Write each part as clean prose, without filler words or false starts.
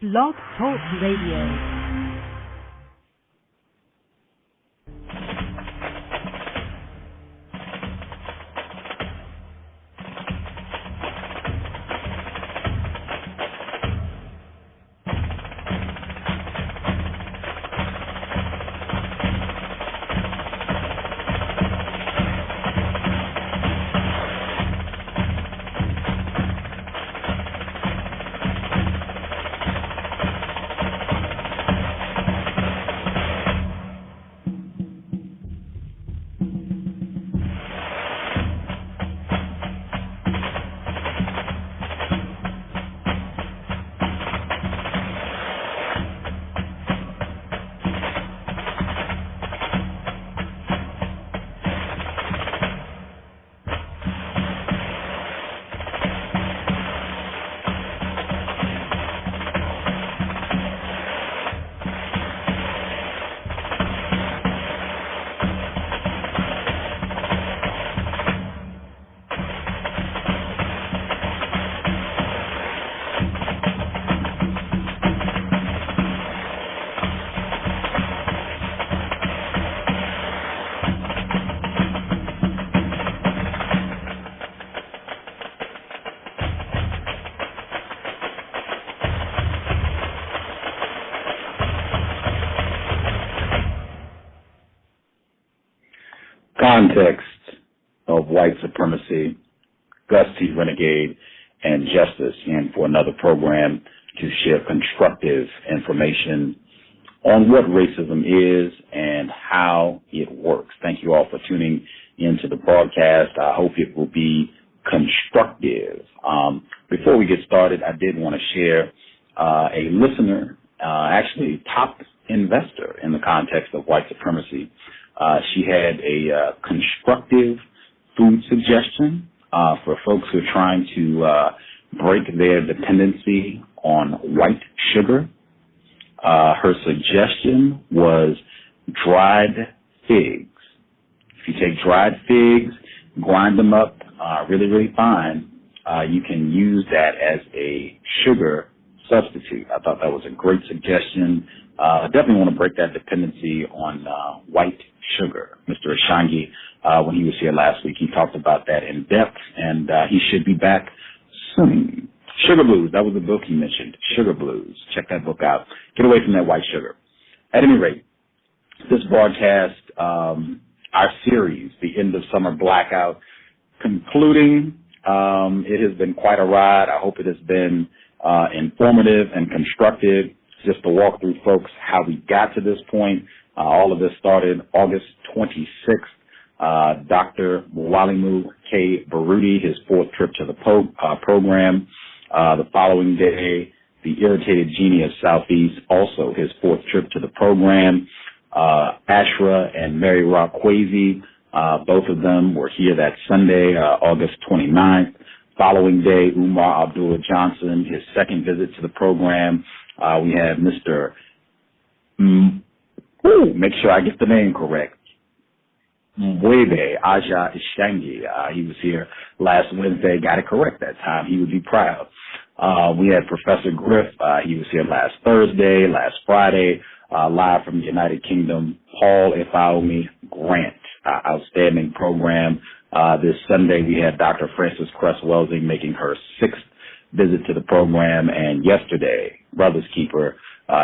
Blog Talk Radio. Context of White Supremacy, Gus T Renegade, and Justice in for another program to share constructive information on what racism is and how it works. Thank you all for tuning into the broadcast. I hope it will be constructive. Before we get started, I did want to share a listener, actually top investor in the context of white supremacy. She had a constructive food suggestion for folks who are trying to break their dependency on white sugar. Her suggestion was dried figs. If you take dried figs, grind them up really, really fine, you can use that as a sugar substitute. I thought that was a great suggestion. Definitely want to break that dependency on white sugar. Mr. Ashangi, when he was here last week, he talked about that in depth, and he should be back soon. Sugar Blues, that was the book he mentioned, Sugar Blues. Check that book out. Get away from that white sugar. At any rate, this broadcast, our series, the End of Summer Blackout, concluding. It has been quite a ride. I hope it has been informative and constructive, just to walk through, folks, how we got to this point. All of this started August 26th. Dr. Mwalimu K. Baruti, his fourth trip to the program. The following day, the Irritated Genie of Southeast, also his fourth trip to the program. Ashra and Mary Rockwasey, both of them were here that Sunday, August 29th. Following day, Umar Abdullah Johnson, his second visit to the program. We had Mr. Make sure I get the name correct. Mwebe Aja Ishangi. He was here last Wednesday. Got it correct that time. He would be proud. We had Professor Griff. He was here last Thursday, last Friday, live from the United Kingdom. Paul Ifaomi Grant. Outstanding program. This Sunday we had Dr. Frances Cress-Welsing making her sixth visit to the program, and yesterday, Brothers Keeper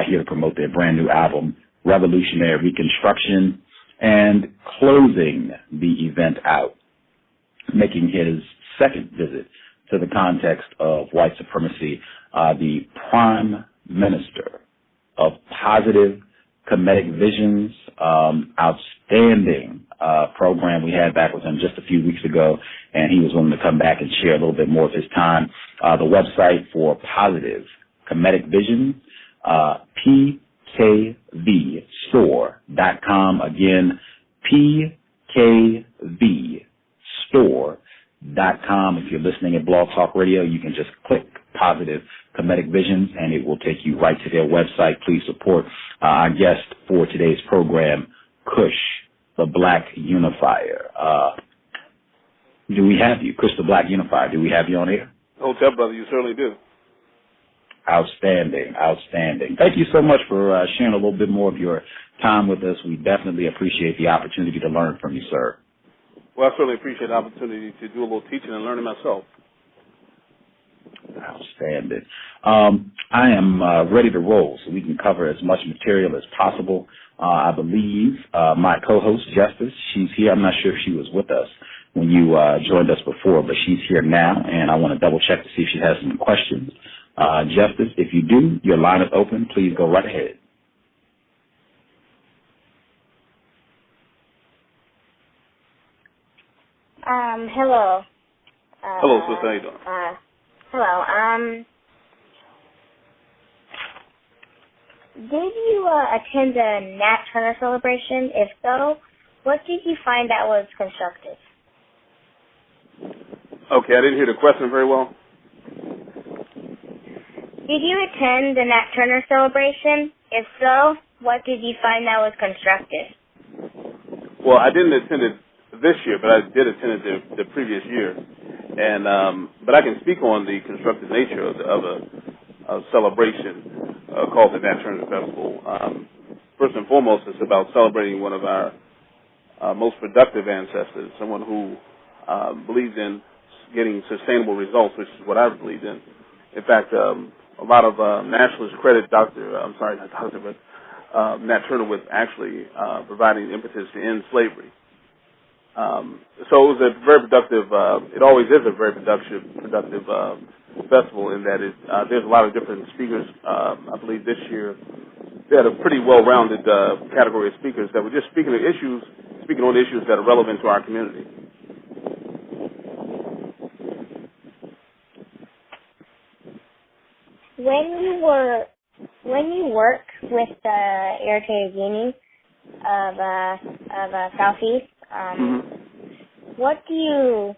here to promote their brand new album, Revolutionary Reconstruction, and closing the event out, making his second visit to the context of white supremacy, the Prime Minister of Positive Kemetic Visions, outstanding program we had back with him just a few weeks ago, and he was willing to come back and share a little bit more of his time. The website for Positive Kemetic Visions, PKVstore.com. Again, PKVstore.com. If you're listening at Blog Talk Radio, you can just click Positive Kemetic Visions, and it will take you right to their website. Please support our guest for today's program, Kush, the Black Unifier. Do we have you? Kush, the Black Unifier, do we have you on air? Oh, tell brother, you certainly do. Outstanding, outstanding. Thank you so much for sharing a little bit more of your time with us. We definitely appreciate the opportunity to learn from you, sir. Well, I certainly appreciate the opportunity to do a little teaching and learning myself. Outstanding. I am ready to roll so we can cover as much material as possible. I believe my co-host, Justice, she's here. I'm not sure if she was with us when you joined us before, but she's here now, and I want to double-check to see if she has some questions. Justice, if you do, your line is open. Please go right ahead. Hello. Hello, sister. How you doing? Hello. Did you attend the Nat Turner celebration? If so, what did you find that was constructive? Okay, I didn't hear the question very well. Did you attend the Nat Turner celebration? If so, what did you find that was constructive? Well, I didn't attend it this year, but I did attend it the previous year, and but I can speak on the constructive nature of a celebration called the Nat Turner Festival. First and foremost, it's about celebrating one of our most productive ancestors, someone who believed in getting sustainable results, which is what I believed in. In fact, a lot of nationalists credit Nat Turner with actually providing impetus to end slavery. So it was a very productive, it always is a very productive festival in that there's a lot of different speakers. I believe this year they had a pretty well-rounded category of speakers that were just speaking on issues that are relevant to our community. When you work with the irritated genie of Southeast, what do you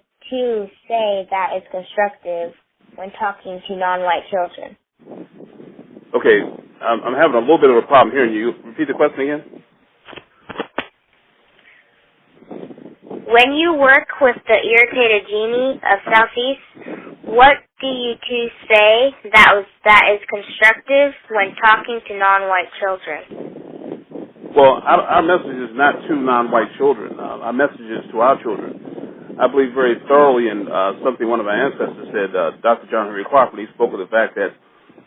say that is constructive when talking to non-white children? Okay, I'm having a little bit of a problem hearing you. Repeat the question again. When you work with the irritated genie of Southeast, what do you two say that is constructive when talking to non-white children? Well, our message is not to non-white children. Our message is to our children. I believe very thoroughly in something one of our ancestors said, Dr. John Henry Clark, when he spoke of the fact that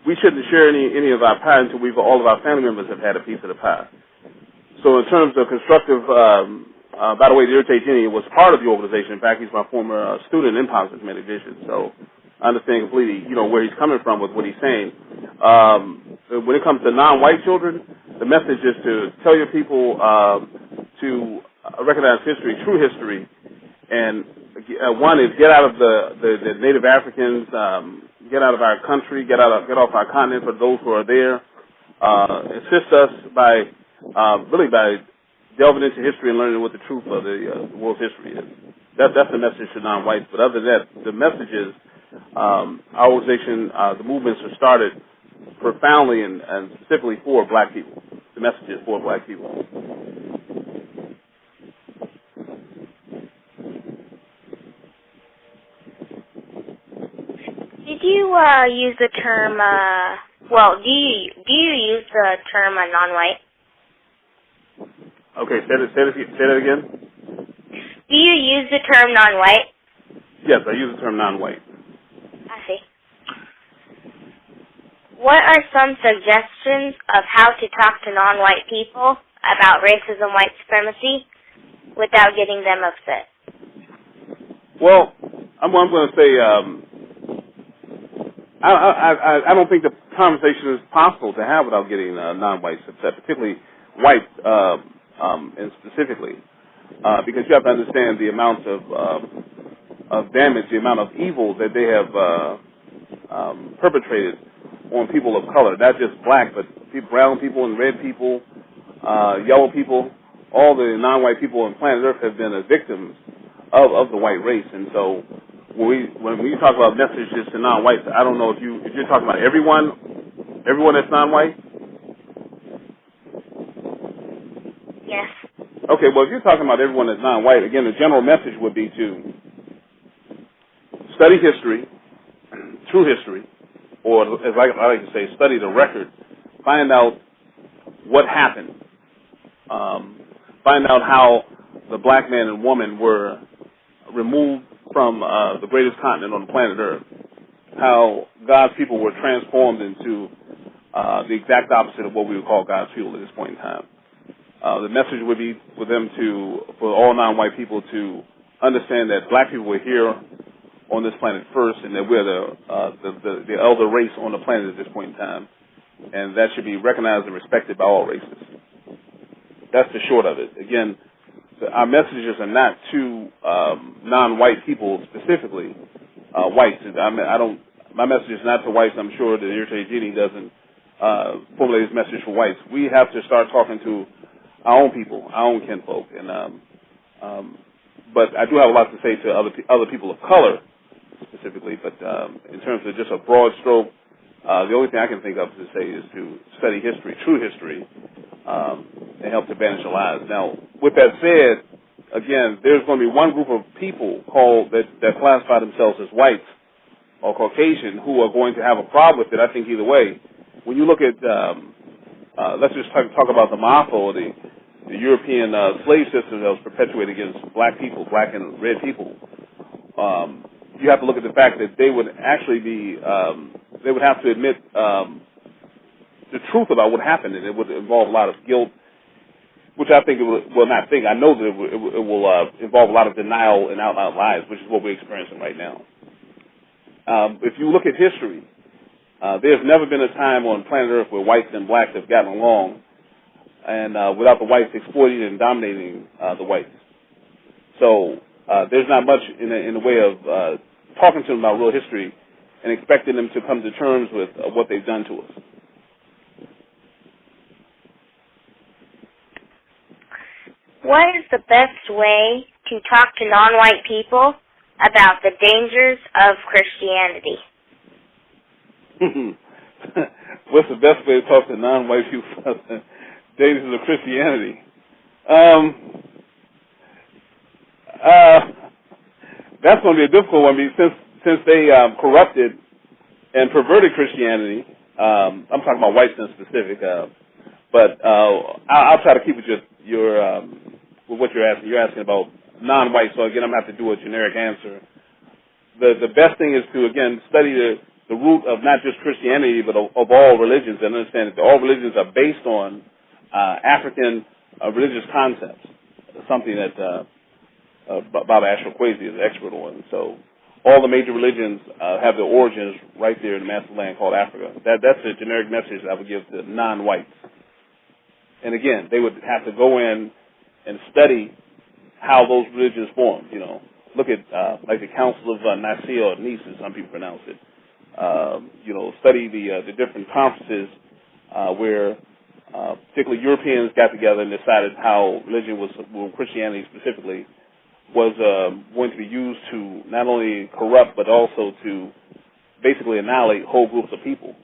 we shouldn't share any of our pie until all of our family members have had a piece of the pie. So in terms of constructive, by the way, the Irritate Genie was part of the organization. In fact, he's my former student in Positive Meditation. So I understand completely, where he's coming from with what he's saying. When it comes to non-white children, the message is to tell your people to recognize history, true history, and one is get out of the Native Africans, get out of our country, get off our continent for those who are there. Assist us by delving into history and learning what the truth of the world's history is. That's the message to non-whites. But other than that, the message is our organization, the movements are started profoundly and specifically for black people. The message is for black people. Did you use the term? Do you use the term non-white? Okay, say that again. Do you use the term non-white? Yes, I use the term non-white. I see. What are some suggestions of how to talk to non-white people about racism, white supremacy, without getting them upset? Well, I'm going to say I don't think the conversation is possible to have without getting non-whites upset, particularly white and specifically, because you have to understand the amount of damage, the amount of evil that they have perpetrated on people of color, not just black, but brown people and red people, yellow people. All the non-white people on planet Earth have been victims of the white race. And so when we talk about messages to non-whites, I don't know if you're talking about everyone that's non-white? Yes. Okay, well, if you're talking about everyone that's non-white, again, the general message would be to study history, true history, or as I like to say, study the record, find out what happened, find out how the black man and woman were removed from the greatest continent on the planet Earth, how God's people were transformed into the exact opposite of what we would call God's people at this point in time. The message would be for them for all non-white people to understand that black people were here on this planet first, and that we're the elder race on the planet at this point in time, and that should be recognized and respected by all races. That's the short of it. Again, our messages are not to non-white people specifically, whites. My message is not to whites. I'm sure that Irritated Genie doesn't formulate his message for whites. We have to start talking to our own people, our own kinfolk, and but I do have a lot to say to other people of color specifically. But in terms of just a broad stroke, the only thing I can think of to say is to study history, true history, and help to banish the lies. Now, with that said, again, there's going to be one group of people that classify themselves as whites or Caucasian who are going to have a problem with it. I think either way. When you look at, let's just talk about the Mafia, or the European slave system that was perpetuated against black people, black and red people. You have to look at the fact that they would actually be, they would have to admit the truth about what happened, and it would involve a lot of guilt, which I think I know that it will involve a lot of denial and out loud lies, which is what we're experiencing right now. If you look at history, there's never been a time on planet Earth where whites and blacks have gotten along and without the whites exploiting and dominating the whites. So there's not much in the way of talking to them about real history and expecting them to come to terms with what they've done to us. What is the best way to talk to non-white people about the dangers of Christianity? What's the best way to talk to non-white people about the dangers of Christianity? That's going to be a difficult one, because since they corrupted and perverted Christianity. I'm talking about whites in specific, but I'll try to keep with with what you're asking. You're asking about non-white, so again, I'm going to have to do a generic answer. The best thing is to, again, study the root of not just Christianity, but of all religions, and understand that all religions are based on African religious concepts, something that Baba C.O.W.S is an expert on. So all the major religions have their origins right there in the master land called Africa. That's a generic message that I would give to non-whites. And again, they would have to go in and study how those religions formed. You know, look at like the Council of Nicaea, or Nice, as some people pronounce it. Study the different conferences where particularly Europeans got together and decided how religion Christianity specifically, was going to be used to not only corrupt but also to basically annihilate whole groups of people.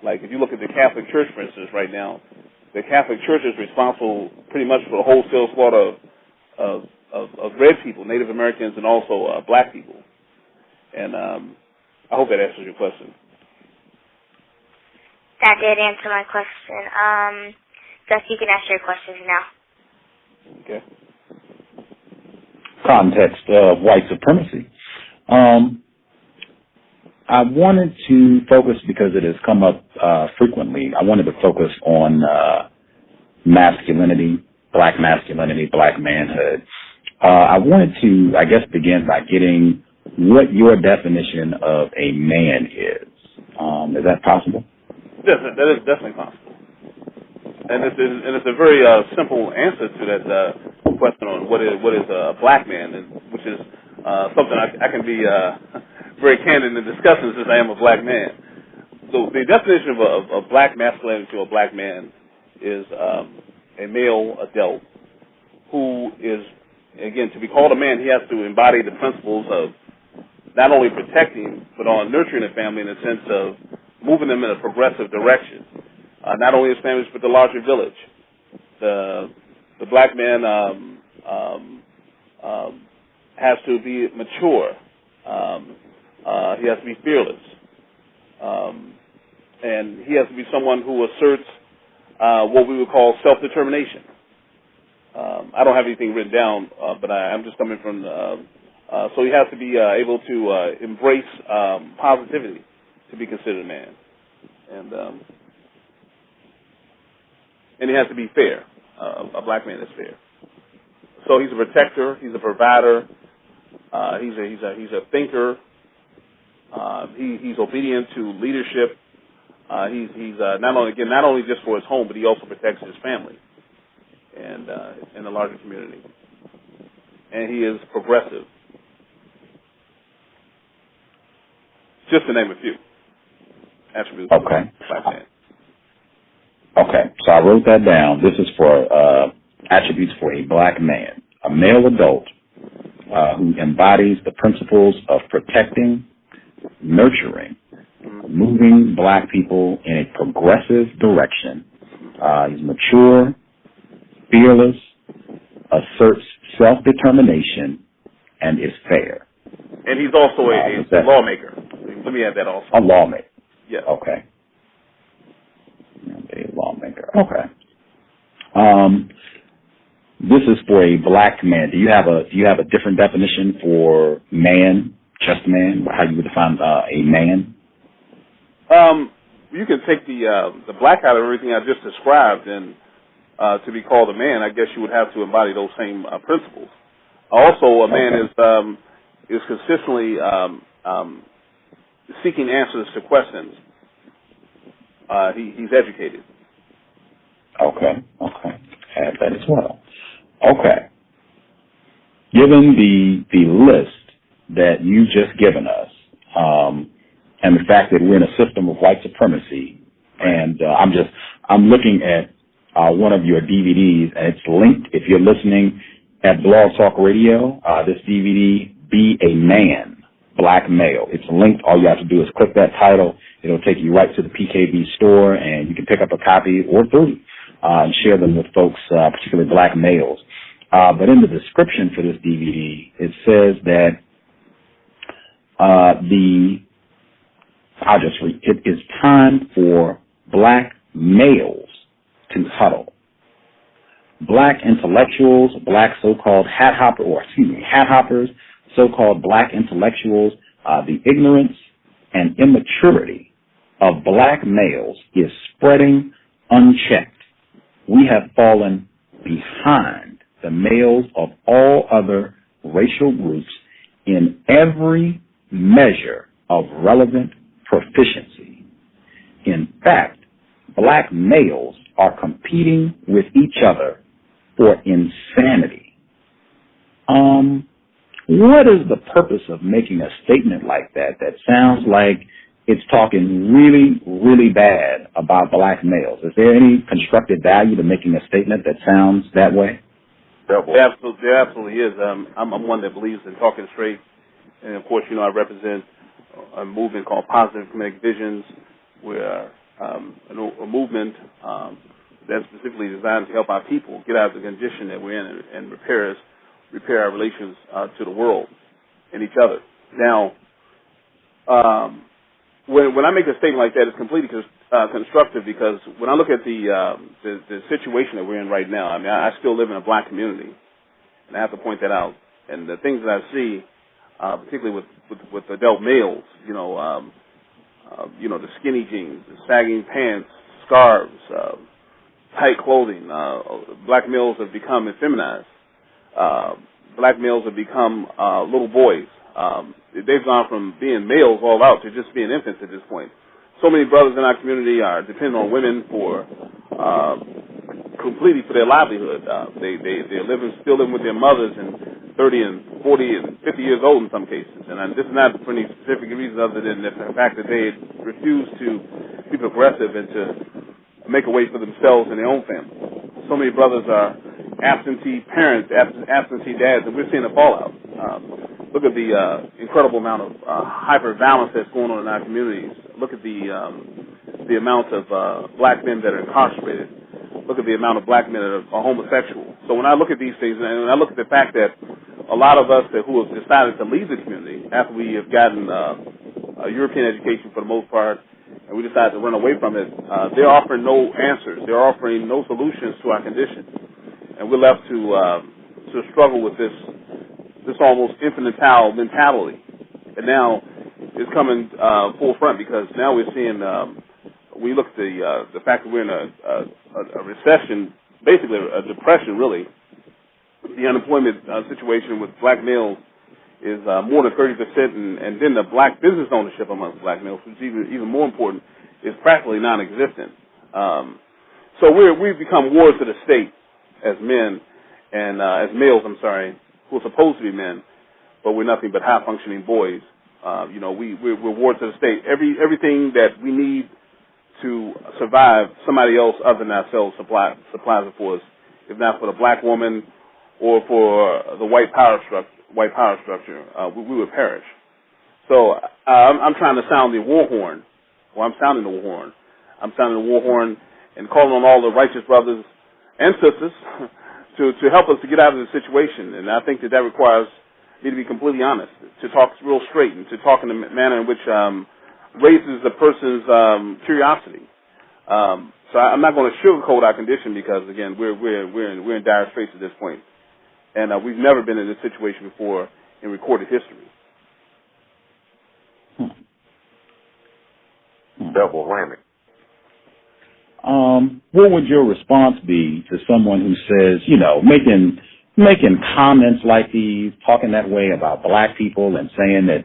Like if you look at the Catholic Church, for instance, right now, the Catholic Church is responsible pretty much for the wholesale slaughter of red people, Native Americans, and also black people. And I hope that answers your question. That did answer my question. Gus, you can ask your questions now. Okay. Context of White Supremacy. I wanted to focus, because it has come up frequently, I wanted to focus on masculinity, black manhood. I wanted to, begin by getting what your definition of a man is. Is that possible? Yes, that is definitely possible. And it's a very simple answer to that question on what is a black man, which is something I can be very candid in discussing, since I am a black man. So the definition of black masculinity to a black man is a male adult who is, again, to be called a man, he has to embody the principles of not only protecting but on nurturing a family, in the sense of moving them in a progressive direction. Not only his family, but the larger village. The black man has to be mature. He has to be fearless. And he has to be someone who asserts what we would call self-determination. I don't have anything written down, but I'm just coming from. So he has to be able to embrace positivity to be considered a man, and he has to be fair. A black man is fair. So he's a protector. He's a provider. He's a thinker. He's obedient to leadership. He's not only just for his home, but he also protects his family and in the larger community. And he is progressive. Just to name a few attributes. Okay. Black man. Okay. So I wrote that down. This is for attributes for a black man, a male adult who embodies the principles of protecting, nurturing, moving black people in a progressive direction. He's mature, fearless, asserts self-determination, and is fair. And he's also a lawmaker. Let me add that also. A lawmaker. Yes. Okay. A lawmaker. Okay. This is for a black man. Do you have a different definition for man, just man? How you would define a man? You can take the black out of everything I just described, and to be called a man, I guess you would have to embody those same principles. Also, a man is consistently seeking answers to questions. He's educated. Okay. Add that as well. Okay. Given the list that you just given us, and the fact that we're in a system of white supremacy, and I'm looking at one of your DVDs, and it's linked, if you're listening at Blog Talk Radio, this DVD, Be a Man, Black Male. It's linked. All you have to do is click that title. It'll take you right to the PKV store, and you can pick up a copy or three and share them with folks, particularly black males. But in the description for this DVD, it says that I'll just read. It is time for black males to huddle. Black intellectuals, black so-called hat hoppers, so-called black intellectuals, the ignorance and immaturity of black males is spreading unchecked. We have fallen behind the males of all other racial groups in every measure of relevant proficiency. In fact, black males are competing with each other for insanity. What is the purpose of making a statement like that sounds like it's talking really, really bad about black males? Is there any constructive value to making a statement that sounds that way? There absolutely is. I'm one that believes in talking straight. And, of course, I represent a movement called Positive Kemetic Visions, where a movement that's specifically designed to help our people get out of the condition that we're in and repair our relations to the world and each other. Now, when I make a statement like that, it's completely constructive, because when I look at the situation that we're in right now, I still live in a black community, and I have to point that out. And the things that I see, particularly with adult males, the skinny jeans, the sagging pants, scarves, tight clothing. Black males have become effeminized. Black males have become little boys. They've gone from being males all out to just being infants at this point. So many brothers in our community are dependent on women completely for their livelihood. They're still living with their mothers, and 30 and 40 and 50 years old in some cases. And this is not for any specific reason other than the fact that they refuse to be progressive and to make a way for themselves and their own family. So many brothers are absentee parents, absentee dads, and we're seeing a fallout. Look at the incredible amount of hyper-violence that's going on in our communities. Look at the amount of black men that are incarcerated. Look at the amount of black men that are homosexual. So when I look at these things, and I look at the fact that a lot of us who have decided to leave the community after we have gotten a European education for the most part, and we decide to run away from it, they're offering no answers. They're offering no solutions to our condition, and we're left to struggle with this almost infantile mentality. And now it's coming full front, because now we're seeing, we look at the fact that we're in a recession, basically a depression, really. The unemployment situation with black males is more than 30%, and then the black business ownership amongst black males, which is even more important, is practically non-existent. So we've become wards of the state as men, and as males, who are supposed to be men, but we're nothing but high-functioning boys. We're wards of the state. Everything that we need to survive, somebody else other than ourselves supplies it for us. If not for the black woman or for the white power structure, we would perish. So I'm trying to sound the war horn. Well, I'm sounding the war horn. I'm sounding the war horn and calling on all the righteous brothers and sisters to help us to get out of the situation. And I think that requires me to be completely honest, to talk real straight, and to talk in a manner in which raises the person's curiosity. So I'm not going to sugarcoat our condition, because again, we're in dire straits at this point, and we've never been in this situation before in recorded history. Double whammy. What would your response be to someone who says, making comments like these, talking that way about black people, and saying that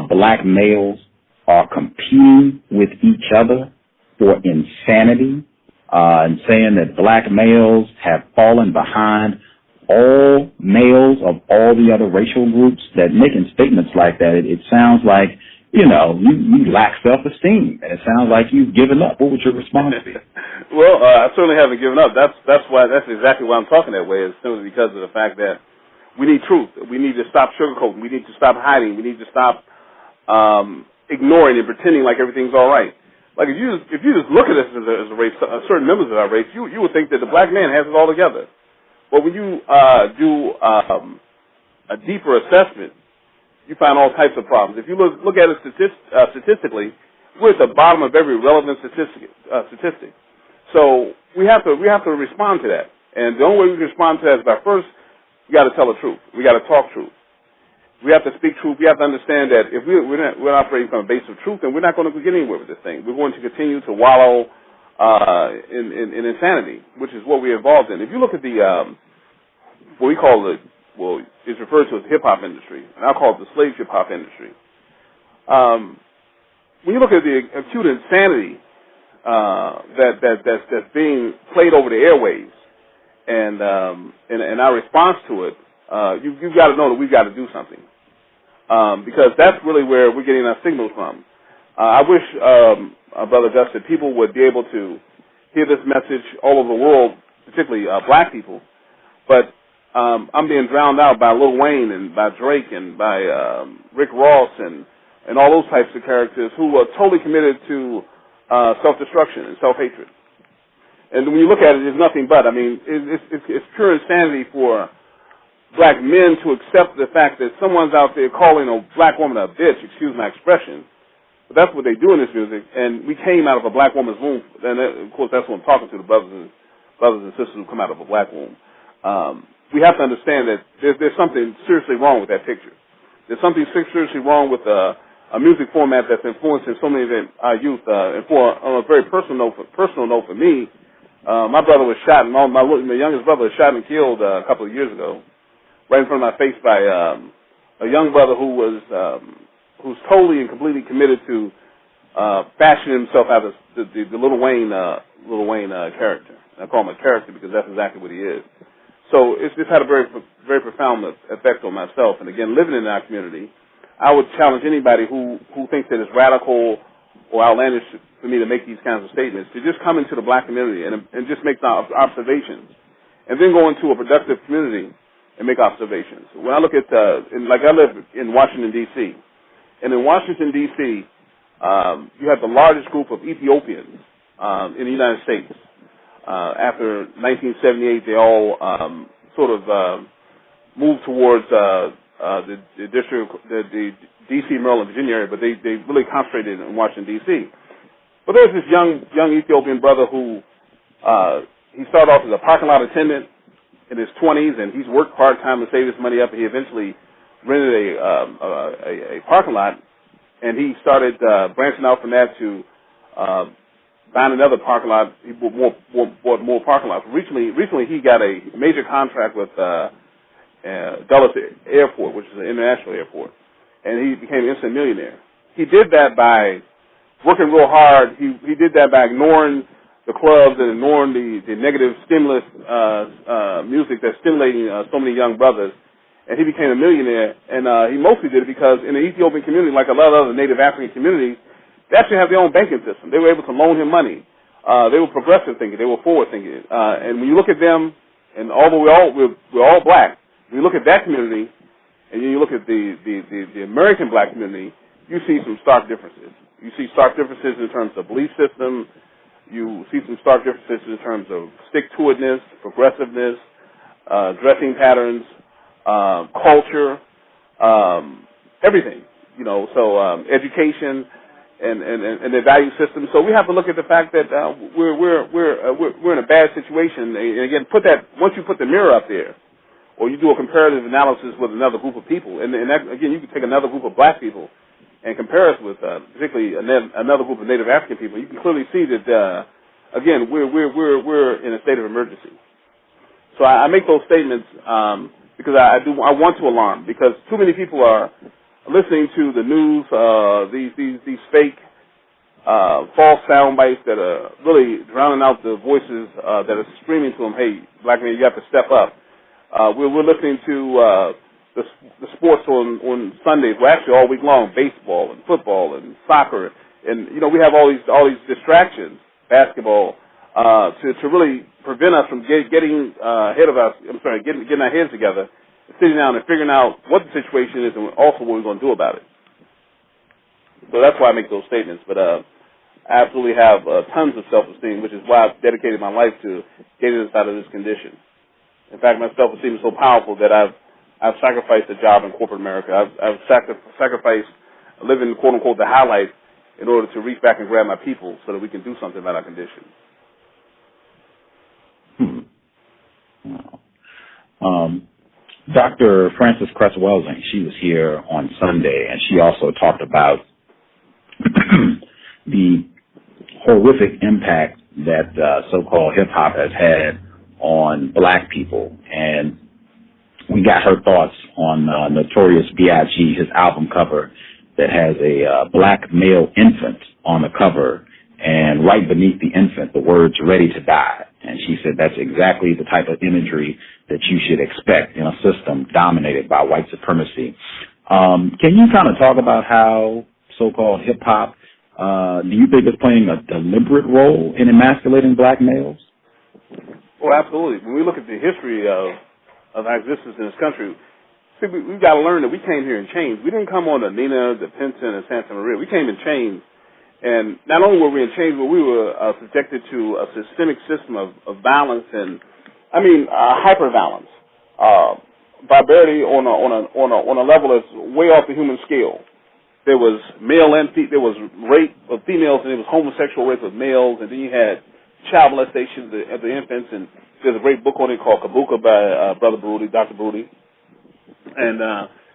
black males are competing with each other for insanity, and saying that black males have fallen behind all males of all the other racial groups? That making statements like that, it sounds like, you lack self-esteem, and it sounds like you've given up. What would your response be? Well, I certainly haven't given up. That's exactly why I'm talking that way, is simply because of the fact that we need truth. We need to stop sugarcoating. We need to stop hiding. We need to stop ignoring and pretending like everything's all right. Like if you just look at us as a race, certain members of our race, you would think that the black man has it all together. But when you do a deeper assessment, you find all types of problems. If you look at it statistically, we're at the bottom of every relevant statistic. So we have to respond to that. And the only way we can respond to that is by first, we got to tell the truth. We got to talk truth. We have to speak truth. We have to understand that if we're operating from a base of truth, then we're not going to get anywhere with this thing. We're going to continue to wallow in insanity, which is what we're involved in. If you look at what we call it's referred to as the hip-hop industry, and I'll call it the slave hip-hop industry. When you look at the acute insanity that's being played over the airwaves, and our response to it, you've got to know that we've got to do something, because that's really where we're getting our signals from. I wish, Brother Gus, that people would be able to hear this message all over the world, particularly black people, but I'm being drowned out by Lil Wayne and by Drake and by Rick Ross and all those types of characters who are totally committed to self-destruction and self-hatred. And when you look at it, it's nothing but. It's pure insanity for black men to accept the fact that someone's out there calling a black woman a bitch, excuse my expression. But that's what they do in this music, and we came out of a black woman's womb. And, of course, that's what I'm talking to, the brothers and sisters who come out of a black womb. We have to understand that there's something seriously wrong with that picture. There's something seriously wrong with a music format that's influencing so many of our youth. And on a very personal note for me, my brother was shot, and my youngest brother was shot and killed a couple of years ago, right in front of my face by a young brother who's totally and completely committed to fashioning himself out of the Lil Wayne character. I call him a character because that's exactly what he is. So it's had a very, very profound effect on myself. And again, living in our community, I would challenge anybody who thinks that it's radical or outlandish for me to make these kinds of statements to just come into the black community and just make observations, and then go into a productive community and make observations. When I look at, I live in Washington, D.C., and in Washington, D.C., you have the largest group of Ethiopians in the United States. After 1978, they all sort of moved towards the D.C., Maryland, Virginia area, but they really concentrated in Washington, D.C. But there's this young Ethiopian brother who he started off as a parking lot attendant in his 20s, and he's worked part-time to save his money up, and he eventually rented a parking lot, and he started branching out from that to buying another parking lot. He bought more parking lots. Recently he got a major contract with Dulles Airport, which is an international airport, and he became an instant millionaire. He did that by working real hard. He did that by ignoring the clubs and ignoring the negative stimulus music that's stimulating so many young brothers, and he became a millionaire. And he mostly did it because in the Ethiopian community, like a lot of other Native African communities, they actually have their own banking system. They were able to loan him money. They were progressive thinking. They were forward thinking. And when you look at them, and although we're all black, when you look at that community, and you look at the American black community, you see some stark differences. You see stark differences in terms of belief system. You see some stark differences in terms of stick-to-itness, progressiveness, dressing patterns, culture, everything. So education and their value system. So we have to look at the fact that we're in a bad situation. And again, once you put the mirror up there, or you do a comparative analysis with another group of people, and that, again, you can take another group of black people and compare us with particularly another group of Native African people, you can clearly see that again we're in a state of emergency. So I make those statements because I want to alarm, because too many people are listening to the news, these fake false sound bites that are really drowning out the voices that are screaming to them, hey, black man, you have to step up. We're listening to the sports on Sundays, well, actually all week long, baseball and football and soccer, and we have all these distractions, basketball, to really prevent us from getting ahead of us. Getting our heads together, sitting down and figuring out what the situation is and also what we're going to do about it. So that's why I make those statements. But I absolutely have tons of self-esteem, which is why I've dedicated my life to getting us out of this condition. In fact, my self-esteem is so powerful that I've sacrificed a job in corporate America. I've sacrificed living, quote unquote, the high life in order to reach back and grab my people so that we can do something about our condition. Dr. Frances Cress-Welsing, she was here on Sunday, and she also talked about the horrific impact that so-called hip-hop has had on black people. And we got her thoughts on Notorious B.I.G., his album cover that has a black male infant on the cover, and right beneath the infant, the words "ready to die." And she said that's exactly the type of imagery that you should expect in a system dominated by white supremacy. Can you kind of talk about how so-called hip-hop, do you think is playing a deliberate role in emasculating black males? Well, absolutely. When we look at the history of our existence in this country, we've got to learn that we came here in chains. We didn't come on the Nina, the Pinson, and Santa Maria. We came in chains. And not only were we in chains, but we were subjected to a systemic system of violence and, hyper-violence, barbarity on a level that's way off the human scale. There was there was rape of females, and there was homosexual rape of males, and then you had child molestation of the infants, and there's a great book on it called Kabuka by Brother Baruti, Dr. Baruti, and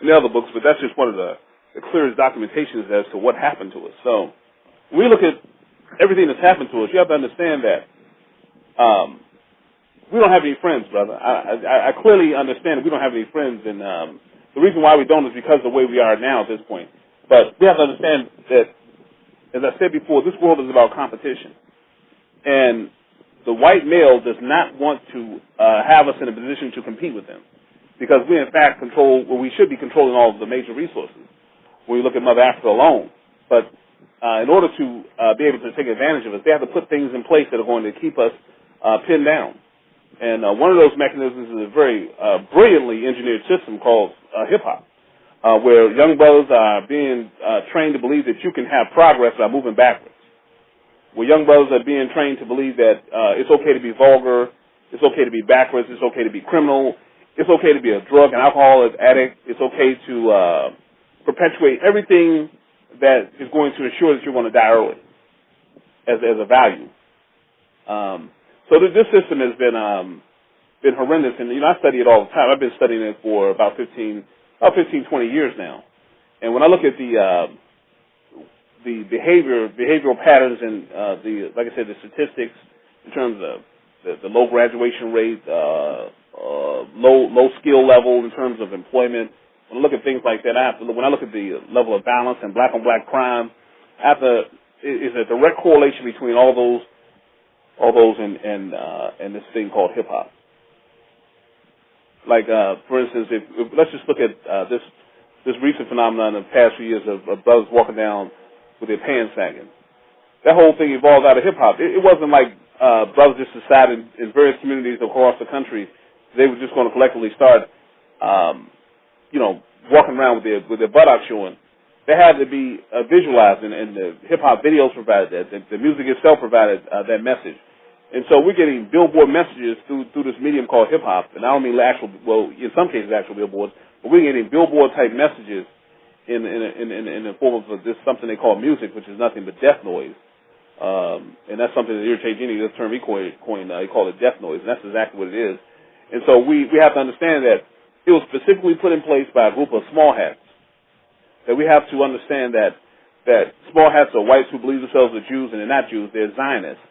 the other books, but that's just one of the clearest documentations as to what happened to us. So when we look at everything that's happened to us, you have to understand that we don't have any friends, brother. I clearly understand that we don't have any friends, and the reason why we don't is because of the way we are now at this point. But we have to understand that, as I said before, this world is about competition. And the white male does not want to have us in a position to compete with them, because we, in fact, we should be controlling all of the major resources when we look at Mother Africa alone. But in order to be able to take advantage of us, they have to put things in place that are going to keep us pinned down. And one of those mechanisms is a very brilliantly engineered system called hip-hop, where young brothers are being trained to believe that you can have progress by moving backwards. Where young brothers are being trained to believe that it's okay to be vulgar, it's okay to be backwards, it's okay to be criminal, it's okay to be a drug and alcohol addict, it's okay to perpetuate everything that is going to ensure that you're going to die early. as a value. So this system has been horrendous, and I study it all the time. I've been studying it for about 15, 20 years now. And when I look at the behavioral patterns and like I said, the statistics in terms of the low graduation rate, low skill level in terms of employment. When I look at things like that, when I look at the level of violence and black-on-black crime, is a direct correlation between all those and this thing called hip hop. Like for instance, if let's just look at this recent phenomenon of the past few years of brothers walking down with their pants sagging. That whole thing evolved out of hip hop. It wasn't like brothers just decided in various communities across the country they were just going to collectively start, walking around with their buttocks showing. They had to be visualized, and the hip hop videos provided that. The music itself provided that message. And so we're getting billboard messages through this medium called hip hop. And I don't mean in some cases actual billboards, but we're getting billboard type messages in the form of this something they call music, which is nothing but death noise. And that's something that irritates any of this term he coined. He called it death noise, and that's exactly what it is. And so we have to understand that it was specifically put in place by a group of small hats. That we have to understand that small hats are whites who believe themselves are Jews, and they're not Jews, they're Zionists.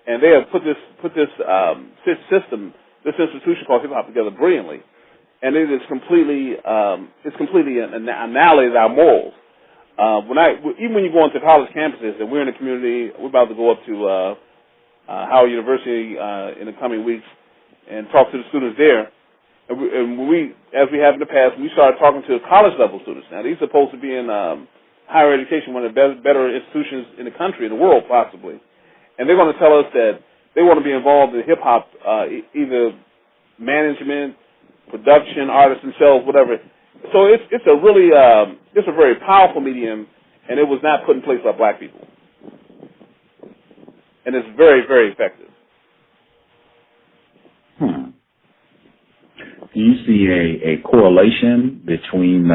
And they have put this system, this institution called hip hop together brilliantly. And it is completely annihilated our morals. Even when you go into college campuses, and we're in a community, we're about to go up to Howard University in the coming weeks and talk to the students there. And as we have in the past, we started talking to college-level students. Now, these are supposed to be in higher education, one of the better institutions in the country, in the world, possibly. And they're going to tell us that they want to be involved in hip-hop, either management, production, artists themselves, whatever. So it's a very powerful medium, and it was not put in place by black people. And it's very, very effective. Do you see a correlation between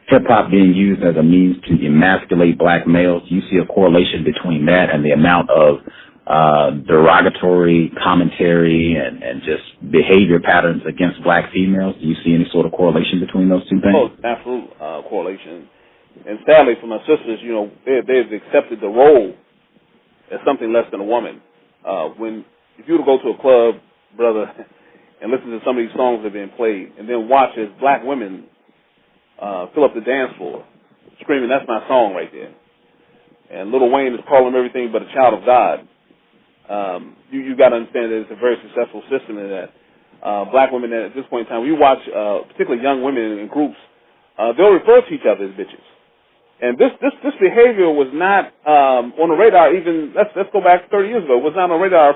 hip-hop being used as a means to emasculate black males? Do you see a correlation between that and the amount of derogatory commentary and just behavior patterns against black females? Do you see any sort of correlation between those two things? Oh, absolute correlation. And sadly for my sisters, they've accepted the role as something less than a woman. If you were to go to a club, brother, and listen to some of these songs that are being played, and then watch as black women fill up the dance floor, screaming, "That's my song right there." And Lil Wayne is calling him everything but a child of God. You got to understand that it's a very successful system in that black women at this point in time, when you watch particularly young women in groups, they'll refer to each other as bitches. And this behavior was not on the radar even, let's go back 30 years ago. It was not on the radar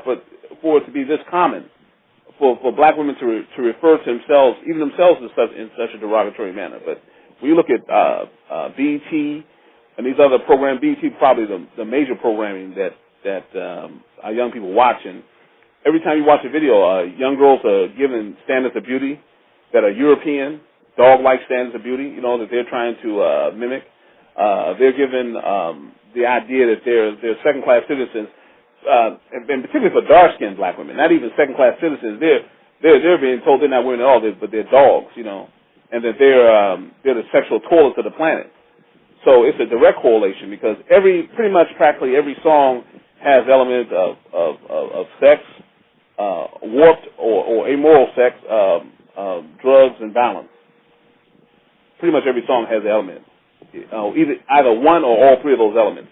for it to be this common, for black women to refer to themselves, even themselves in such a derogatory manner. But when you look at BET and these other programs, BET probably the major programming that our young people watch. And every time you watch a video, young girls are given standards of beauty that are European, dog-like standards of beauty, that they're trying to mimic. They're given the idea that they're second-class citizens, and particularly for dark-skinned black women, not even second-class citizens. They're being told they're not women at all, but they're dogs, and that they're the sexual toilets of the planet. So it's a direct correlation because pretty much practically every song has elements of sex, warped or amoral sex, drugs, and violence. Pretty much every song has an element. Either one or all three of those elements.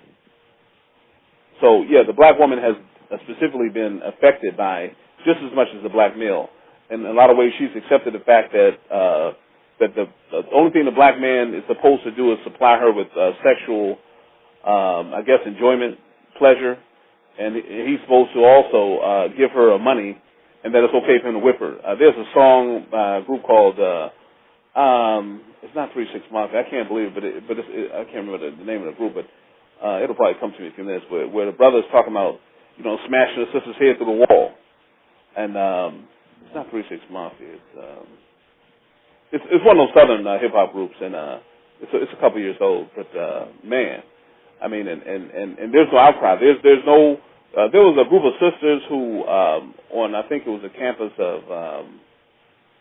So, yeah, the black woman has specifically been affected by just as much as the black male. In a lot of ways, she's accepted the fact that the only thing the black man is supposed to do is supply her with sexual, enjoyment, pleasure, and he's supposed to also give her money, and that it's okay for him to whip her. There's a song by a group called it's not 3 6 Mafia. I can't believe it, but I can't remember the name of the group, but it'll probably come to me in a few minutes. Where the brother's talking about smashing the sister's head through the wall, and it's not 3 6 Mafia. It's one of those southern hip hop groups, and it's a couple years old. But man, I mean, and there's no outcry. There's no. There was a group of sisters who I think it was a campus of.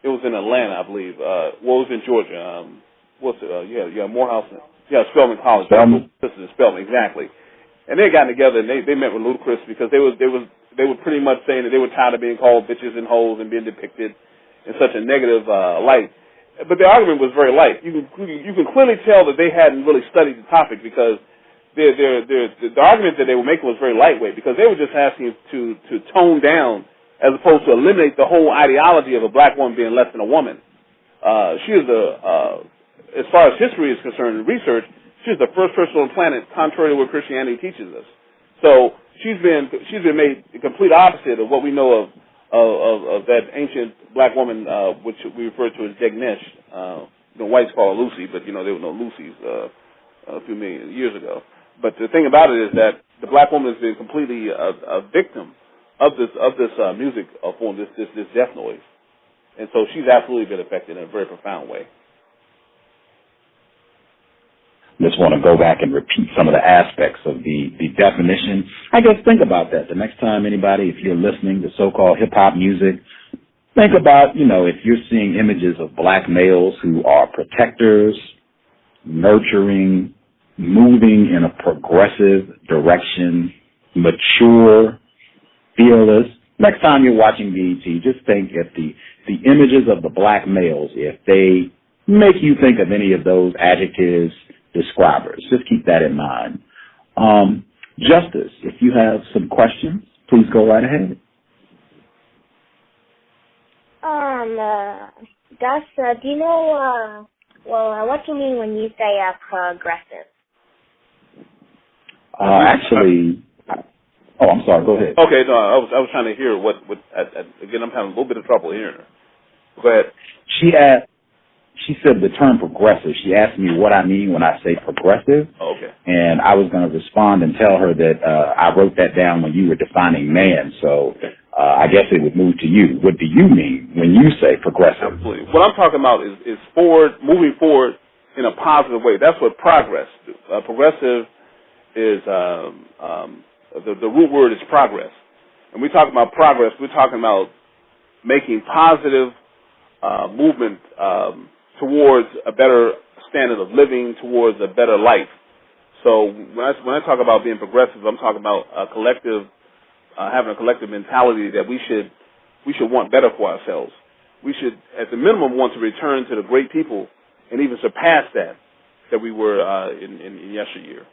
It was in Atlanta, I believe. It was in Georgia. What's it? Morehouse. Spelman College. Spelman. Sisters in Spelman, exactly. And they got together and they met with Ludacris because they were pretty much saying that they were tired of being called bitches and hoes and being depicted in such a negative light. But the argument was very light. You can clearly tell that they hadn't really studied the topic because the argument that they were making was very lightweight because they were just asking to tone down as opposed to eliminate the whole ideology of a black woman being less than a woman. She is as far as history is concerned and research, she's the first person on the planet, contrary to what Christianity teaches us. So she's been made the complete opposite of what we know of that ancient black woman, which we refer to as Degnesh. Whites call her Lucy, but there were no Lucys a few million years ago. But the thing about it is that the black woman has been completely a victim of this music form, this death noise, and so she's absolutely been affected in a very profound way. Just want to go back and repeat some of the aspects of the definition. I guess think about that. The next time anybody, if you're listening to so-called hip-hop music, think about, if you're seeing images of black males who are protectors, nurturing, moving in a progressive direction, mature, fearless. Next time you're watching BET, just think if the images of the black males, if they make you think of any of those adjectives, describers. Just keep that in mind. Justice, if you have some questions, please go right ahead. Gus, do you know, what do you mean when you say progressive? Actually, I'm sorry, go ahead. Okay, no, I was trying to hear what again, I'm having a little bit of trouble hearing her. Go ahead. She said the term progressive. She asked me what I mean when I say progressive. Okay. And I was going to respond and tell her that I wrote that down when you were defining man. So I guess it would move to you. What do you mean when you say progressive? Absolutely. What I'm talking about is moving forward in a positive way. That's what progress. Progressive is the root word is progress. And we talk about progress. We're talking about making positive movement towards a better standard of living, towards a better life. So when I talk about being progressive, I'm talking about a collective, having a collective mentality that we should want better for ourselves. We should, at the minimum, want to return to the great people and even surpass that we were in yesteryear.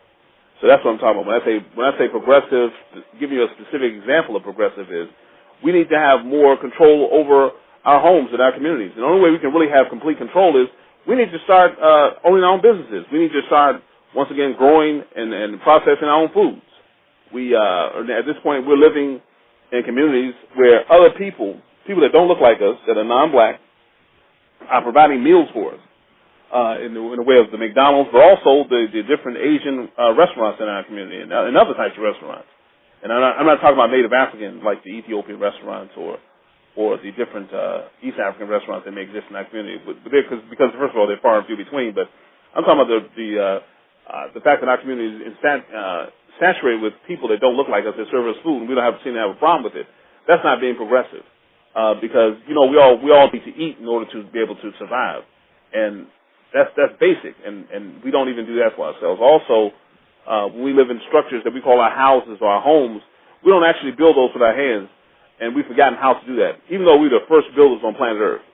So that's what I'm talking about. When I say progressive, to give you a specific example of progressive is we need to have more control over our homes and our communities. And the only way we can really have complete control is we need to start owning our own businesses. We need to start, once again, growing and processing our own foods. At this point, we're living in communities where other people that don't look like us, that are non-black, are providing meals for us in the way of the McDonald's, but also the different Asian restaurants in our community and other types of restaurants. And I'm not talking about Native African, like the Ethiopian restaurants or the different East African restaurants that may exist in our community, but because first of all they're far and few between. But I'm talking about the fact that our community is saturated with people that don't look like us that serve us food, and we don't seem to have a problem with it. That's not being progressive, because we all need to eat in order to be able to survive, and that's basic, and we don't even do that for ourselves. Also, when we live in structures that we call our houses or our homes, we don't actually build those with our hands. And we've forgotten how to do that, even though we're the first builders on planet Earth.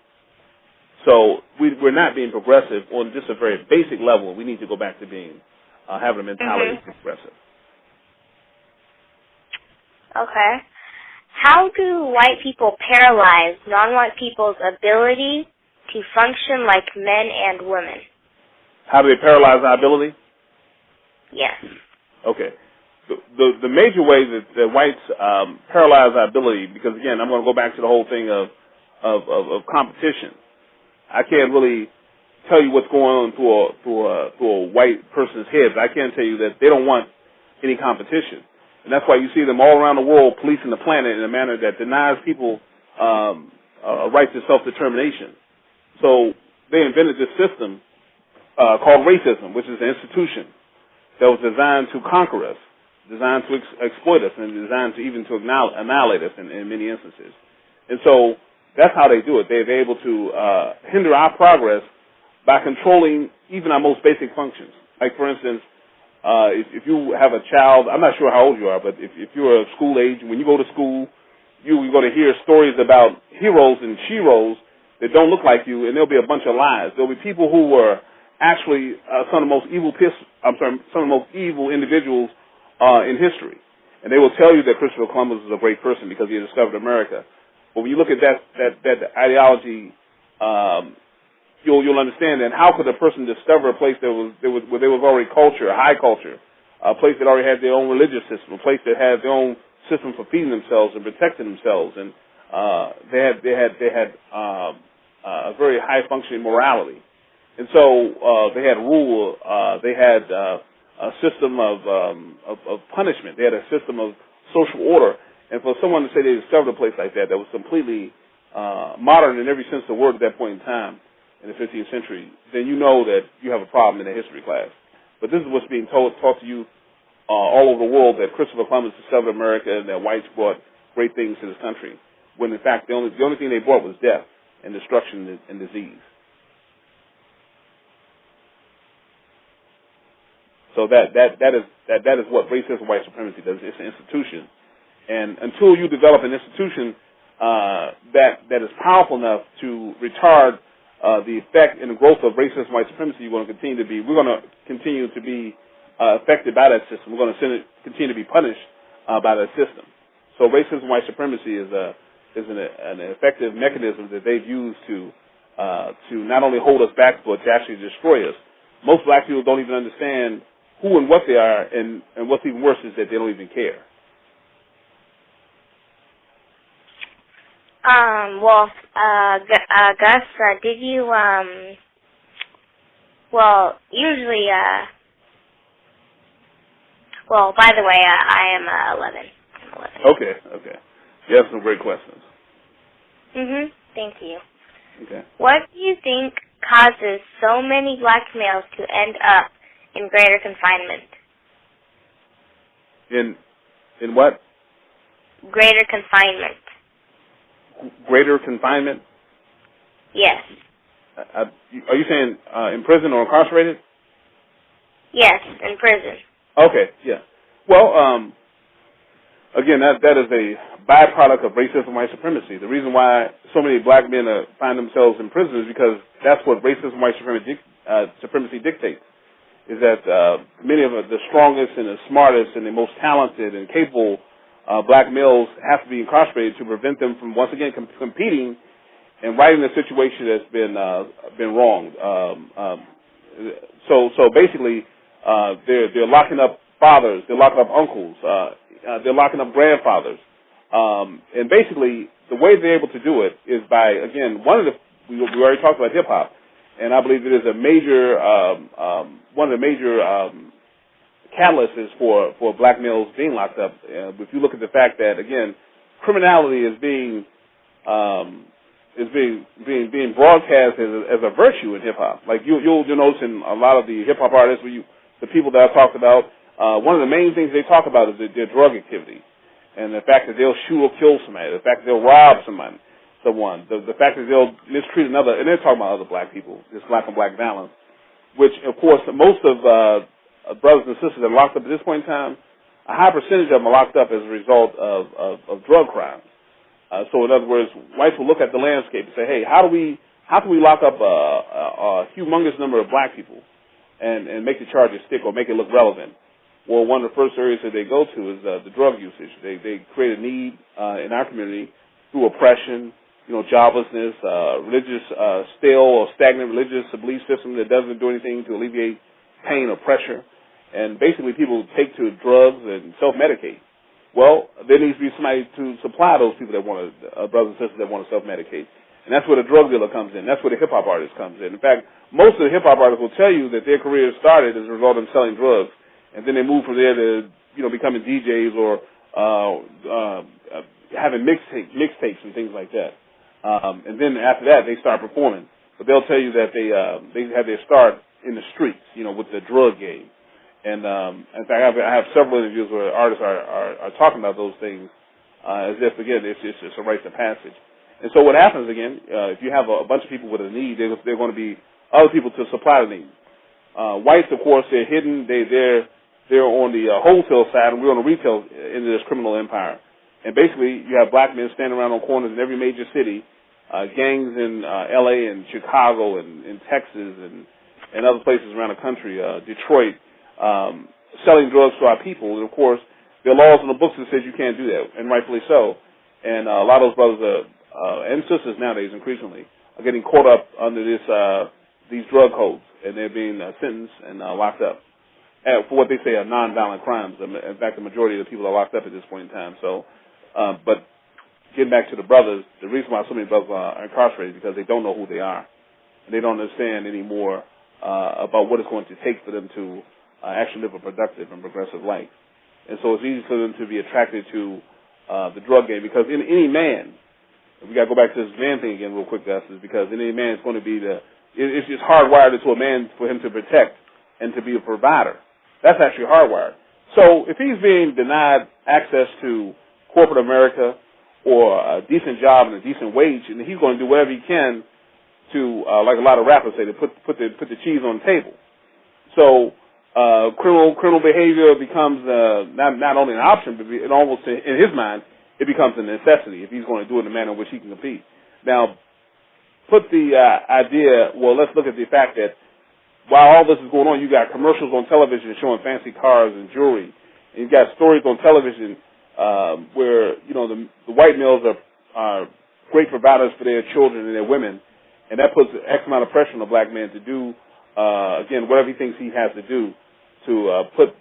So we're not being progressive on just a very basic level. We need to go back to being having a mentality of progressive. Okay. How do white people paralyze non-white people's ability to function like men and women? How do they paralyze our ability? Yes. Okay. The major way that whites paralyze our ability, because again, I'm going to go back to the whole thing of competition. I can't really tell you what's going on through a white person's head, but I can tell you that they don't want any competition, and that's why you see them all around the world policing the planet in a manner that denies people a right to self-determination. So they invented this system called racism, which is an institution. that was designed to conquer us, designed to exploit us, and designed to even to annihilate us in many instances. And so that's how they do it. They're able to hinder our progress by controlling even our most basic functions. Like, for instance, if you have a child, I'm not sure how old you are, but if you're of school age, when you go to school, you're going to hear stories about heroes and sheroes that don't look like you, and there'll be a bunch of lies. There'll be people who were actually some of the most evil individuals in history, and they will tell you that Christopher Columbus was a great person because he discovered America. But when you look at that ideology, you'll understand that how could a person discover a place where there was already culture, high culture, a place that already had their own religious system, a place that had their own system for feeding themselves and protecting themselves, and they had a very high functioning morality, and so they had rule, they had a system of punishment, they had a system of social order, and for someone to say they discovered a place like that was completely modern in every sense of the word at that point in time in the 15th century, then you know that you have a problem in the history class. But this is what's being taught to you all over the world, that Christopher Columbus discovered America and that whites brought great things to this country, when in fact the only thing they brought was death and destruction and disease. So that is what racism and white supremacy does. It's an institution, and until you develop an institution that is powerful enough to retard the effect and the growth of racism and white supremacy, we're going to continue to be affected by that system. We're going to continue to be punished by that system. So racism and white supremacy is an effective mechanism that they've used to not only hold us back, but to actually destroy us. Most black people don't even understand who and what they are, and what's even worse is that they don't even care. Gus, did you, usually, by the way, I am 11. I'm 11. Okay. You have some great questions. Thank you. Okay. What do you think causes so many black males to end up in greater confinement? In what? Greater confinement. Greater confinement? Yes. Are you saying in prison or incarcerated? Yes, in prison. Okay, yeah. Well, again, that is a byproduct of racism and white supremacy. The reason why so many black men find themselves in prison is because that's what racism and white supremacy dictates, is that many of the strongest and the smartest and the most talented and capable black males have to be incarcerated to prevent them from, once again, competing and righting a situation that's been wronged. So basically, they're locking up fathers, they're locking up uncles, they're locking up grandfathers, and basically the way they're able to do it is by, again, we already talked about hip hop, and I believe it is a major one of the major catalysts for black males being locked up. If you look at the fact that, again, criminality is being broadcast as a virtue in hip hop. Like you'll notice in a lot of the hip hop artists, the people that I've talked about, one of the main things they talk about is their drug activity, and the fact that they'll shoot or kill somebody, the fact that they'll rob someone, the fact that they'll mistreat another, and they're talking about other black people, this black on black violence, which of course most of brothers and sisters that are locked up at this point in time, a high percentage of them are locked up as a result of drug crimes. So in other words, whites will look at the landscape and say, hey, how can we lock up a humongous number of black people and make the charges stick or make it look relevant? Well, one of the first areas that they go to is the drug usage. They create a need in our community through oppression, joblessness, religious, stale or stagnant religious belief system that doesn't do anything to alleviate pain or pressure. And basically people take to drugs and self-medicate. Well, there needs to be somebody to supply those people that want to, brothers and sisters that want to self-medicate. And that's where the drug dealer comes in. That's where the hip-hop artist comes in. In fact, most of the hip-hop artists will tell you that their career started as a result of them selling drugs. And then they move from there to, becoming DJs or having mixtapes and things like that. And then after that, they start performing. But they'll tell you that they had their start in the streets, with the drug game. And in fact, I have several interviews where artists are talking about those things as if, again, it's a rite of passage. And so what happens, again, if you have a bunch of people with a need, they're going to be other people to supply the need. Whites, of course, they're hidden. They're on the wholesale side, and we're on the retail end of this criminal empire. And basically, you have black men standing around on corners in every major city, gangs in L.A. and Chicago and in Texas and other places around the country, Detroit, selling drugs to our people. And, of course, there are laws in the books that says you can't do that, and rightfully so. And a lot of those brothers and sisters nowadays, increasingly, are getting caught up under these drug codes, and they're being sentenced and locked up for what they say are nonviolent crimes. In fact, the majority of the people are locked up at this point in time. So, but getting back to the brothers, the reason why so many brothers are incarcerated is because they don't know who they are, and they don't understand anymore about what it's going to take for them to actually live a productive and progressive life. And so it's easy for them to be attracted to the drug game, because in any man, we got to go back to this man thing again real quick, Gus, is because in any man it's going to be it's just hardwired into a man for him to protect and to be a provider. That's actually hardwired. So if he's being denied access to corporate America or a decent job and a decent wage, and he's going to do whatever he can to, like a lot of rappers say, to put the cheese on the table. So criminal behavior becomes not only an option, but it almost, in his mind, it becomes a necessity if he's going to do it in a manner in which he can compete. Now, put the idea, well, let's look at the fact that while all this is going on, you got commercials on television showing fancy cars and jewelry, and you got stories on television where, you know, the white males are great providers for their children and their women, and that puts X amount of pressure on the black man to do, again, whatever he thinks he has to do to put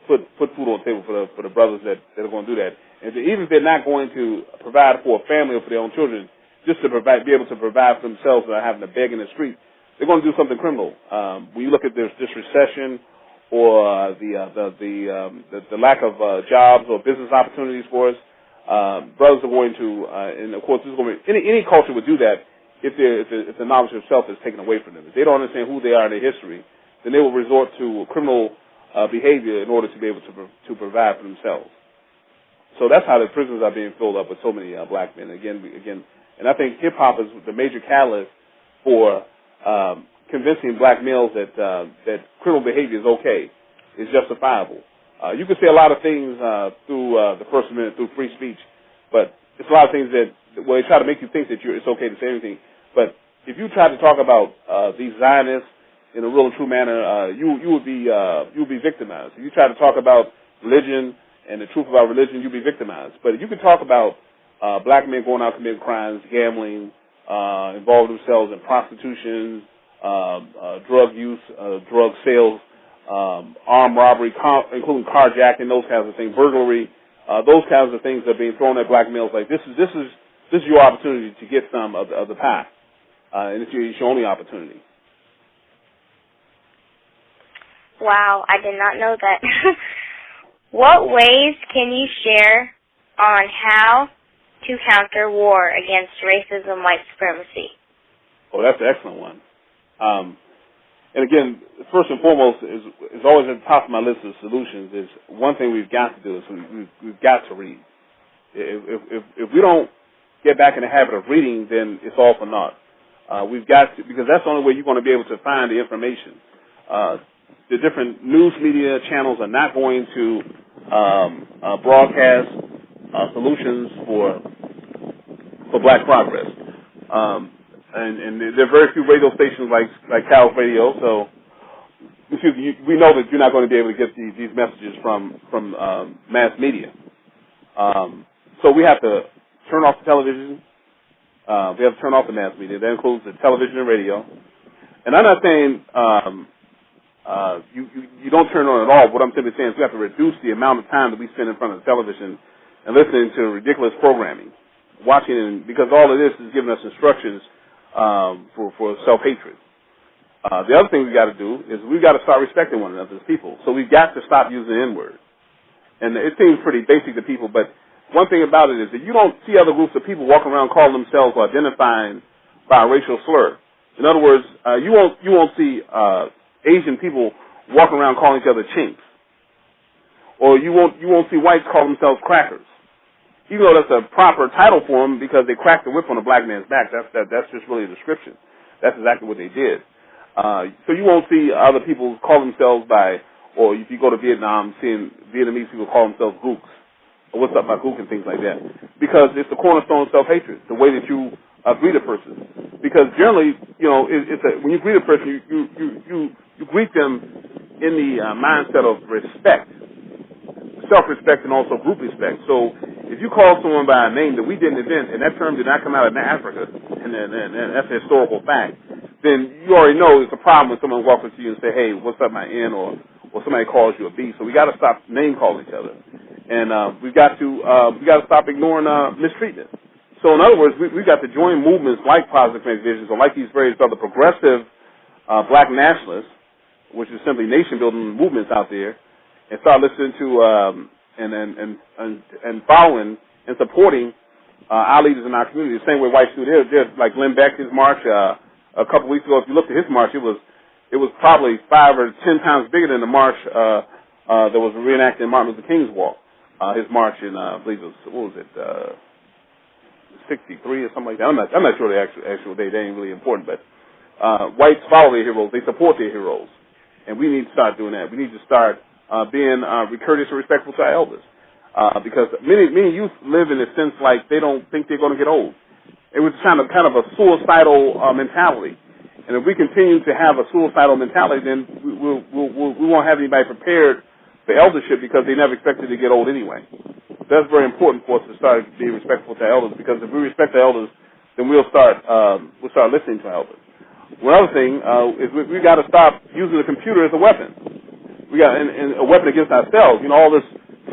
food on the table for the brothers that are going to do that. And even if they're not going to provide for a family or for their own children, just to be able to provide for themselves without having to beg in the street, they're going to do something criminal. When you look at this recession or the lack of jobs or business opportunities for us, brothers are going to, and of course, this is going to be, any culture would do that if the knowledge of self is taken away from them. If they don't understand who they are in their history, then they will resort to criminal behavior in order to be able to provide for themselves. So that's how the prisons are being filled up with so many black men. Again, and I think hip hop is the major catalyst for convincing black males that criminal behavior is okay, is justifiable. You can say a lot of things through the First Amendment, through free speech, but it's a lot of things that, well, they try to make you think that it's okay to say anything. But if you try to talk about these Zionists in a real and true manner, you would be victimized. If you try to talk about religion and the truth about religion, you'd be victimized. But if you can talk about black men going out committing crimes, gambling, involving themselves in prostitution, drug use, drug sales, armed robbery, including carjacking, those kinds of things, burglary, those kinds of things are being thrown at black males. Like this is your opportunity to get some of the pie, and it's your only opportunity. Wow, I did not know that. What ways can you share on how to counter war against racism, white supremacy? Oh, that's an excellent one. And again, first and foremost, is always at the top of my list of solutions, is one thing we've got to do is we've got to read. If we don't get back in the habit of reading, then it's all for naught. We've got to, because that's the only way you're going to be able to find the information. The different news media channels are not going to broadcast solutions for black progress. And there are very few radio stations like Cal Radio, so we know that you're not going to be able to get these messages from mass media. So we have to turn off the television. We have to turn off the mass media. That includes the television and radio. And I'm not saying you don't turn it on at all. What I'm simply saying is we have to reduce the amount of time that we spend in front of the television and listening to ridiculous programming, watching it, because all of this is giving us instructions for self-hatred. The other thing we've got to do is we've got to start respecting one another as people. So we've got to stop using the N-word. And it seems pretty basic to people, but one thing about it is that you don't see other groups of people walking around calling themselves or identifying by a racial slur. In other words, you won't see Asian people walking around calling each other chinks. Or you won't see whites call themselves crackers, even though that's a proper title for them because they cracked the whip on a black man's back. That's just really a description. That's exactly what they did. So you won't see other people call themselves by, or if you go to Vietnam, seeing Vietnamese people call themselves gooks, or what's up my gook and things like that, because it's the cornerstone of self-hatred, the way that you greet a person. Because generally, when you greet a person, you greet them in the mindset of respect. Self-respect and also group respect. So if you call someone by a name that we didn't invent, and that term did not come out of Africa, and that's a historical fact, then you already know it's a problem when someone walks up to you and say, hey, what's up, my N, or somebody calls you a B. So we got to stop name calling each other, and we got to stop ignoring mistreatment. So in other words, we got to join movements like Positive Visions or like these various other progressive black nationalists, which is simply nation-building movements out there, and start listening to and following and supporting our leaders in our community. The same way whites do. They're like Glenn Beck, his march a couple weeks ago. If you looked at his march, it was probably 5 or 10 times bigger than the march that was reenacted in Martin Luther King's walk. His march in I believe it was 63 or something like that. I'm not sure the actual date. They ain't really important, but whites follow their heroes. They support their heroes, and we need to start doing that. We need to start being courteous and respectful to our elders, because many youth live in a sense like they don't think they're going to get old. It was kind of a suicidal mentality, and if we continue to have a suicidal mentality, then we won't have anybody prepared for eldership because they never expected to get old anyway. That's very important for us to start being respectful to our elders, because if we respect our elders, then we'll start listening to our elders. One other thing is we got to stop using the computer as a weapon. We got and a weapon against ourselves. All this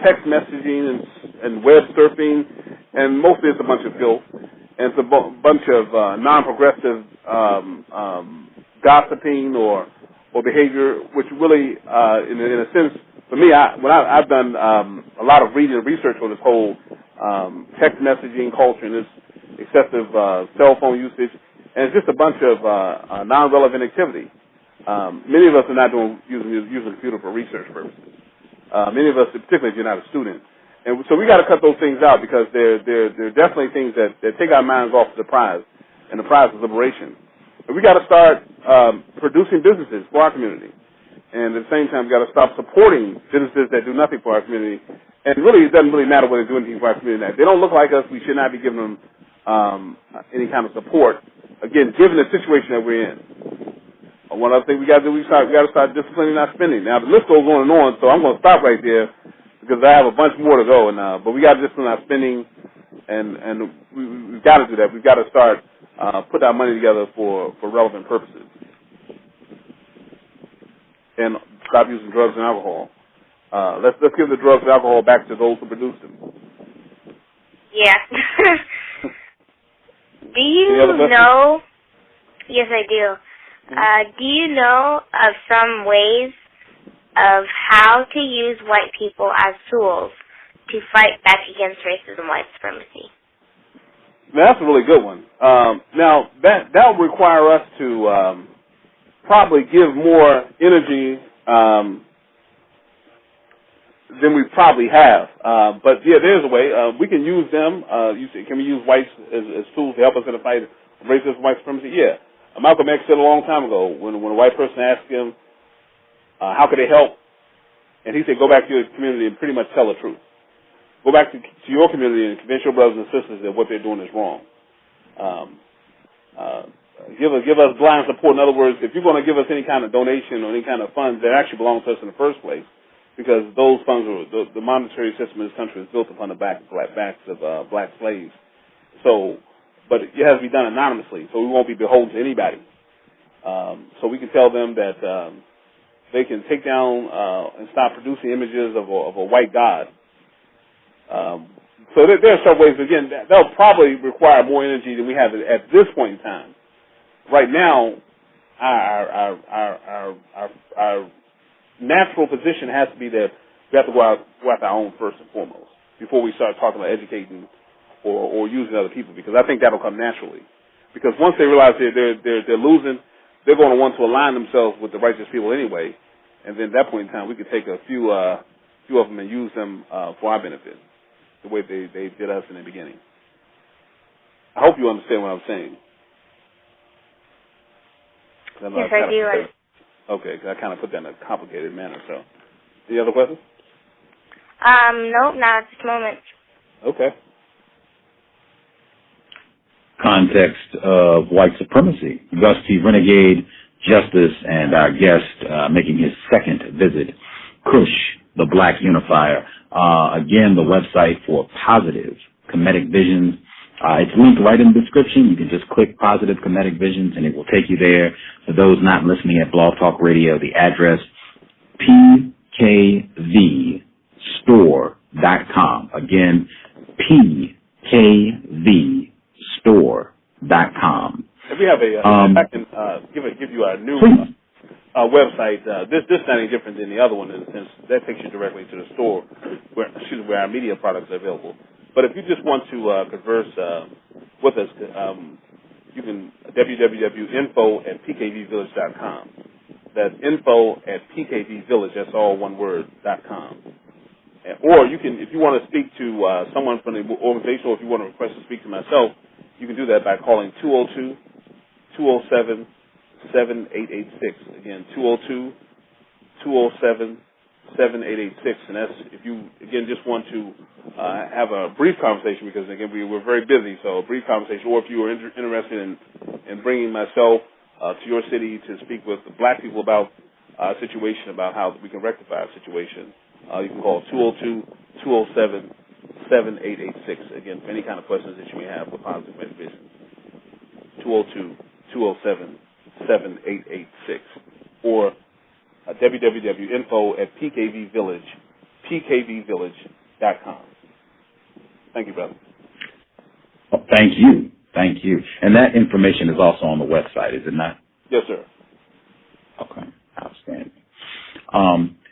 text messaging and web surfing, and mostly it's a bunch of filth, and it's a bunch of non-progressive gossiping or behavior, which really, in a sense, for me, I've done a lot of reading and research on this whole text messaging culture and this excessive cell phone usage, and it's just a bunch of non-relevant activity. Many of us are not using the computer for research purposes. Many of us, particularly if you're not a student. And so we got to cut those things out, because they're definitely things that take our minds off the prize, and the prize is liberation. And we got to start producing businesses for our community. And at the same time, we got to stop supporting businesses that do nothing for our community. And really, it doesn't really matter whether they do anything for our community. If they don't look like us, we should not be giving them any kind of support. Again, given the situation that we're in. One other thing we got to do, we got to start disciplining our spending. Now, the list goes on and on, so I'm going to stop right there because I have a bunch more to go. But we got to discipline our spending, and we've got to do that. We've got to start put our money together for relevant purposes, and stop using drugs and alcohol. Let's give the drugs and alcohol back to those who produce them. Yeah. Do you know? Yes, I do. Do you know of some ways of how to use white people as tools to fight back against racism and white supremacy? Now, that's a really good one. Now, that will require us to probably give more energy than we probably have. But, yeah, there's a way. We can use them. Can we use whites as tools to help us in the fight of racism and white supremacy? Yeah. Malcolm X said a long time ago when a white person asked him, how could they help? And he said, go back to your community and pretty much tell the truth. Go back to your community and convince your brothers and sisters that what they're doing is wrong. Give us blind support. In other words, if you're going to give us any kind of donation or any kind of funds that actually belong to us in the first place, because those funds, the monetary system in this country is built upon the backs of black slaves. But it has to be done anonymously, so we won't be beholden to anybody. So we can tell them that they can take down and stop producing images of a white god. So there are some ways. Again, that'll probably require more energy than we have at this point in time. Right now, our natural position has to be that we have to go out our own first and foremost before we start talking about educating or using other people, because I think that'll come naturally. Because once they realize they're losing, they're going to want to align themselves with the righteous people anyway. And then at that point in time, we could take a few few of them and use them for our benefit, the way they did us in the beginning. I hope you understand what I'm saying. Yes, I do. Okay, I kind of put that in a complicated manner. So, any other questions? Nope, not at this moment. Okay. Context of White Supremacy. Gus T Renegade, Justice, and our guest making his second visit, Kush, the Black Unifier. Again, the website for positive Kemetic visions. It's linked right in the description. You can just click Positive Kemetic Visions, and it will take you there. For those not listening at Blog Talk Radio, the address, pkvstore.com. Again, pkvstore.com. If we have if I can give you our new website, this is not any different than the other one in the sense that takes you directly to the store where our media products are available. But if you just want to converse with us, you can www.info@pkvvillage.com. That's info@pkvvillage. That's all one word .com. Or you can, if you want to speak to someone from the organization, or if you want to request to speak to myself, you can do that by calling 202-207-7886. Again, 202-207-7886. And that's if you, again, just want to have a brief conversation, because, again, we're very busy, so a brief conversation. Or if you are interested in bringing myself to your city to speak with the black people about a situation, about how we can rectify a situation, you can call 202-207-7886. Again, for any kind of questions that you may have for positive vision. 202-207-7886. Or www.info@pkvvillage.com. Thank you, brother. Oh, thank you. Thank you. And that information is also on the website, is it not? Yes, sir. Okay. Outstanding.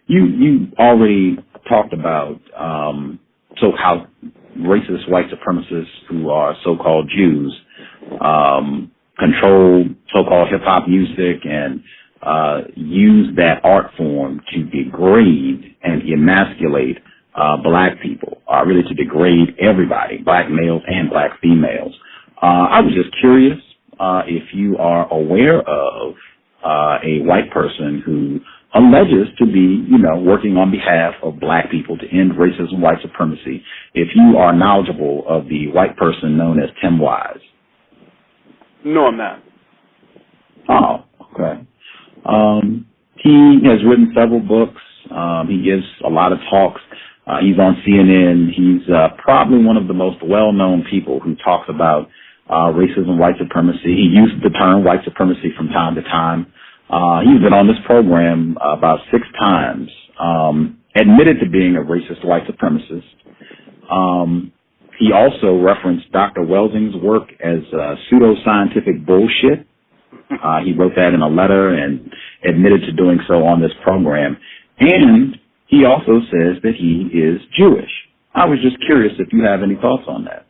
You already talked about how racist white supremacists who are so-called Jews control so-called hip-hop music and use that art form to degrade and emasculate black people, really to degrade everybody, black males and black females. I was just curious if you are aware of a white person who alleges to be, working on behalf of black people to end racism, white supremacy, if you are knowledgeable of the white person known as Tim Wise. No, I'm not. Oh, okay. He has written several books. He gives a lot of talks. He's on CNN. He's probably one of the most well-known people who talks about racism, white supremacy. He uses the term white supremacy from time to time. He's been on this program about 6 times, admitted to being a racist white supremacist. He also referenced Dr. Welsing's work as pseudoscientific bullshit. He wrote that in a letter and admitted to doing so on this program. And he also says that he is Jewish. I was just curious if you have any thoughts on that.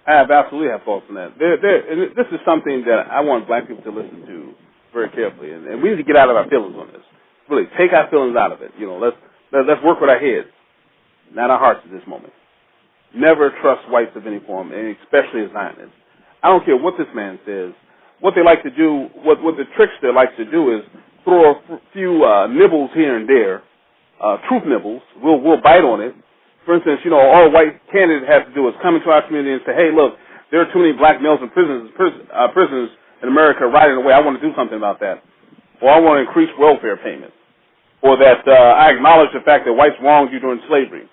I absolutely have thoughts on that. This is something that I want black people to listen to very carefully, and we need to get out of our feelings on this. Really, take our feelings out of it. Let's work with our heads, not our hearts at this moment. Never trust whites of any form, and especially as Zionists. I don't care what this man says. What they like to do, what the trickster likes to do is throw a few nibbles here and there, truth nibbles. We'll bite on it. For instance, all a white candidate has to do is come into our community and say, hey, look, there are too many black males in prisons in America rotting away. I want to do something about that. Or I want to increase welfare payments. Or that I acknowledge the fact that whites wronged you during slavery.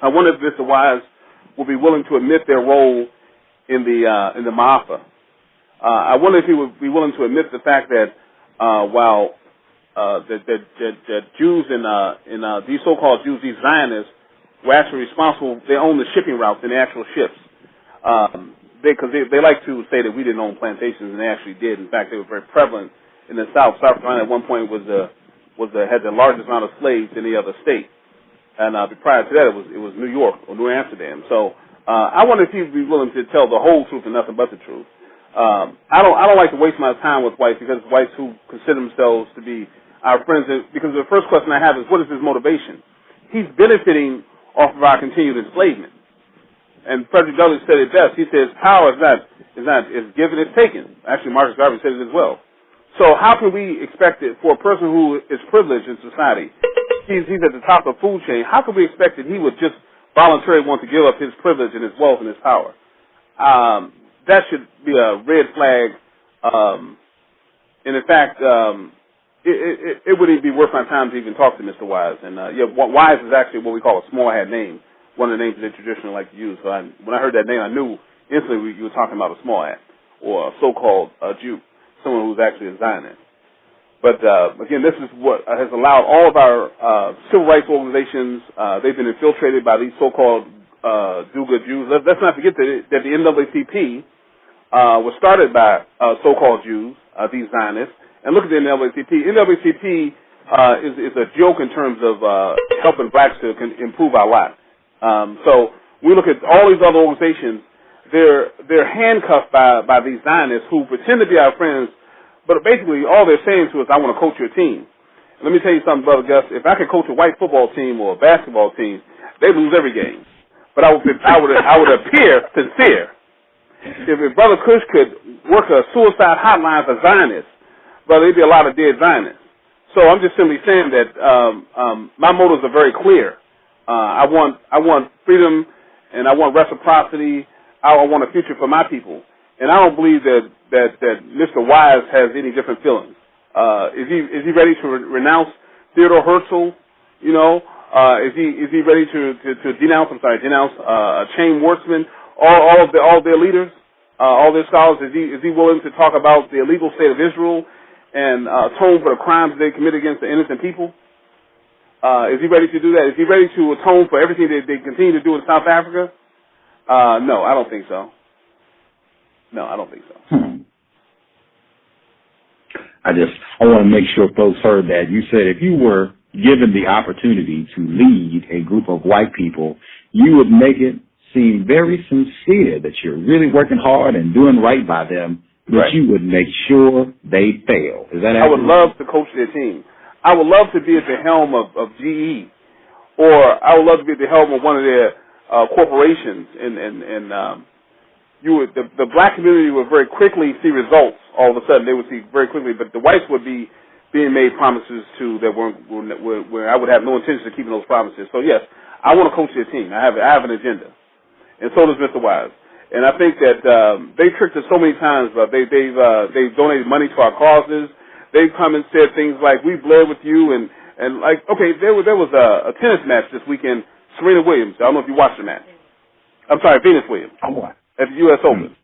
I wonder if Mr. Wise will be willing to admit their role in the Ma'afa. I wonder if he would be willing to admit the fact that while that Jews in these so-called Jews, these Zionists, were actually responsible. They own the shipping routes and the actual ships. Because they like to say that we didn't own plantations, and they actually did. In fact, they were very prevalent in the South. South Carolina at one point had the largest amount of slaves in any other state, and prior to that, it was New York or New Amsterdam. So I wonder if he'd be willing to tell the whole truth and nothing but the truth. I don't like to waste my time with whites, because whites who consider themselves to be our friends. Because the first question I have is, what is his motivation? he's benefiting off of our continued enslavement. And Frederick Douglass said it best. He says power is given, it's taken. Actually, Marcus Garvey said it as well. So how can we expect it for a person who is privileged in society? He's at the top of the food chain. How can we expect that he would just voluntarily want to give up his privilege and his wealth and his power? That should be a red flag. And in fact, it wouldn't be worth my time to even talk to Mr. Wise. And Wise is actually what we call a small hat name. One of the names they traditionally like to use. So when I heard that name, I knew instantly you were talking about a small hat or a so-called Jew, someone who's actually a Zionist. But again, this is what has allowed all of our civil rights organizations. They've been infiltrated by these so-called do-good Jews. Let's not forget that the NAACP was started by so-called Jews, these Zionists. And look at the NAACP. NAACP is a joke in terms of helping blacks to improve our lives. So we look at all these other organizations, they're handcuffed by these Zionists who pretend to be our friends, but basically all they're saying to us, I want to coach your team. And let me tell you something, Brother Gus, if I could coach a white football team or a basketball team, they'd lose every game. But I would appear sincere. If Brother Kush could work a suicide hotline for Zionists, brother, there'd be a lot of dead Zionists. So I'm just simply saying that my motives are very clear. I want freedom, and I want reciprocity. I want a future for my people, and I don't believe that Mr. Wise has any different feelings. Is he ready to renounce Theodore Herzl? You know, is he ready to denounce Chaim Wortsman? All their leaders, all their scholars. Is he willing to talk about the illegal state of Israel and atone for the crimes they commit against the innocent people? Is he ready to do that? Is he ready to atone for everything that they continue to do in South Africa? No, I don't think so. No, I don't think so. I want to make sure folks heard that. You said if you were given the opportunity to lead a group of white people, you would make it seem very sincere that you're really working hard and doing right by them, but right. You would make sure they fail. Is that accurate? I would love to coach their team. I would love to be at the helm of GE, or I would love to be at the helm of one of their corporations, and the black community would very quickly see results. All of a sudden, they would see very quickly, but the whites would be being made promises to that where I would have no intention of keeping those promises. So yes, I want to coach their team. I have an agenda, and so does Mr. Wise. And I think that they tricked us so many times. They've donated money to our causes. They've come and said things like, we bled with you, and like, okay, there was a tennis match this weekend, Serena Williams. I don't know if you watched the match. I'm sorry, Venus Williams. At the U.S. Open.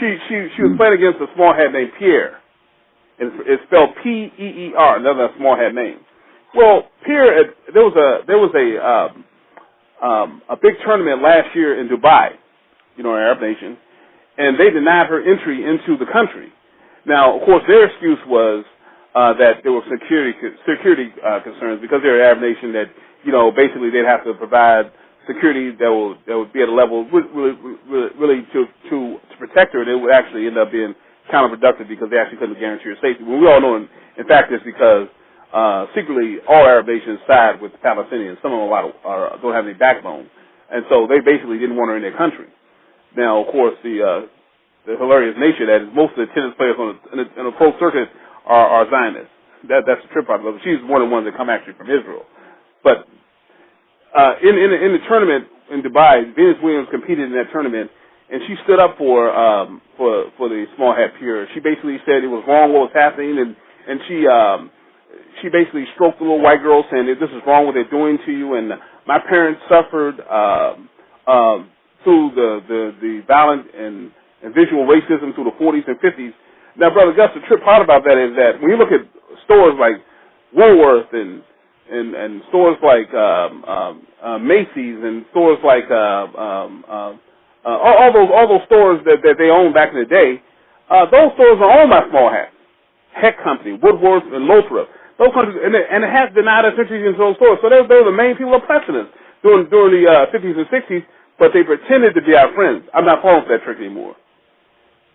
She was playing against a small hat named Pierre. It's spelled P-E-E-R, another small hat name. Well, Pierre, there was a big tournament last year in Dubai, an Arab nation, and they denied her entry into the country. Now, of course, their excuse was that there were security concerns because they're an Arab nation that, basically they'd have to provide security that would be at a level really to protect her, and it would actually end up being counterproductive because they actually couldn't guarantee her safety. Well, we all know, in fact, it's because secretly all Arab nations side with the Palestinians. Some of them don't have any backbone, and so they basically didn't want her in their country. Now, of course, the hilarious nature that is most of the tennis players in the pro circuit are Zionists. That's the trip part of it. She's one of the ones that come actually from Israel. But in the tournament in Dubai, Venus Williams competed in that tournament, and she stood up for the small hat Pierre. She basically said it was wrong what was happening, and she basically stroked the little white girl, saying that this is wrong what they're doing to you. And my parents suffered through the violent and visual racism through the 40s and 50s. Now, Brother Gus, the trip part about that is that when you look at stores like Woolworth and stores like Macy's and stores like all those stores that they owned back in the day, those stores are owned by small hats. Heck Company, Woodworth, and Lothrop. Those countries, and it has denied us entry into those stores. So they were the main people oppressing us during the 50s and 60s, but they pretended to be our friends. I'm not falling for that trick anymore.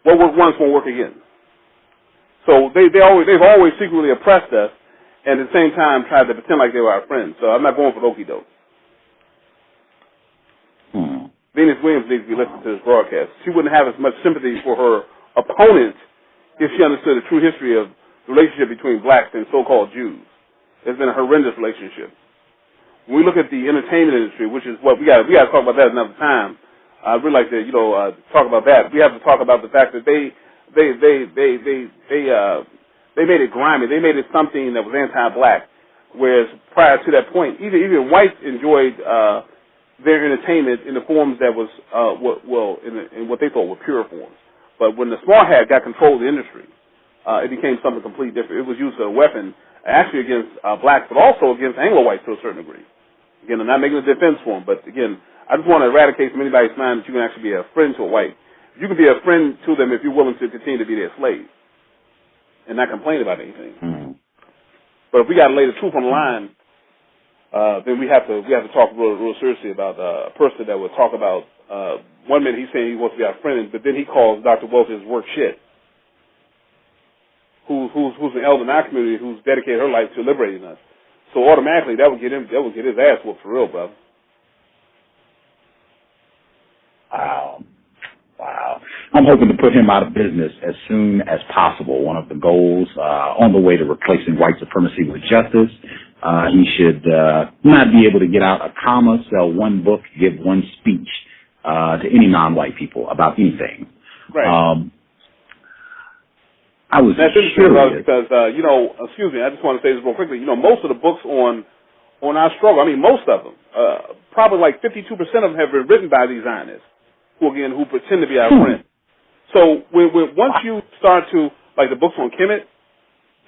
What worked once won't work again. So they've always secretly oppressed us, and at the same time tried to pretend like they were our friends. So I'm not going for the okey-doke. Venus Williams needs to be listening to this broadcast. She wouldn't have as much sympathy for her opponent if she understood the true history of the relationship between blacks and so-called Jews. It's been a horrendous relationship. When we look at the entertainment industry, which is what we got to talk about that another time. I'd really like to, talk about that. We have to talk about the fact that they made it grimy. They made it something that was anti-black. Whereas prior to that point, even whites enjoyed their entertainment in the forms that was in what they thought were pure forms. But when the small hat got control of the industry, it became something completely different. It was used as a weapon, actually against blacks, but also against Anglo-whites to a certain degree. Again, I'm not making a defense for them, but again, I just want to eradicate from anybody's mind that you can actually be a friend to a white. You can be a friend to them if you're willing to continue to be their slave and not complain about anything. Mm-hmm. But if we got to lay the truth on the line, then we have to talk real seriously about a person that would talk about. 1 minute he's saying he wants to be our friend, but then he calls Dr. Welch's work shit. Who's an elder in our community who's dedicated her life to liberating us. So automatically that would get his ass whooped for real, brother. Wow. I'm hoping to put him out of business as soon as possible. One of the goals on the way to replacing white supremacy with justice. He should not be able to get out a comma, sell one book, give one speech to any non-white people about anything. Right. I was That's interesting because, excuse me, I just want to say this real quickly. Most of the books on our struggle, most of them, probably like 52% of them have been written by these Zionists who pretend to be our friends. So once you start to, like the books on Kemetic,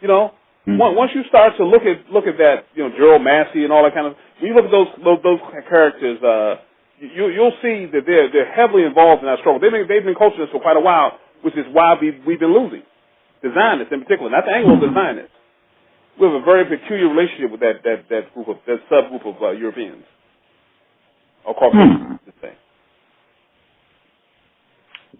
once you start to look at that, Gerald Massey and all that kind of, when you look at those characters, you'll see that they're heavily involved in our struggle. They've been coaching us for quite a while, which is why we've been losing. The Zionists in particular, not the Anglos, the Zionists. We have a very peculiar relationship with that subgroup of Europeans or Caucasians, to say.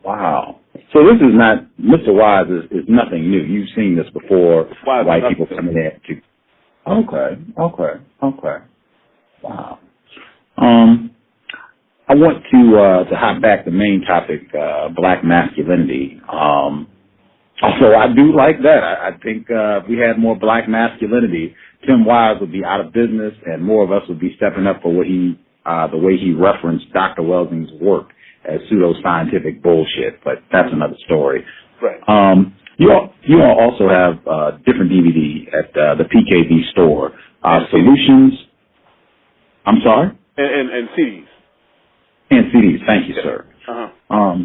Wow. So this is not, Mr. Wise is nothing new. You've seen this before. White people coming in to. Okay. Wow. I want to hop back to the main topic, black masculinity. So I do like that. I think if we had more black masculinity, Tim Wise would be out of business, and more of us would be stepping up for the way he referenced Dr. Welsing's work as pseudo-scientific bullshit. But that's another story. Right. You all also have different DVD at the PKV store. Solutions. I'm sorry. And CDs. And CDs. Thank you, sir. Uh-huh.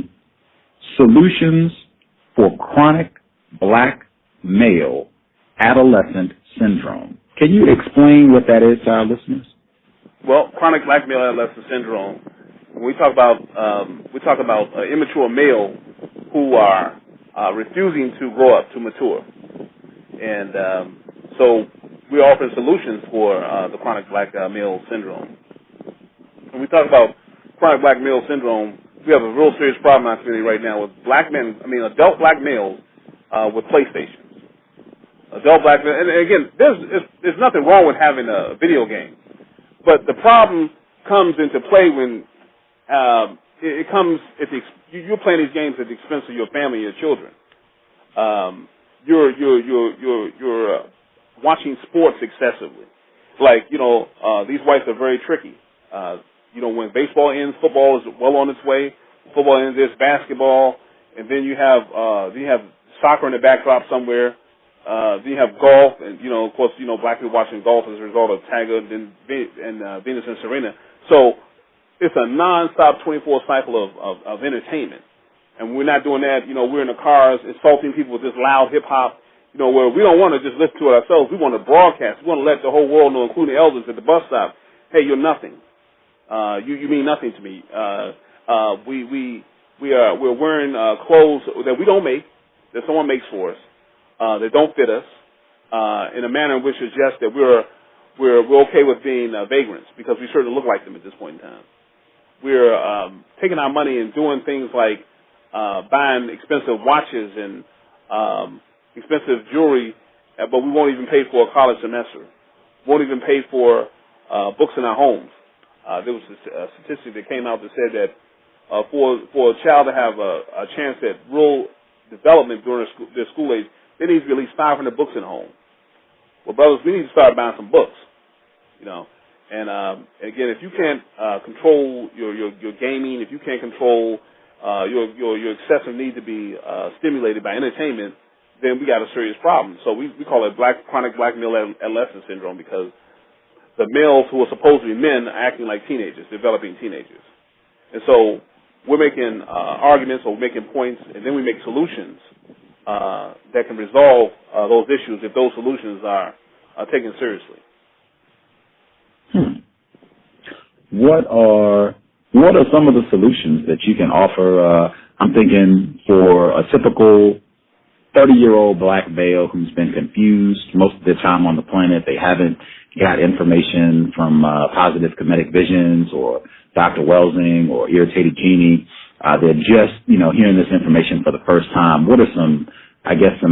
Solutions for chronic black male adolescent syndrome. Can you explain what that is to our listeners? Well, chronic black male adolescent syndrome. When we talk about immature male who are refusing to grow up to mature, and so we're offering solutions for the chronic black male syndrome. When we talk about chronic black male syndrome, we have a real serious problem in our community right now with adult black males with PlayStations. Adult black males, and again, there's nothing wrong with having a video game, but the problem comes into play when it comes at you're playing these games at the expense of your family and your children. You're watching sports excessively. Like these whites are very tricky. When baseball ends, football is well on its way. Football ends, there's basketball, and then you have soccer in the backdrop somewhere. Then you have golf, and of course, black people watching golf as a result of Tiger and Venus and Serena. So it's a non-stop 24 cycle of entertainment, and we're not doing that. We're in the cars insulting people with this loud hip hop. Where we don't want to just listen to it ourselves. We want to broadcast. We want to let the whole world know, including the elders at the bus stop, hey, you're nothing. You mean nothing to me. We're wearing clothes that we don't make, that someone makes for us, that don't fit us, in a manner in which suggests that we're okay with being vagrants because we certainly look like them at this point in time. We're taking our money and doing things like buying expensive watches and expensive jewelry, but we won't even pay for a college semester. Won't even pay for books in our homes. There was a statistic that came out that said that for a child to have a chance at real development during their school age, there needs to be at least 500 books in the home. Well, brothers, we need to start buying some books, you know. And again, if you can't control your gaming, if you can't control your excessive need to be stimulated by entertainment, then we got a serious problem. So we call it chronic Black Male Adolescent Syndrome, because the males who are supposed to be men are acting like teenagers, developing teenagers. And so we're making arguments, or we're making points, and then we make solutions that can resolve those issues if those solutions are taken seriously. What are some of the solutions that you can offer? I'm thinking for a typical 30-year-old black male who's been confused most of their time on the planet. They haven't got information from positive Kemetic visions or Dr. Welsing or irritated genie. They're just, hearing this information for the first time. What are some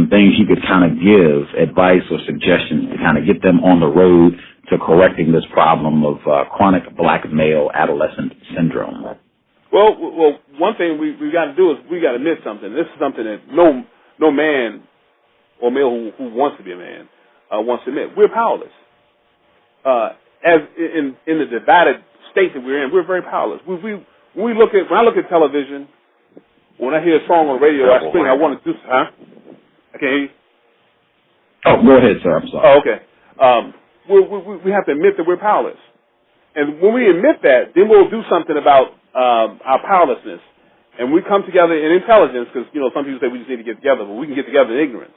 things you could kind of give advice or suggestions to kind of get them on the road to correcting this problem of chronic Black Male Adolescent Syndrome? Well, one thing we got to do is we got to admit something. This is something that no man or male who wants to be a man wants to admit. We're powerless. As in the divided state that we're in, we're very powerless. When I look at television, when I hear a song on the radio, I scream, I want to do, huh? I can't hear you. Oh, go ahead, sir. I'm sorry. Oh, okay. We have to admit that we're powerless. And when we admit that, then we'll do something about our powerlessness. And we come together in intelligence, because, some people say we just need to get together, but we can get together in ignorance.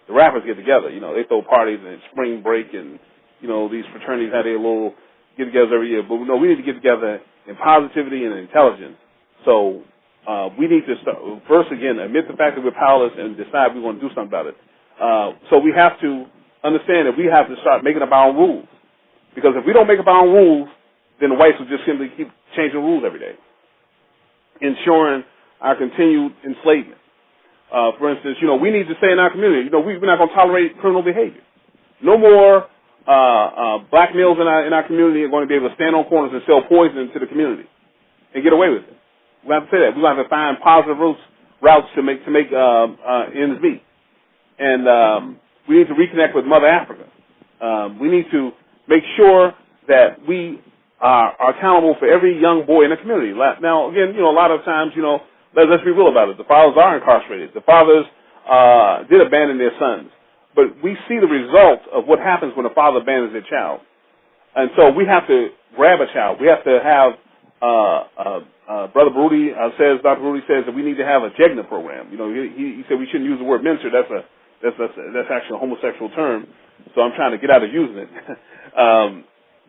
The rappers get together. They throw parties and spring break and, these fraternities have their little get-togethers every year. But, we need to get together in positivity and intelligence. So we need to start, first, again, admit the fact that we're powerless and decide we want to do something about it. So we have to understand that we have to start making up our own rules. Because if we don't make up our own rules, then the whites will just simply keep changing rules every day, ensuring our continued enslavement. For instance, we need to stay in our community. We're not going to tolerate criminal behavior. No more black males in our community are going to be able to stand on corners and sell poison to the community and get away with it. We have to say that. We have to find positive routes to make ends meet. And we need to reconnect with Mother Africa. We need to make sure that we are accountable for every young boy in the community. Now, again, a lot of times, let's be real about it. The fathers are incarcerated. The fathers did abandon their sons. But we see the result of what happens when a father abandons their child. And so we have to grab a child. We have to have, Dr. Rudy says that we need to have a JEGNA program. He said we shouldn't use the word minister. That's actually a homosexual term. So I'm trying to get out of using it.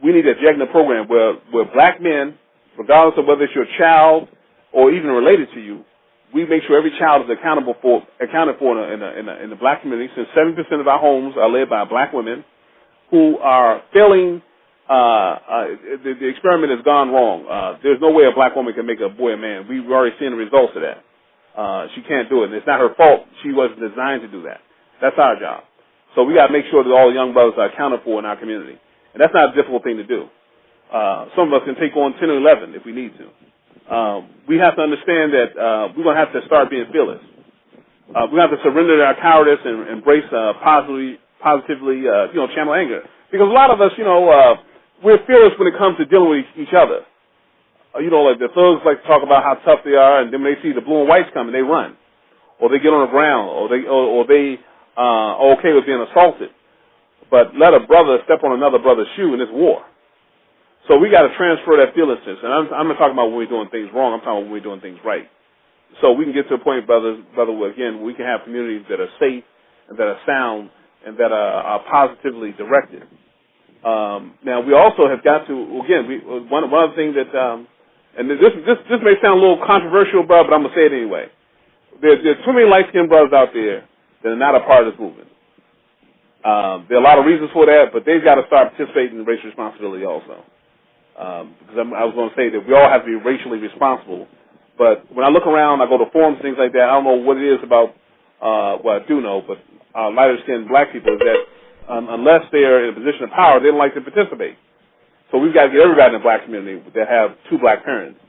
We need a JEGNA program where black men, regardless of whether it's your child or even related to you, we make sure every child is accounted for in the black community, since 70% of our homes are led by black women who are failing. The experiment has gone wrong. There's no way a black woman can make a boy a man. We've already seen the results of that. She can't do it, and it's not her fault. She wasn't designed to do that. That's our job. So we got to make sure that all the young brothers are accounted for in our community, and that's not a difficult thing to do. Some of us can take on 10 or 11 if we need to. We have to understand that we're going to have to start being fearless. We have to surrender to our cowardice and embrace positively, channel anger. Because a lot of us, we're fearless when it comes to dealing with each other. Like the thugs like to talk about how tough they are, and then when they see the blue and whites coming, they run, or they get on the ground, or they are okay with being assaulted. But let a brother step on another brother's shoe, and it's war. So we got to transfer that fearlessness. And I'm not talking about when we're doing things wrong. I'm talking about when we're doing things right. So we can get to a point, brother, again, we can have communities that are safe and that are sound and that are positively directed. Now, we also have got to, again, one other thing that, and this may sound a little controversial, brother, but I'm going to say it anyway. There's too many light-skinned brothers out there that are not a part of this movement. There are a lot of reasons for that, but they've got to start participating in racial responsibility also. Because I was going to say that we all have to be racially responsible. But when I look around, I go to forums, things like that, I don't know what it is about, I do know, but lighter-skinned black people is that unless they're in a position of power, they don't like to participate. So we've got to get everybody in the black community that have two black parents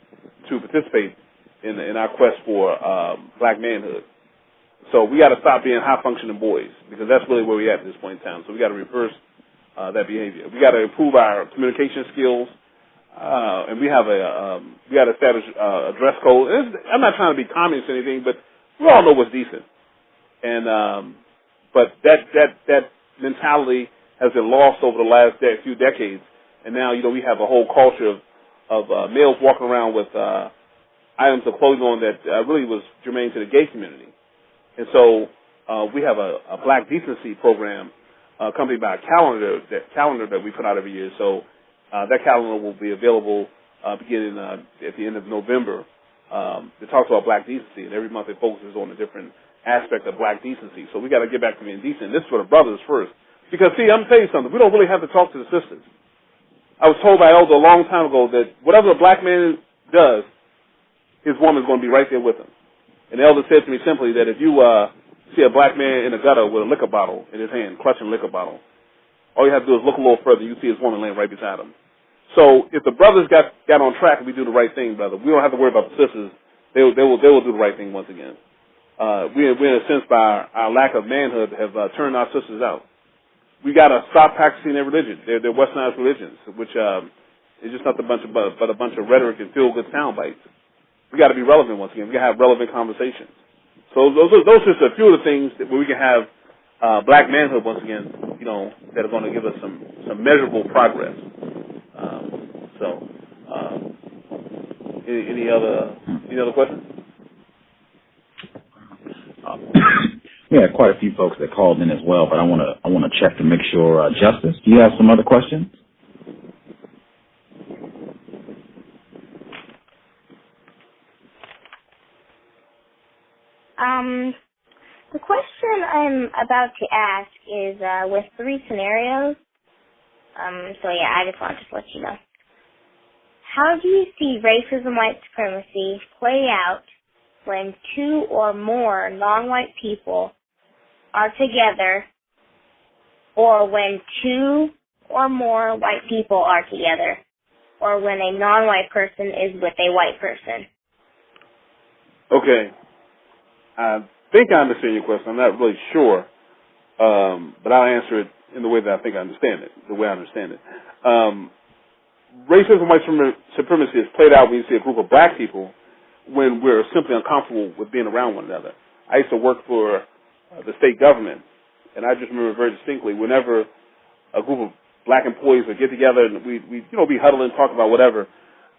to participate in our quest for black manhood. So we got to stop being high-functioning boys, because that's really where we're at this point in time. So we got to reverse that behavior. We got to improve our communication skills, and we got to establish a dress code. I'm not trying to be communist or anything, but we all know what's decent. And but that mentality has been lost over the last few decades, and now we have a whole culture of males walking around with items of clothing on that really was germane to the gay community. And so we have a Black Decency program accompanied by a calendar that we put out every year. So that calendar will be available beginning at the end of November. It talks about Black decency, and every month it focuses on a different aspect of Black decency. So we got to get back to being decent. This is for the brothers first. Because, see, I'm going to tell you something. We don't really have to talk to the sisters. I was told by an elder a long time ago that whatever a black man does, his woman's going to be right there with him. And the elder said to me simply that if you see a black man in a gutter with a liquor bottle in his hand, clutching a liquor bottle, all you have to do is look a little further, you see his woman laying right beside him. So if the brothers got on track and we do the right thing, brother, we don't have to worry about the sisters. They will do the right thing once again. We in a sense, by our lack of manhood, have turned our sisters out. We got to stop practicing their religion, their westernized religions, which is just not a bunch of rhetoric and feel-good sound bites. We got to be relevant once again. We got to have relevant conversations. So those are just a few of the things where we can have black manhood once again, that are going to give us some measurable progress. Any other questions? We had quite a few folks that called in as well, but I want to check to make sure. Justice, do you have some other questions? The question I'm about to ask is with 3 scenarios. I just wanted to let you know. How do you see racism, white supremacy play out when 2 or more non-white people are together, or when 2 or more white people are together, or when a non-white person is with a white person? Okay. I think I understand your question. I'm not really sure, but I'll answer it in the way that I think I understand it, the way I understand it. Racism, white supremacy is played out when you see a group of black people when we're simply uncomfortable with being around one another. I used to work for the state government, and I just remember very distinctly whenever a group of black employees would get together and we'd be huddling, talking about whatever,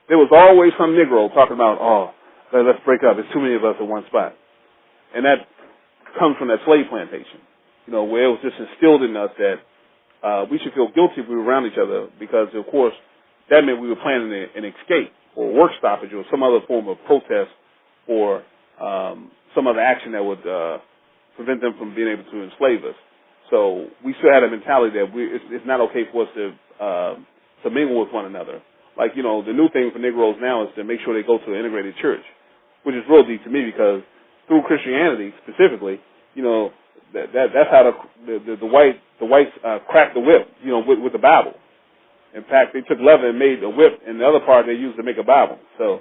there was always some Negro talking about, let's break up. There's too many of us in one spot. And that comes from that slave plantation, where it was just instilled in us that we should feel guilty if we were around each other because, of course, that meant we were planning an escape or work stoppage or some other form of protest or some other action that would prevent them from being able to enslave us. So we still had a mentality that it's not okay for us to mingle with one another. Like, the new thing for Negroes now is to make sure they go to an integrated church, which is real deep to me because through Christianity specifically, that's how the whites cracked the whip, with the Bible. In fact, they took leather and made a whip, and the other part they used to make a Bible. So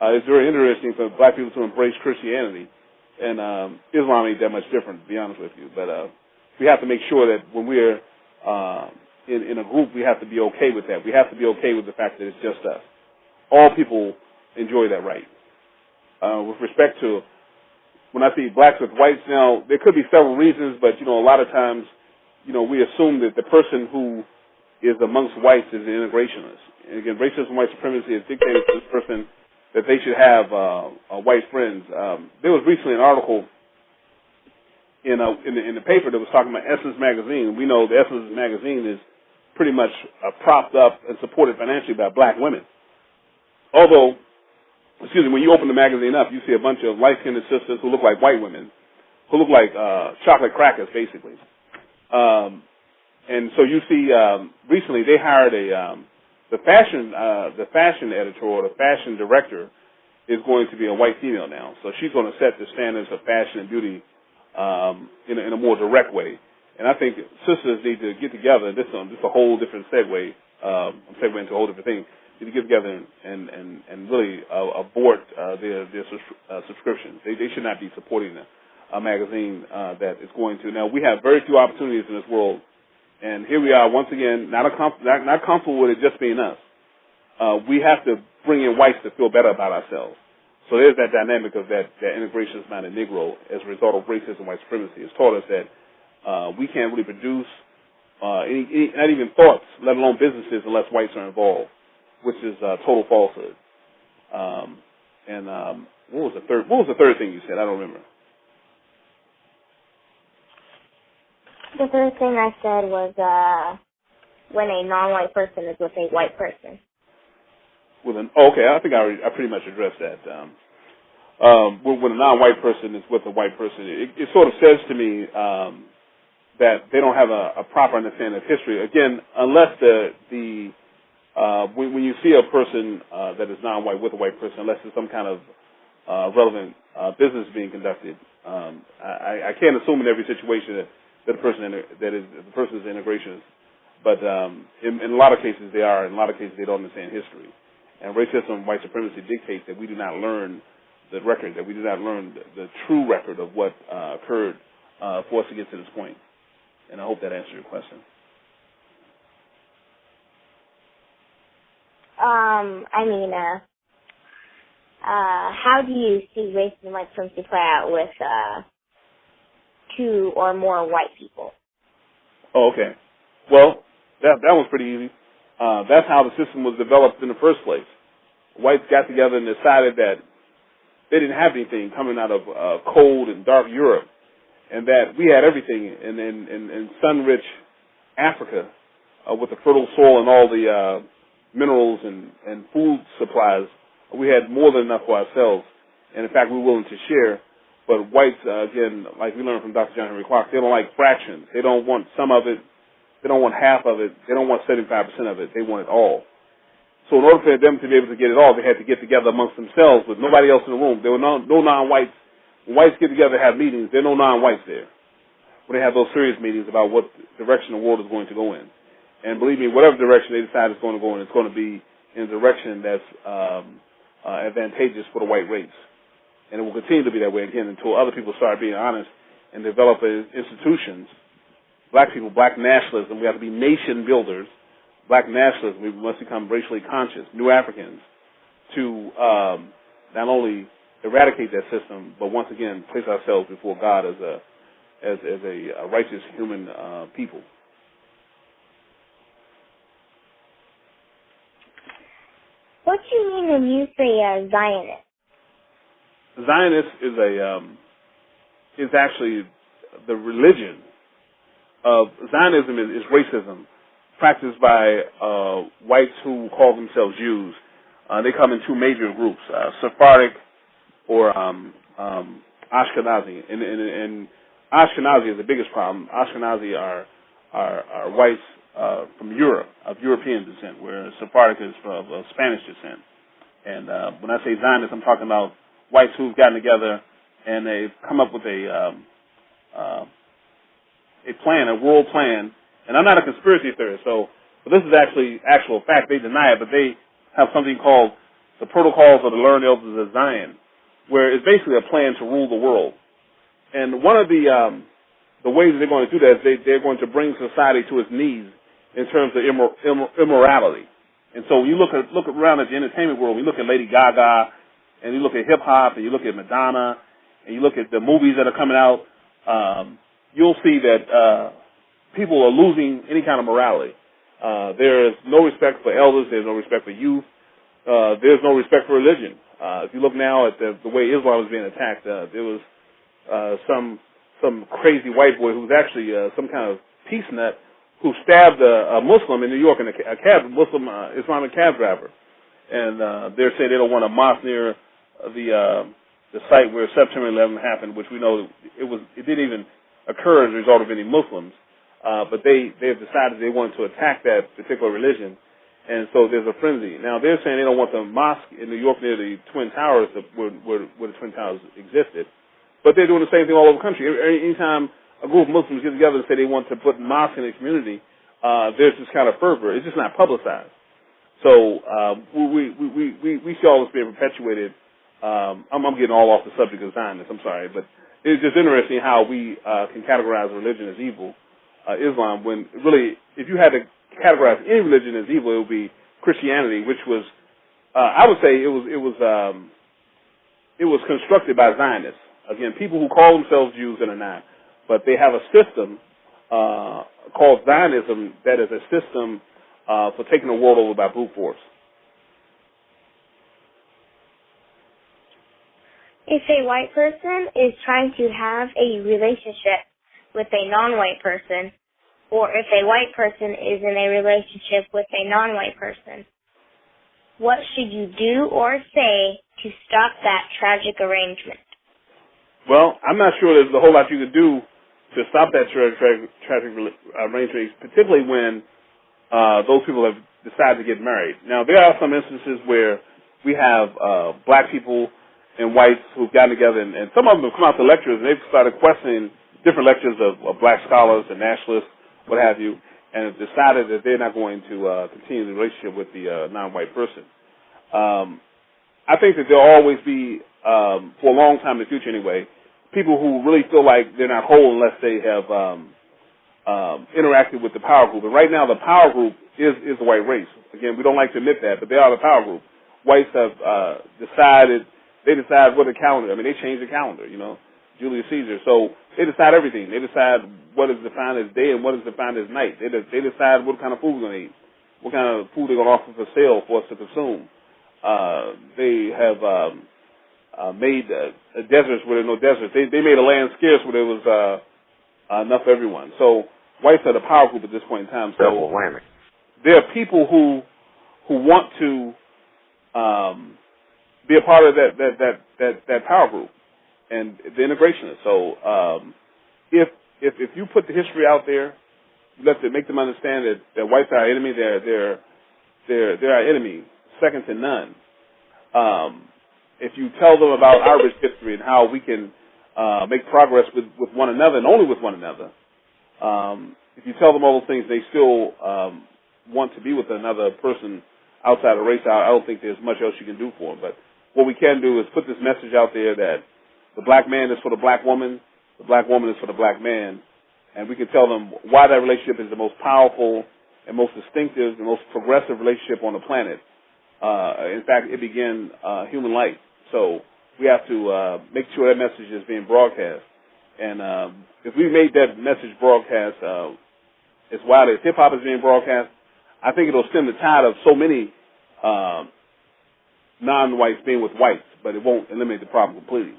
it's very interesting for black people to embrace Christianity, and Islam ain't that much different, to be honest with you. But we have to make sure that when we're in a group, we have to be okay with that. We have to be okay with the fact that it's just us. All people enjoy that right. With respect to when I see blacks with whites now, there could be several reasons, but, a lot of times, we assume that the person who is amongst whites is an integrationist. And again, racism, white supremacy is dictated to this person that they should have white friends. There was recently an article in the paper that was talking about Essence Magazine. We know the Essence Magazine is pretty much propped up and supported financially by black women. Although, when you open the magazine up, you see a bunch of light-skinned sisters who look like white women, who look like chocolate crackers, basically. And so you see, recently they hired the fashion editor or the fashion director is going to be a white female now. So she's going to set the standards of fashion and beauty in a more direct way. And I think sisters need to get together. This is a whole different segue. I'm segueing into a whole different thing. to get together and really abort their subscriptions. They should not be supporting a magazine that is going to. Now, we have very few opportunities in this world, and here we are once again, not comfortable with it just being us. We have to bring in whites to feel better about ourselves. So there's that dynamic of that integration is not a Negro as a result of racism, white supremacy. It's taught us that we can't really produce any not even thoughts, let alone businesses, unless whites are involved, which is total falsehood. What was the third thing you said? I don't remember. The third thing I said was when a non-white person is with a white person. Okay, I think I pretty much addressed that. When a non-white person is with a white person, it sort of says to me that they don't have a proper understanding of history. Again, unless when you see a person that is non-white with a white person, unless there's some kind of relevant business being conducted, I can't assume in every situation that the person is integrationist. But in a lot of cases they are. In a lot of cases they don't understand history. And racism and white supremacy dictates that we do not learn the record, that we do not learn the true record of what occurred for us to get to this point. And I hope that answers your question. How do you see racism and white supremacy play out with two or more white people? Oh, okay. Well, that was pretty easy. That's how the system was developed in the first place. Whites got together and decided that they didn't have anything coming out of cold and dark Europe, and that we had everything in sun-rich Africa with the fertile soil and all the minerals and food supplies. We had more than enough for ourselves, and in fact, we were willing to share. But whites, again, like we learned from Dr. John Henry Clark, they don't like fractions. They don't want some of it. They don't want half of it. They don't want 75% of it. They want it all. So in order for them to be able to get it all, they had to get together amongst themselves with nobody else in the room. There were no non-whites. When whites get together to have meetings, there are no non-whites there. When they have those serious meetings about what direction the world is going to go in. And believe me, whatever direction they decide it's going to go in, it's going to be in a direction that's advantageous for the white race. And it will continue to be that way, again, until other people start being honest and develop institutions. Black people, black nationalism, we have to be nation builders. Black nationalism, we must become racially conscious, new Africans, to not only eradicate that system, but once again place ourselves before God as a righteous human people. What do you mean when you say Zionist? Zionist is actually the religion of Zionism is racism practiced by whites who call themselves Jews. They come in two major groups, Sephardic or Ashkenazi. And Ashkenazi is the biggest problem. Ashkenazi are whites from Europe, of European descent, whereas Sephardic is of Spanish descent. And when I say Zionist, I'm talking about whites who've gotten together and they've come up with a plan, a world plan. And I'm not a conspiracy theorist, but this is actually actual fact. They deny it, but they have something called the Protocols of the Learned Elders of Zion, where it's basically a plan to rule the world. And one of the ways that they're going to do that is they're going to bring society to its knees in terms of immorality. And so when you look around at the entertainment world, you look at Lady Gaga, and you look at hip-hop, and you look at Madonna, and you look at the movies that are coming out, you'll see that people are losing any kind of morality. There is no respect for elders. There's no respect for youth. There's no respect for religion. If you look now at the way Islam is being attacked, there was some crazy white boy who's actually some kind of peace nut who stabbed a Muslim in New York, a Muslim Islamic cab driver. And they're saying they don't want a mosque near the site where September 11 happened, which we know it didn't even occur as a result of any Muslims. But they've decided they want to attack that particular religion, and so there's a frenzy. Now they're saying they don't want the mosque in New York near the Twin Towers, where the Twin Towers existed, but they're doing the same thing all over the country. Anytime a group of Muslims get together and say they want to put mosque in a community, there's this kind of fervor. It's just not publicized. So we see all this being perpetuated. I'm getting all off the subject of Zionists. I'm sorry, but it's just interesting how we can categorize religion as evil, Islam, when really, if you had to categorize any religion as evil, it would be Christianity, which was, I would say, it was constructed by Zionists. Again, people who call themselves Jews and are not, but they have a system called Zionism that is a system for taking the world over by brute force. If a white person is trying to have a relationship with a non-white person, or if a white person is in a relationship with a non-white person, what should you do or say to stop that tragic arrangement? Well, I'm not sure there's a whole lot you could do to stop that tragic arrangement, particularly when those people have decided to get married. Now, there are some instances where we have black people and whites who've gotten together, and some of them have come out to lectures, and they've started questioning different lectures of black scholars and nationalists, what have you, and have decided that they're not going to continue the relationship with the non-white person. I think that there'll always be, for a long time in the future anyway, people who really feel like they're not whole unless they have interacted with the power group. And right now the power group is the white race. Again, we don't like to admit that, but they are the power group. Whites have decided, they decide what the calendar, I mean, they change the calendar, you know, Julius Caesar. So they decide everything. They decide what is defined as day and what is defined as night. They decide what kind of food we're going to eat, what kind of food they're going to offer for sale for us to consume. They have made deserts where there are no deserts. They made a land scarce where there was enough for everyone. So whites are the power group at this point in time. So there are people who want to be a part of that power group and the integrationists. So if you put the history out there, you have to make them understand that whites are our enemy. They're our enemy, second to none. If you tell them about our rich history and how we can make progress with one another and only with one another, if you tell them all those things, they still want to be with another person outside of race. I don't think there's much else you can do for them. But what we can do is put this message out there that the black man is for the black woman is for the black man, and we can tell them why that relationship is the most powerful and most distinctive, the most progressive relationship on the planet. In fact, it began human life. So we have to make sure that message is being broadcast. And if we made that message broadcast as widely as hip-hop is being broadcast, I think it'll stem the tide of so many non-whites being with whites, but it won't eliminate the problem completely.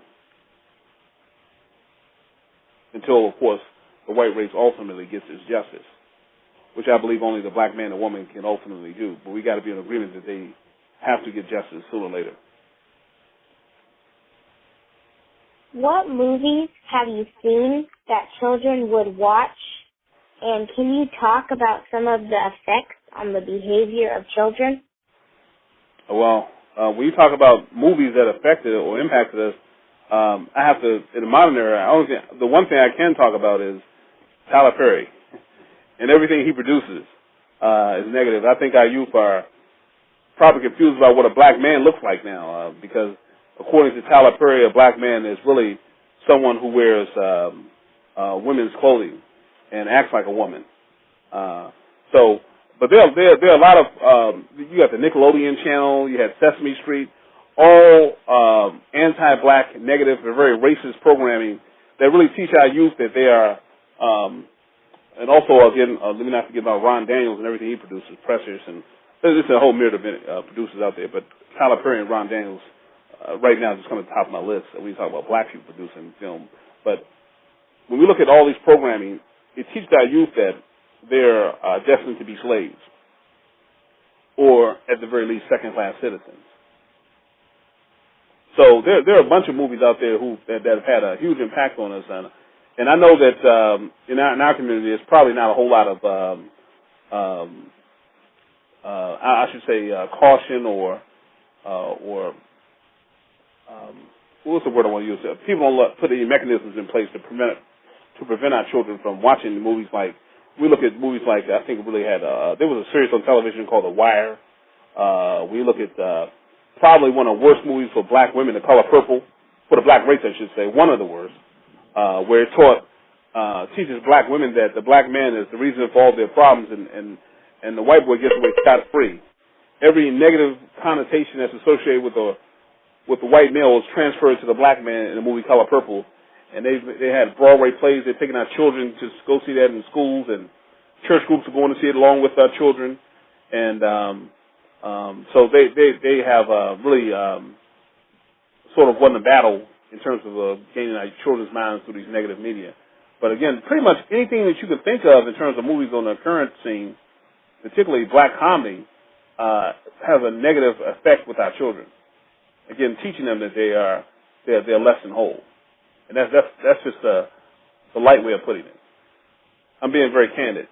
Until, of course, the white race ultimately gets its justice, which I believe only the black man and woman can ultimately do. But we got to be in agreement that they have to get justice sooner or later. What movies have you seen that children would watch? And can you talk about some of the effects on the behavior of children? Well, when you talk about movies that affected or impacted us, I have to, in the modern era, the one thing I can talk about is Tyler Perry. And everything he produces is negative. I think our youth are probably confused about what a black man looks like now, because according to Tyler Perry, a black man is really someone who wears women's clothing and acts like a woman. But there are a lot of, you got the Nickelodeon channel, you had Sesame Street, all anti-black, negative, and very racist programming that really teach our youth that they are, and also, again, let me not forget about Ron Daniels and everything he produces, Precious, and there's a whole myriad of producers out there, but Tyler Perry and Ron Daniels right now just come to the top of my list when you talk about black people producing film. But when we look at all these programming, it teaches our youth that they're destined to be slaves, or at the very least, second-class citizens. So there are a bunch of movies out there that have had a huge impact on us, and I know that in our community, there's probably not a whole lot of, I should say, caution or what's the word I want to use? People don't put any mechanisms in place to prevent our children from watching movies like. We look at movies like, I think it really had, there was a series on television called The Wire, We look at probably one of the worst movies for black women, The Color Purple, for the black race, I should say, one of the worst, where it teaches black women that the black man is the reason for all their problems, and the white boy gets away scot-free. Every negative connotation that's associated with the white male is transferred to the black man in the movie Color Purple. And they had Broadway plays. They're taking our children to go see that in schools, and church groups are going to see it along with our children. And so they have really sort of won the battle in terms of gaining our children's minds through these negative media. But again, pretty much anything that you can think of in terms of movies on the current scene, particularly black comedy, has a negative effect with our children. Again, teaching them that they're less than whole, and that's just the light way of putting it. I'm being very candid.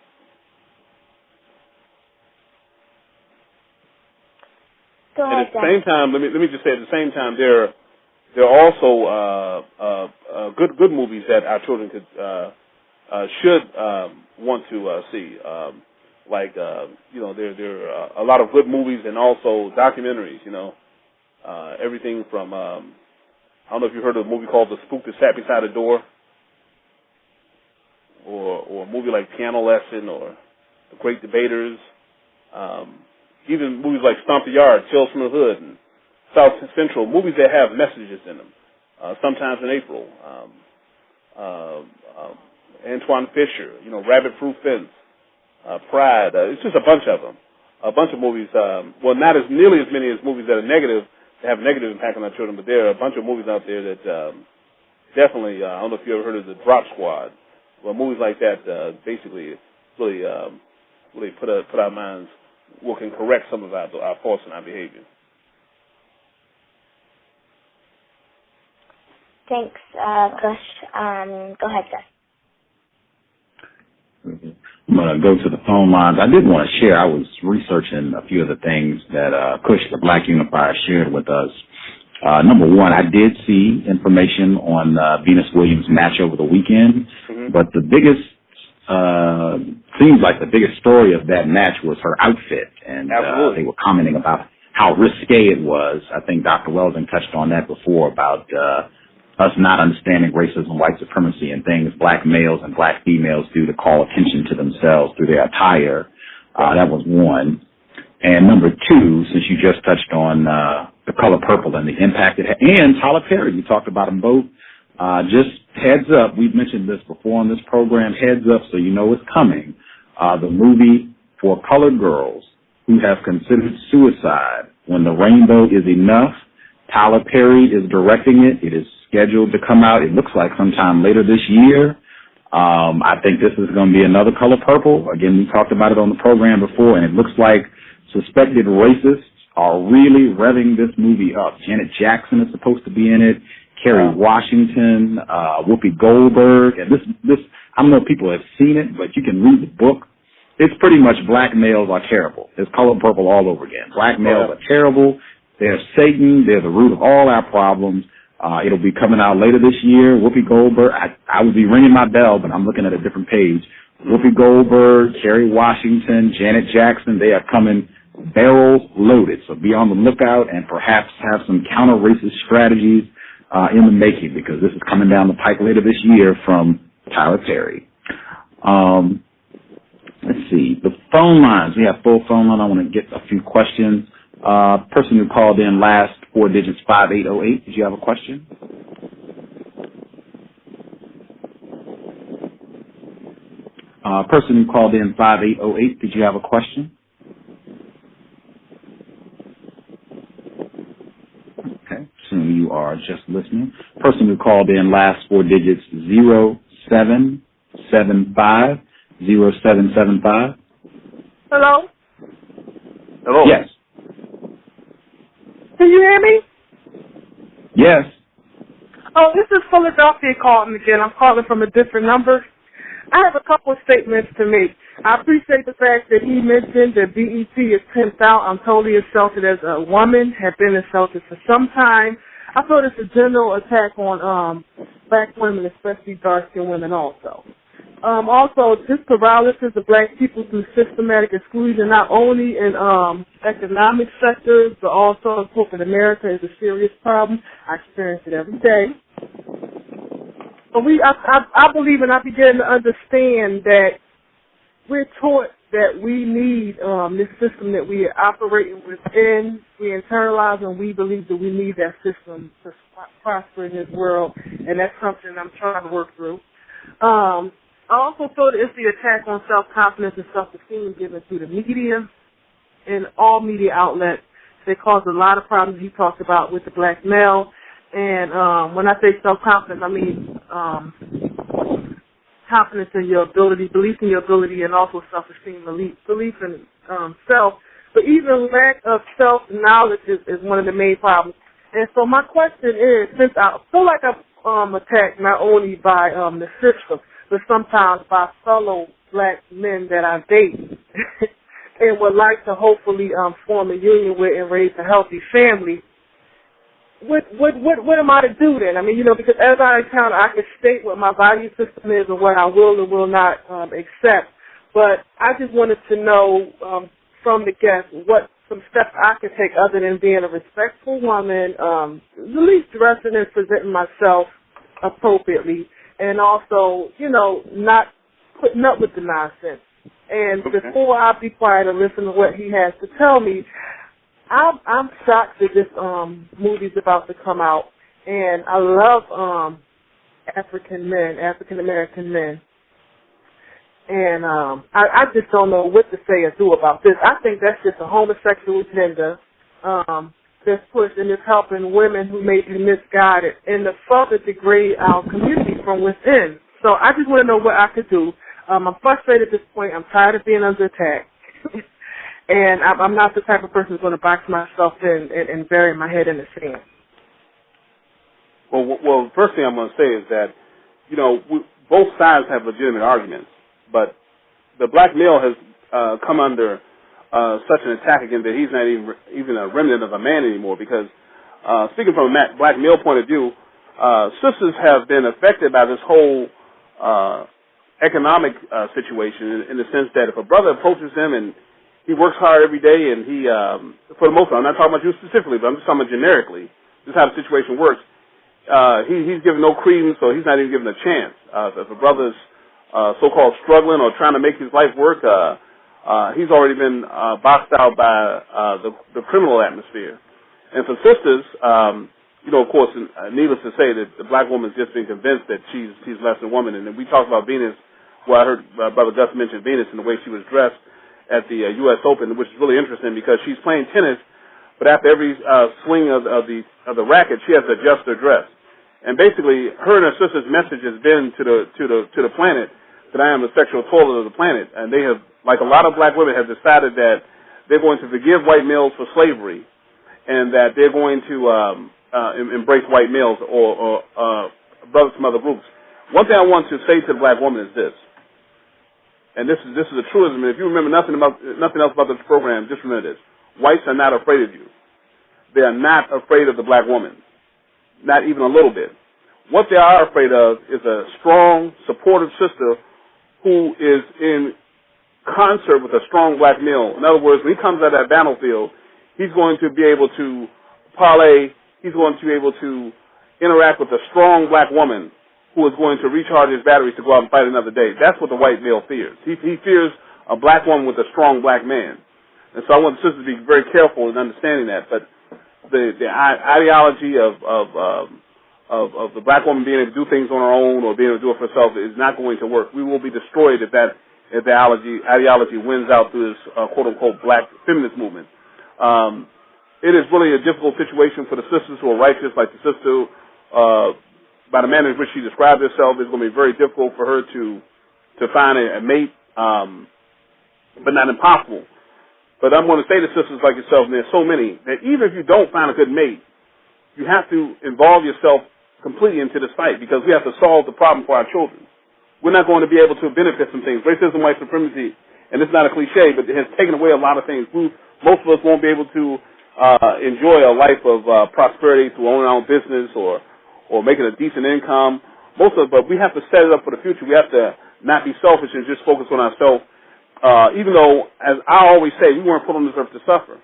Go ahead, and at the same time, let me just say, at the same time, there are also good movies that our children should want to see. There are a lot of good movies and also documentaries. Everything from I don't know if you heard of a movie called The Spook That Sat Beside the Door, or a movie like Piano Lesson or The Great Debaters. Even movies like Stomp the Yard, Tales from the Hood, and South Central, movies that have messages in them. Sometimes in April, Antoine Fisher, Rabbit Proof Fence, Pride. It's just a bunch of them. A bunch of movies. Well, not as nearly as many as movies that are negative, that have negative impact on our children, but there are a bunch of movies out there that definitely. I don't know if you ever heard of the Drop Squad. Well, movies like that basically really put our minds. We can correct some of our faults in our behavior. Thanks, Kush. Go ahead, Gus. I'm going to go to the phone lines. I did want to share, I was researching a few of the things that Kush, the Black Unifier, shared with us. Number one, I did see information on Venus Williams' match over the weekend, but the biggest, seems like the biggest story of that match was her outfit, and they were commenting about how risque it was. I think Dr. Weldon touched on that before about us not understanding racism, white supremacy, and things black males and black females do to call attention to themselves through their attire. That was one. And number two, since you just touched on The Color Purple and the impact it had, and Tyler Perry, you talked about them both. Just heads up, we've mentioned this before on this program, heads up so you know it's coming. The movie for colored girls who have considered suicide, When the Rainbow is Enough. Tyler Perry is directing it. It is scheduled to come out, it looks like, sometime later this year. I think this is going to be another Color Purple. Again, we talked about it on the program before, and it looks like suspected racists are really revving this movie up. Janet Jackson is supposed to be in it. Kerry Washington, Whoopi Goldberg, and this I don't know if people have seen it, but you can read the book. It's pretty much black males are terrible. It's Color Purple all over again. Black males are terrible. They're Satan. They're the root of all our problems. It'll be coming out later this year. Whoopi Goldberg, I would be ringing my bell, but I'm looking at a different page. Whoopi Goldberg, Kerry Washington, Janet Jackson, they are coming barrels loaded. So be on the lookout and perhaps have some counter-racist strategies in the making, because this is coming down the pike later this year from Tyler Perry. Let's see. The phone lines. We have full phone line. I want to get a few questions. Person who called in last 4 digits, 5808. Did you have a question? Person who called in 5808. Did you have a question? Okay. Assume you are just listening. Person who called in last 4 digits, 0775. 0775. Hello? Hello? Yes. Can you hear me? Yes. Oh, this is Philadelphia calling again. I'm calling from a different number. I have a couple of statements to make. I appreciate the fact that he mentioned that BET is pimped out. I'm totally insulted as a woman, have been insulted for some time. I feel it's a general attack on black women, especially dark-skinned women also. Also, this paralysis of black people through systematic exclusion, not only in economic sectors, but also in corporate America, is a serious problem. I experience it every day. But I believe and I begin to understand that we're taught that we need this system that we are operating within. We internalize and we believe that we need that system to prosper in this world, and that's something I'm trying to work through. I also feel that it's the attack on self-confidence and self-esteem given through the media and all media outlets. They cause a lot of problems you talked about with the black male. And when I say self-confidence, I mean confidence in your ability, belief in your ability, and also self-esteem, belief in self. But even lack of self-knowledge is one of the main problems. And so my question is, since I feel like I'm attacked not only by the system, but sometimes by fellow black men that I date and would like to hopefully form a union with and raise a healthy family, what am I to do then? I mean, because as I encounter, I can state what my value system is and what I will and will not accept. But I just wanted to know from the guests what some steps I could take other than being a respectful woman, at least dressing and presenting myself appropriately, and also, not putting up with the nonsense. And before I be quiet and listen to what he has to tell me, I'm shocked that this movie's about to come out, and I love African American men, and I just don't know what to say or do about this. I think that's just a homosexual agenda that's pushed and is helping women who may be misguided and to further degrade our community from within. So I just want to know what I could do. I'm frustrated at this point. I'm tired of being under attack. And I'm not the type of person who's going to box myself in and bury my head in the sand. Well, the first thing I'm going to say is that, both sides have legitimate arguments, but the black male has come under such an attack again that he's not even a remnant of a man anymore, because speaking from a black male point of view, sisters have been affected by this whole economic situation in the sense that if a brother approaches them and he works hard every day and he, for the most part, I'm not talking about you specifically, but I'm just talking about generically, this is how the situation works, he's given no credence, or he's not even given a chance. If a brother's so-called struggling or trying to make his life work, he's already been boxed out by the criminal atmosphere. And for sisters, of course, needless to say that the black woman's just been convinced that she's less than a woman. And then we talked about Venus, I heard Brother Gus mention Venus and the way she was dressed at the U.S. Open, which is really interesting because she's playing tennis, but after every swing of the racket, she has to adjust her dress. And basically, her and her sister's message has been to the planet that I am the sexual toilet of the planet. And they have, like a lot of black women, have decided that they're going to forgive white males for slavery, and that they're going to embrace white males or brothers from other groups. One thing I want to say to the black woman is this, and this is a truism. And if you remember nothing else about this program, just remember this: whites are not afraid of you. They are not afraid of the black woman, not even a little bit. What they are afraid of is a strong, supportive sister who is in concert with a strong black male. In other words, when he comes out of that battlefield, he's going to be able to parlay. He's going to be able to interact with a strong black woman who is going to recharge his batteries to go out and fight another day. That's what the white male fears. He fears a black woman with a strong black man. And so I want the sisters to be very careful in understanding that. But the ideology of the black woman being able to do things on her own or being able to do it for herself is not going to work. We will be destroyed if the ideology wins out through this quote-unquote black feminist movement. It is really a difficult situation for the sisters who are righteous, like the sister, by the manner in which she described herself. It's going to be very difficult for her to find a mate, but not impossible. But I'm going to say to sisters like yourself, and there's so many, that even if you don't find a good mate, you have to involve yourself completely into this fight, because we have to solve the problem for our children. We're not going to be able to benefit from things. Racism, white supremacy, and it's not a cliche, but it has taken away a lot of things. Most of us won't be able to enjoy a life of prosperity through owning our own business or making a decent income. But we have to set it up for the future. We have to not be selfish and just focus on ourselves. Even though, as I always say, we weren't put on this earth to suffer.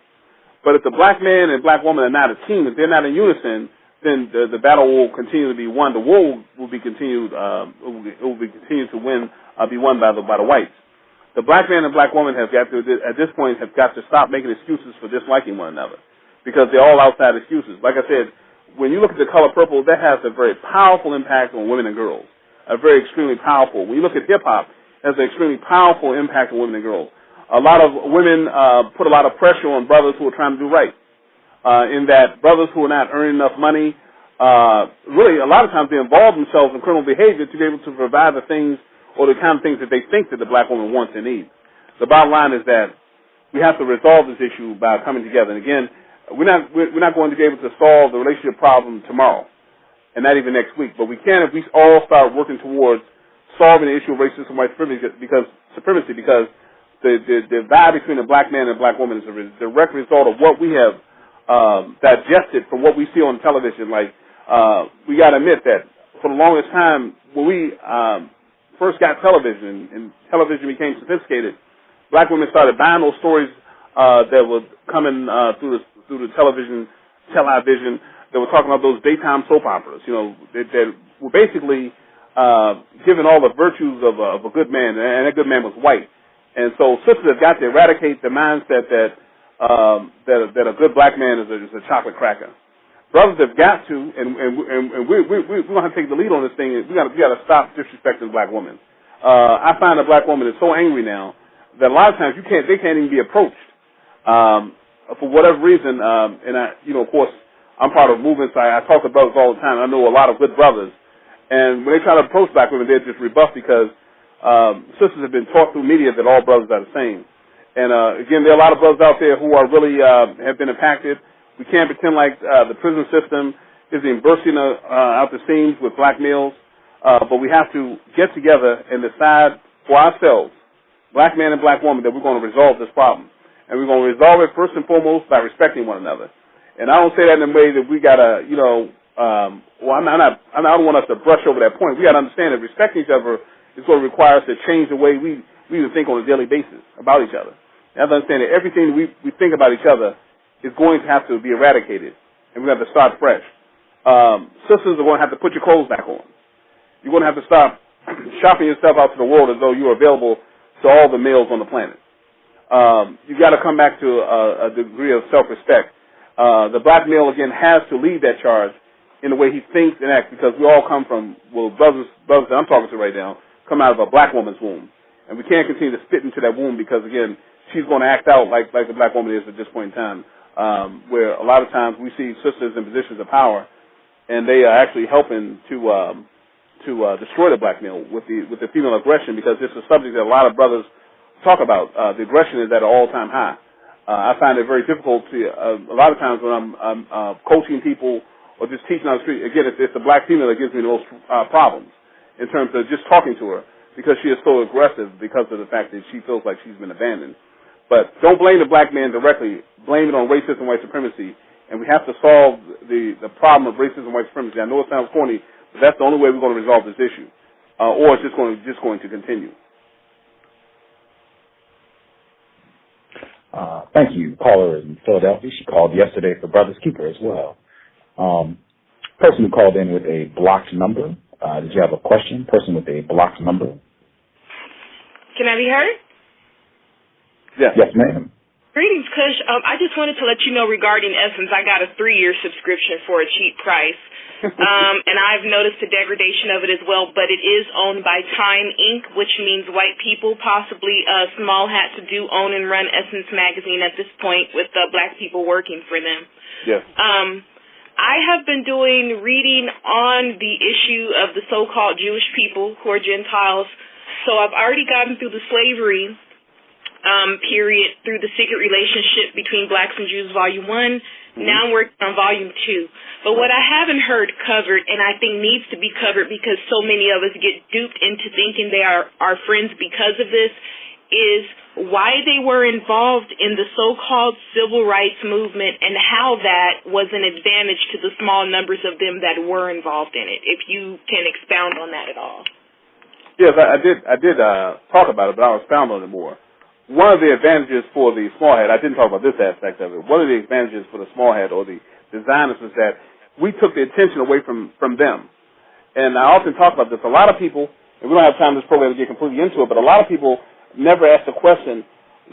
But if the black man and black woman are not a team, if they're not in unison, then the battle will continue to be won. The war will be continued. It will be continued to be won by the whites. The black man and black woman have got to, at this point, have got to stop making excuses for disliking one another, because they're all outside excuses. Like I said, when you look at the color purple, that has a very powerful impact on women and girls. A very extremely powerful. When you look at hip hop, it has an extremely powerful impact on women and girls. A lot of women put a lot of pressure on brothers who are trying to do right. In that brothers who are not earning enough money, really a lot of times they involve themselves in criminal behavior to be able to provide the things or the kind of things that they think that the black woman wants and needs. The bottom line is that we have to resolve this issue by coming together. And again, we're not going to be able to solve the relationship problem tomorrow, and not even next week. But we can if we all start working towards solving the issue of racism and white supremacy, because the divide between the black man and the black woman is a direct result of what we have digested from what we see on television. Like, we got to admit that for the longest time, when we first got television and television became sophisticated, black women started buying those stories that were coming through the television that were talking about those daytime soap operas, that were basically giving all the virtues of a good man, and that good man was white. And so sisters have got to eradicate the mindset that a good black man is a chocolate cracker. Brothers have got to, and we're going to take the lead on this thing. We got to stop disrespecting black women. I find a black woman is so angry now that a lot of times they can't even be approached for whatever reason. Of course, I'm part of movements. I talk to brothers all the time. I know a lot of good brothers, and when they try to approach black women, they're just rebuffed because sisters have been taught through media that all brothers are the same. And again, there are a lot of brothers out there who are really have been impacted. We can't pretend like the prison system is bursting out the seams with black males, but we have to get together and decide for ourselves, black man and black woman, that we're going to resolve this problem. And we're going to resolve it first and foremost by respecting one another. And I don't say that in a way that we got to, I don't want us to brush over that point. We got to understand that respecting each other is going to require us to change the way we even think on a daily basis about each other. You have to understand that everything we think about each other is going to have to be eradicated, and we're going to have to start fresh. Sisters are going to have to put your clothes back on. You're going to have to stop shopping yourself out to the world as though you're available to all the males on the planet. You've got to come back to a degree of self-respect. The black male, again, has to lead that charge in the way he thinks and acts, because we all come from, brothers that I'm talking to right now, come out of a black woman's womb. And we can't continue to spit into that womb because, again, she's going to act out like the black woman is at this point in time. Where a lot of times we see sisters in positions of power, and they are actually helping to destroy the black male with the female aggression, because it's a subject that a lot of brothers talk about. The aggression is at an all-time high. I find it very difficult to a lot of times when I'm coaching people or just teaching on the street. Again, it's the black female that gives me the most problems in terms of just talking to her, because she is so aggressive because of the fact that she feels like she's been abandoned. But don't blame the black man directly. Blame it on racism and white supremacy. And we have to solve the problem of racism and white supremacy. I know it sounds corny, but that's the only way we're going to resolve this issue. Or it's just going to continue. Thank you. Caller in Philadelphia. She called yesterday for Brother's Keeper as well. Person who called in with a blocked number. Did you have a question? Person with a blocked number. Can I be heard? Yes. Yes, ma'am. Greetings, Kush. I just wanted to let you know regarding Essence, I got a 3-year subscription for a cheap price. And I've noticed the degradation of it as well, but it is owned by Time Inc., which means white people, possibly small hats, do own and run Essence magazine at this point, with black people working for them. Yes. I have been doing reading on the issue of the so-called Jewish people who are Gentiles. So I've already gotten through the slavery period through the secret relationship between blacks and Jews, Volume 1. Now I'm working on Volume 2. But what I haven't heard covered, and I think needs to be covered because so many of us get duped into thinking they are our friends because of this, is why they were involved in the so-called civil rights movement and how that was an advantage to the small numbers of them that were involved in it, if you can expound on that at all. Yes, I did talk about it, but I'll expound on it more. One of the advantages for the small hat, I didn't talk about this aspect of it. One of the advantages for the small hat or the designers is that we took the attention away from them. And I often talk about this. A lot of people, and we don't have time in this program to get completely into it, but a lot of people never ask the question,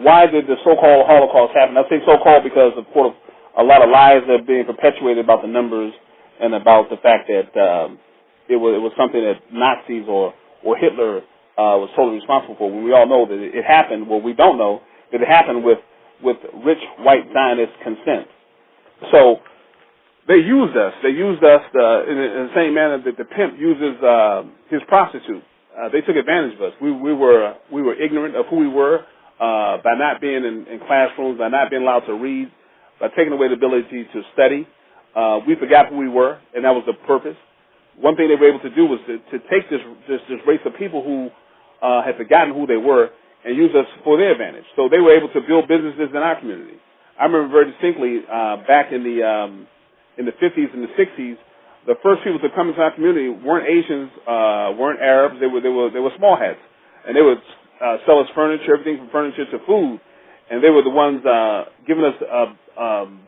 why did the so-called Holocaust happen? I say so-called because, of course, a lot of lies are being perpetuated about the numbers and about the fact that it was something that Nazis or Hitler was totally responsible for, when we all know that it happened. Well, we don't know that it happened with rich white Zionist consent. So they used us. They used us in the same manner that the pimp uses his prostitute. They took advantage of us. We were ignorant of who we were by not being in classrooms, by not being allowed to read, by taking away the ability to study. We forgot who we were, and that was the purpose. One thing they were able to do was to take this race of people who had forgotten who they were and use us for their advantage. So they were able to build businesses in our community. I remember very distinctly back in the 50s and the 60s, the first people to come into our community weren't Asians, weren't Arabs. They were small hats, and they would sell us furniture, everything from furniture to food, and they were the ones giving us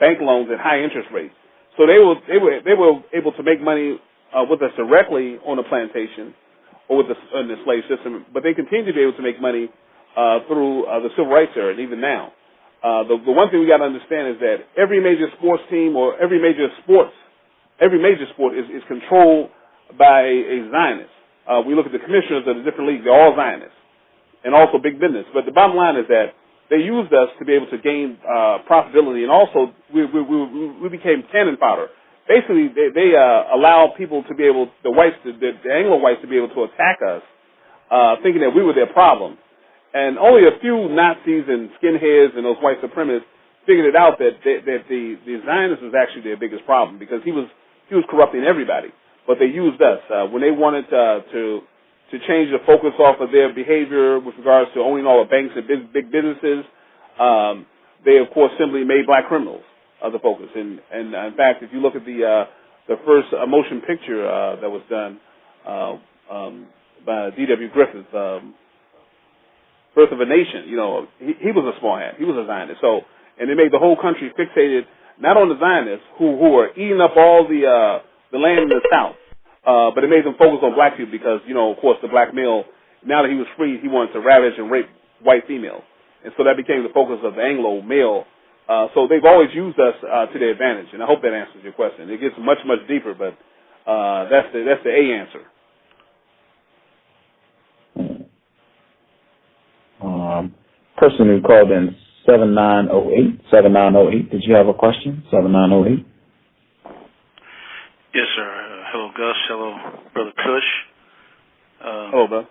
bank loans at high interest rates. So they were able to make money with us directly on the plantation or in the slave system, but they continue to be able to make money through the civil rights era, and even now. The one thing we got to understand is that every major sports team or every major sport is controlled by a Zionist. We look at the commissioners of the different leagues; they're all Zionists, and also big business. But the bottom line is that they used us to be able to gain profitability, and also we became cannon fodder. Basically, they allowed people to be able, the Anglo whites to be able to attack us, thinking that we were their problem. And only a few Nazis and skinheads and those white supremacists figured it out that the Zionist was actually their biggest problem, because he was corrupting everybody. But they used us when they wanted to change the focus off of their behavior with regards to owning all the banks and big businesses. They of course simply made black criminals the focus. And in fact, if you look at the first motion picture that was done by D.W. Griffith, Birth of a Nation, he was a small hat. He was a Zionist. So, and they made the whole country fixated not on the Zionists who were eating up all the land in the South, but it made them focus on black people because, of course, the black male, now that he was free, he wanted to ravage and rape white females. And so that became the focus of the Anglo male. So they've always used us to their advantage, and I hope that answers your question. It gets much, much deeper, but that's the A answer. Person who called in 7908. Did you have a question? 7908. Yes, sir. Hello, Gus. Hello, Brother Kush. Hello, bro.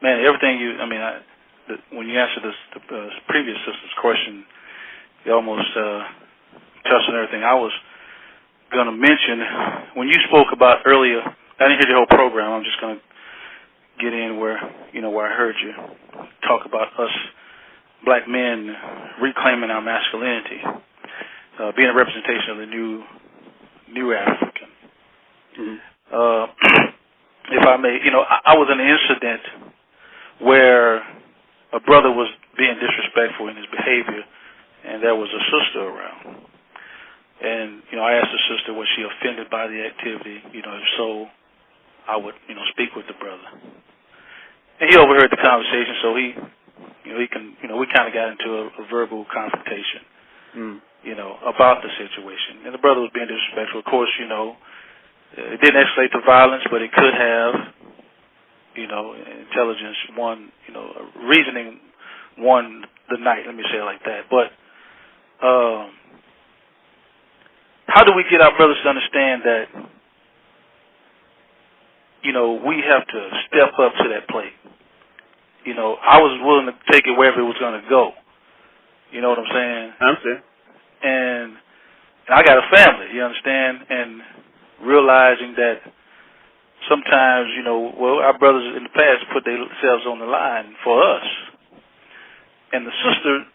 Man, everything when you answered the previous sister's question, you almost touched on everything I was going to mention. When you spoke about earlier, I didn't hear the whole program. I'm just going to get in where I heard you talk about us black men reclaiming our masculinity, being a representation of the new African. Mm-hmm. If I may, I was in an incident where a brother was being disrespectful in his behavior, and there was a sister around. And, I asked the sister, was she offended by the activity? If so, I would, speak with the brother. And he overheard the conversation, so we kind of got into a verbal confrontation, about the situation. And the brother was being disrespectful. Of course, it didn't escalate to violence, but it could have. Intelligence won, reasoning won the night, let me say it like that. But how do we get our brothers to understand that, we have to step up to that plate? I was willing to take it wherever it was going to go. You know what I'm saying? I'm saying. And I got a family, you understand? And realizing that sometimes, our brothers in the past put themselves on the line for us. And the sister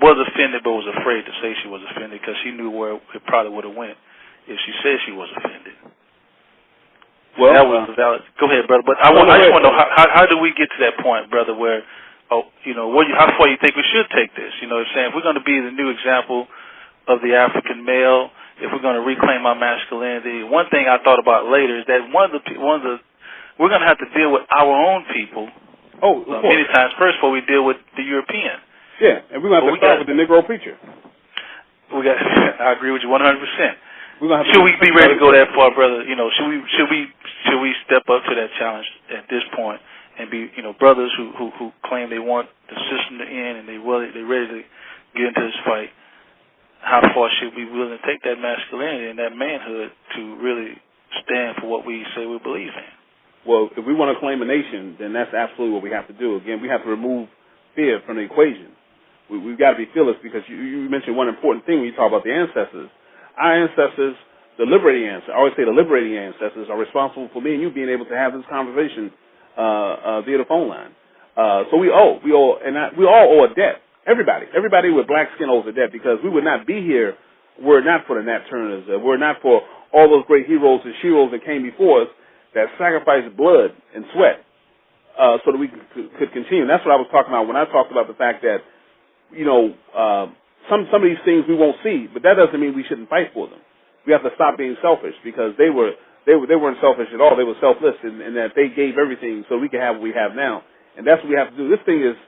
was offended but was afraid to say she was offended because she knew where it probably would have went if she said she was offended. Well, that was valid. Go ahead, brother. But I just want to know how do we get to that point, brother, where, how far you think we should take this? You know what I'm saying? If we're going to be the new example of the African male, if we're going to reclaim our masculinity, one thing I thought about later is that we're going to have to deal with our own people. Many times first before we deal with the European. Yeah, and we're going to have to start with the Negro preacher. I agree with you 100%. Should we be ready to go that far, brother? Should we step up to that challenge at this point and be, brothers who claim they want the system to end and they're ready to get into this fight? How far should we be willing to take that masculinity and that manhood to really stand for what we say we believe in? Well, if we want to claim a nation, then that's absolutely what we have to do. Again, we have to remove fear from the equation. We've got to be fearless, because you mentioned one important thing when you talk about the ancestors. Our ancestors, the liberating ancestors, I always say the liberating ancestors, are responsible for me and you being able to have this conversation via the phone line. So we all owe a debt. Everybody with black skin owes a debt, because we would not be here were it not for the Nat Turners, were it not for all those great heroes and sheroes that came before us that sacrificed blood and sweat so that we could continue. And that's what I was talking about when I talked about the fact that, some of these things we won't see, but that doesn't mean we shouldn't fight for them. We have to stop being selfish, because they weren't selfish at all. They were selfless in that they gave everything so we can have what we have now. And that's what we have to do. This thing is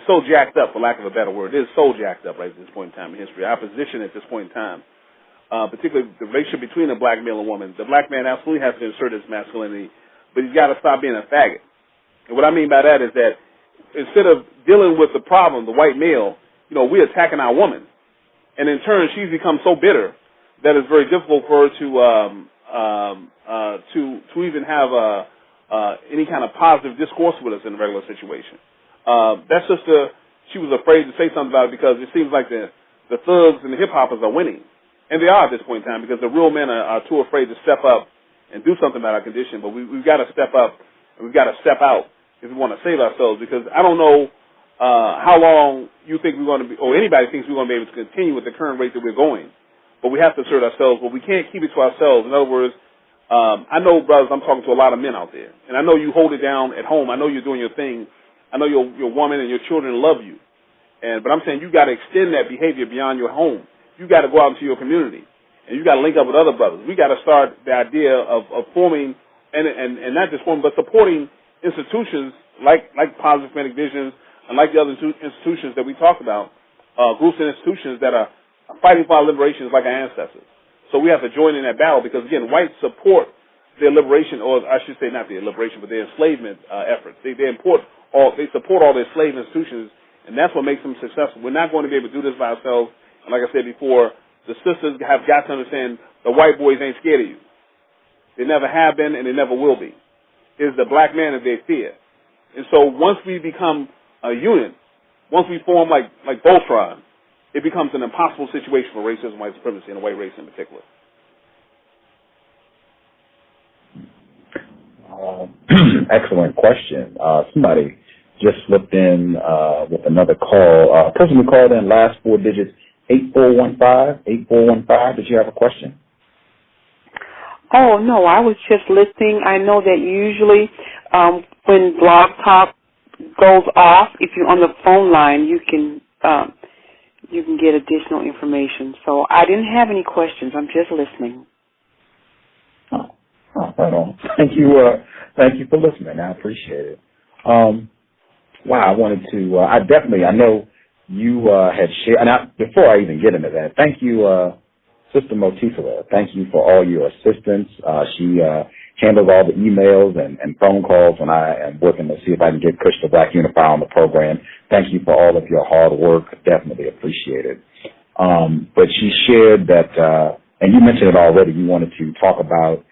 so jacked up, for lack of a better word. It is so jacked up right at this point in time in history. Our position at this point in time, particularly the relationship between a black male and woman. The black man absolutely has to insert his masculinity, but he's got to stop being a faggot. And what I mean by that is that instead of dealing with the problem, the white male, we're attacking our woman. And in turn, she's become so bitter that it's very difficult for her to even have any kind of positive discourse with us in a regular situation. That's just she was afraid to say something about it, because it seems like the thugs and the hip hoppers are winning. And they are at this point in time, because the real men are too afraid to step up and do something about our condition. But we've got to step up and we've got to step out if we want to save ourselves, because I don't know how long you think we're going to be, or anybody thinks we're going to be able to continue with the current rate that we're going. But we have to assert ourselves, but we can't keep it to ourselves. In other words, I know, brothers, I'm talking to a lot of men out there, and I know you hold it down at home. I know you're doing your thing. I know your woman and your children love you. But I'm saying you got to extend that behavior beyond your home. You got to go out into your community, and you got to link up with other brothers. We got to start the idea of forming, and not just forming, but supporting institutions like Positive Kemetic Visions and like the other institutions that we talked about, groups and institutions that are fighting for our liberations like our ancestors. So we have to join in that battle, because, again, whites support their liberation, or I should say not their liberation, but their enslavement efforts. They support all their slave institutions, and that's what makes them successful. We're not going to be able to do this by ourselves. And like I said before, the sisters have got to understand the white boys ain't scared of you. They never have been, and they never will be. It's the black man that they fear. And so once we become a unit, once we form like Voltron, it becomes an impossible situation for racism, white supremacy, and the white race in particular. Excellent question. Somebody just slipped in with another call. Person who called in, last four digits, 8415. Did you have a question? Oh, no, I was just listening. I know that usually when Blog Talk goes off, if you're on the phone line, you can get additional information. So I didn't have any questions. I'm just listening. Oh, right on. Thank you for listening. I appreciate it. Wow, I wanted to. I know you had shared. And before I even get into that, thank you, Sister Motifa. Thank you for all your assistance. She handles all the emails and phone calls when I am working to see if I can get Kush the Black Unifier on the program. Thank you for all of your hard work. Definitely appreciate it. But she shared that, and you mentioned it already, you wanted to talk about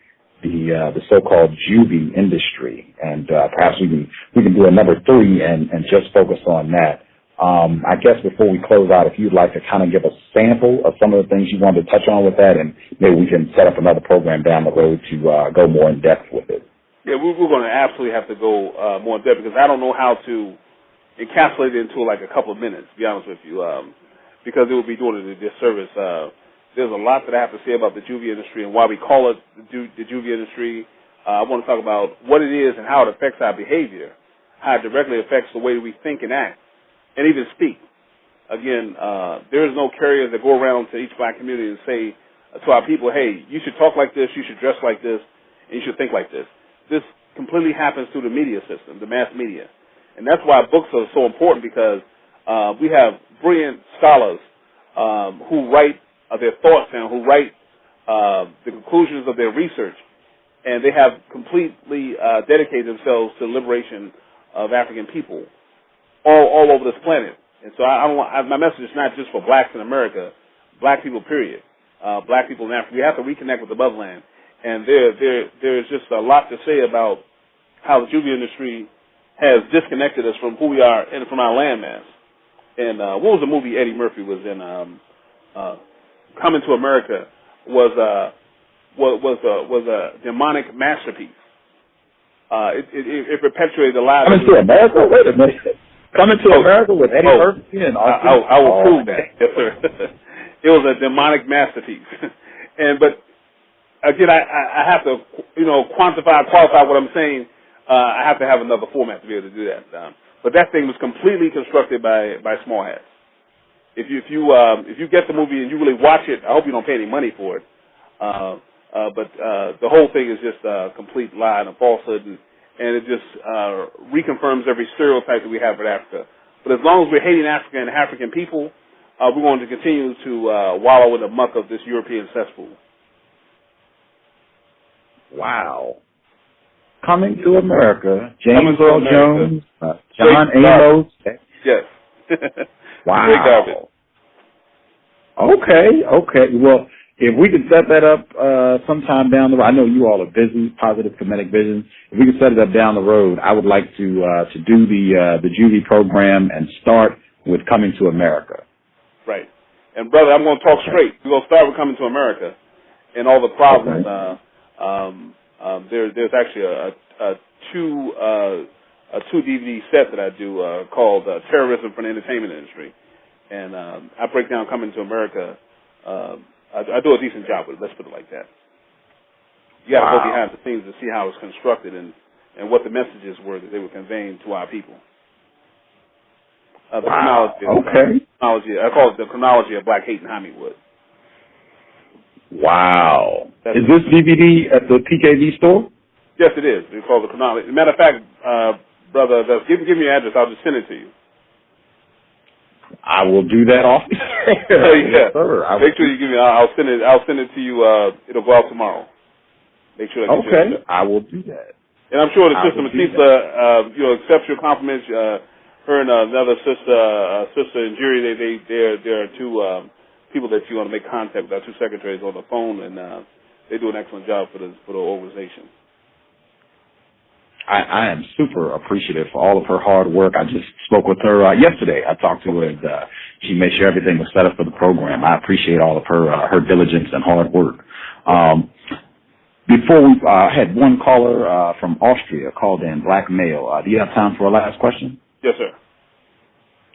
the so-called juvie industry, and perhaps we can do a number 3 and just focus on that. I guess before we close out, if you'd like to kind of give a sample of some of the things you wanted to touch on with that, and maybe we can set up another program down the road to go more in depth with it. Yeah, we're going to absolutely have to go more in depth, because I don't know how to encapsulate it into like a couple of minutes, to be honest with you, because it would be doing it a disservice. There's a lot that I have to say about the juvie industry and why we call it the juvie industry, I want to talk about what it is and how it affects our behavior, how it directly affects the way we think and act, and even speak. Again, there is no carrier that go around to each black community and say to our people, hey, you should talk like this, you should dress like this, and you should think like this. This completely happens through the media system, the mass media. And that's why books are so important, because we have brilliant scholars who write their thoughts down, who write the conclusions of their research, and they have completely dedicated themselves to the liberation of African people all over this planet. And so my message is not just for blacks in America, black people, period. Black people in Africa. We have to reconnect with the motherland. And there's just a lot to say about how the juvie industry has disconnected us from who we are and from our landmass. And what was the movie Eddie Murphy was in? Coming to America was a demonic masterpiece. It perpetuated the lives. Coming to America? Wait a minute. Coming to America with Eddie Murphy and I will prove that. Yes, sir. It was a demonic masterpiece. But again, I have to, qualify what I'm saying. I have to have another format to be able to do that. But that thing was completely constructed by small hats. If you get the movie and you really watch it, I hope you don't pay any money for it. But the whole thing is just a complete lie and a falsehood, and it just reconfirms every stereotype that we have with Africa. But as long as we're hating Africa and African people, we're going to continue to wallow in the muck of this European cesspool. Wow. Coming to America, James Earl Jones, John Amos. Yes. Wow. Okay. Well, if we could set that up sometime down the road, I know you all are busy, Positive Kemetic Vision. If we could set it up down the road, I would like to do the juvie program and start with Coming to America. Right. And, brother, I'm going to talk straight. We're going to start with Coming to America and all the problems. Okay. There's actually a two DVD set that I do called Terrorism for the Entertainment Industry. And I break down Coming to America. I do a decent job with it. Let's put it like that. You got to go behind the scenes to see how it's constructed and what the messages were that they were conveying to our people. The chronology. I call it the chronology of Black hate in Hollywood. Wow. Is this DVD at the PKV store? Yes, it is. It's called the chronology. As a matter of fact, brother, give me your address. I'll just send it to you. I will do that off the air. Yes, sir. Make sure you give me. I'll send it to you. It'll go out tomorrow. Make sure. I will do that. And I'm sure the sister Matissa, accepts your compliments. Her and another sister in jury. There are two people that you want to make contact with. Our two secretaries on the phone, and they do an excellent job for the organization. I am super appreciative for all of her hard work. I just spoke with her yesterday. I talked to her, and she made sure everything was set up for the program. I appreciate all of her diligence and hard work. Before we had one caller from Austria called in, Black Male. Do you have time for a last question? Yes, sir.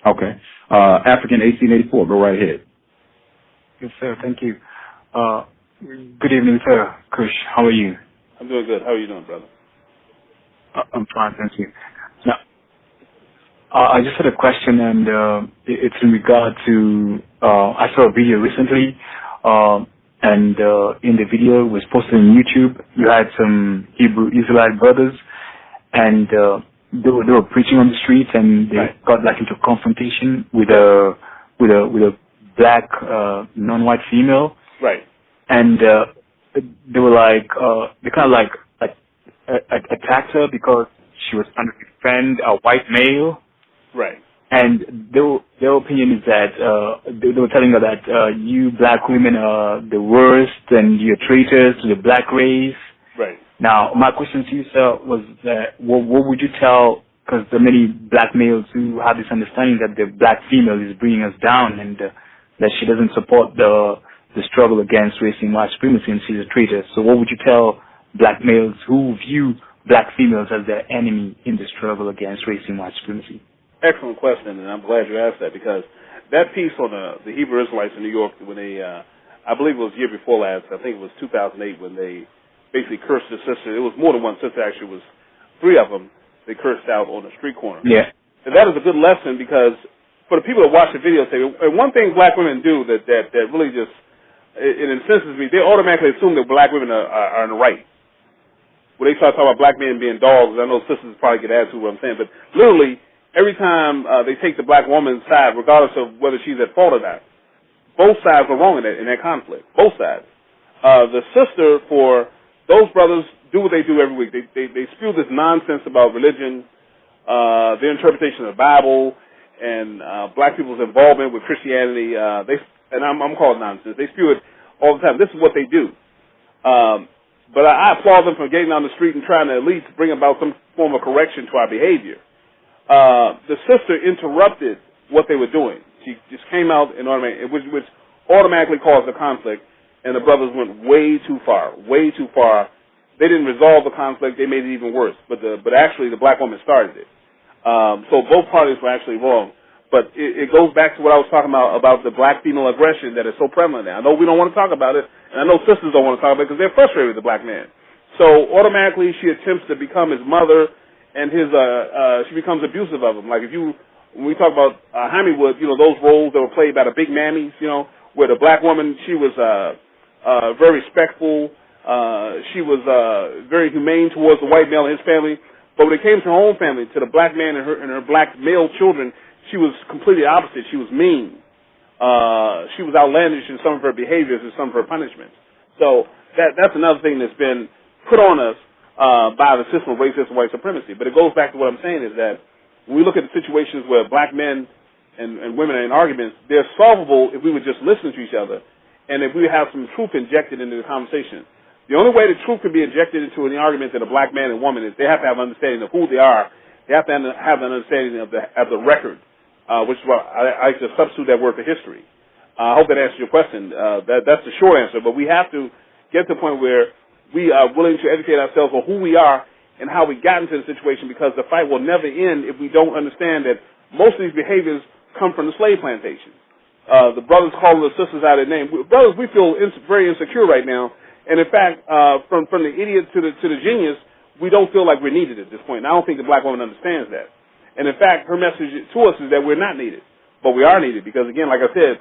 Okay. African 1884, go right ahead. Yes, sir. Thank you. Good evening, sir. Kush, how are you? I'm doing good. How are you doing, brother? I'm fine, thank you. Now, I just had a question, and it's in regard to, I saw a video recently, and in the video it was posted on YouTube. You had some Hebrew Israelite brothers, and they were preaching on the streets, and they got into confrontation with a black non-white female. Right. And they were they kind of attacked her because she was trying to defend a white male. Right. And their opinion is that they were telling her that you black women are the worst and you're traitors to the black race. Right. Now, my question to you, sir, was that what would you tell, because there are many black males who have this understanding that the black female is bringing us down and that she doesn't support the struggle against race and white supremacy and she's a traitor. So what would you tell black males who view black females as their enemy in the struggle against race and white supremacy? Excellent question, and I'm glad you asked that, because that piece on the Hebrew Israelites in New York, when they, I believe it was the year before last, I think it was 2008, when they basically cursed the sister. It was more than one sister, actually. It was 3 of them they cursed out on the street corner. Yeah. And that is a good lesson because for the people that watch the video, and one thing black women do that really just, it incenses me, they automatically assume that black women are in the right. When they start talking about black men being dogs, I know sisters probably get attitude what I'm saying, but literally every time they take the black woman's side, regardless of whether she's at fault or not, both sides are wrong in that conflict. Both sides. The sister, for those brothers, do what they do every week. They spew this nonsense about religion, their interpretation of the Bible, and black people's involvement with Christianity. I'm calling nonsense. They spew it all the time. This is what they do. But I applaud them for getting on the street and trying to at least bring about some form of correction to our behavior. The sister interrupted what they were doing. She just came out and which automatically caused a conflict, and the brothers went way too far. They didn't resolve the conflict. They made it even worse. But actually, the black woman started it. So both parties were actually wrong. But it goes back to what I was talking about the black female aggression that is so prevalent now. I know we don't want to talk about it, and I know sisters don't want to talk about it because they're frustrated with the black man. So automatically, she attempts to become his mother, and she becomes abusive of him. Like when we talk about Hollywood, those roles that were played by the big mammies, where the black woman, she was very respectful. She was very humane towards the white male and his family, but when it came to her own family, to the black man and her black male children, she was completely opposite. She was mean. She was outlandish in some of her behaviors and some of her punishments. So that's another thing that's been put on us by the system of racist and white supremacy. But it goes back to what I'm saying is that when we look at the situations where black men and women are in arguments, they're solvable if we would just listen to each other and if we have some truth injected into the conversation. The only way the truth can be injected into an argument that a black man and woman is they have to have an understanding of who they are. They have to have an understanding of the record, which is why I like to substitute that word for history. I hope that answers your question. That's the short answer, but we have to get to the point where we are willing to educate ourselves on who we are and how we got into the situation, because the fight will never end if we don't understand that most of these behaviors come from the slave plantations. The brothers calling the sisters out of their name. Brothers, we feel very insecure right now. And in fact, from the idiot to the genius, we don't feel like we're needed at this point. And I don't think the black woman understands that. And in fact, her message to us is that we're not needed, but we are needed because, again, like I said,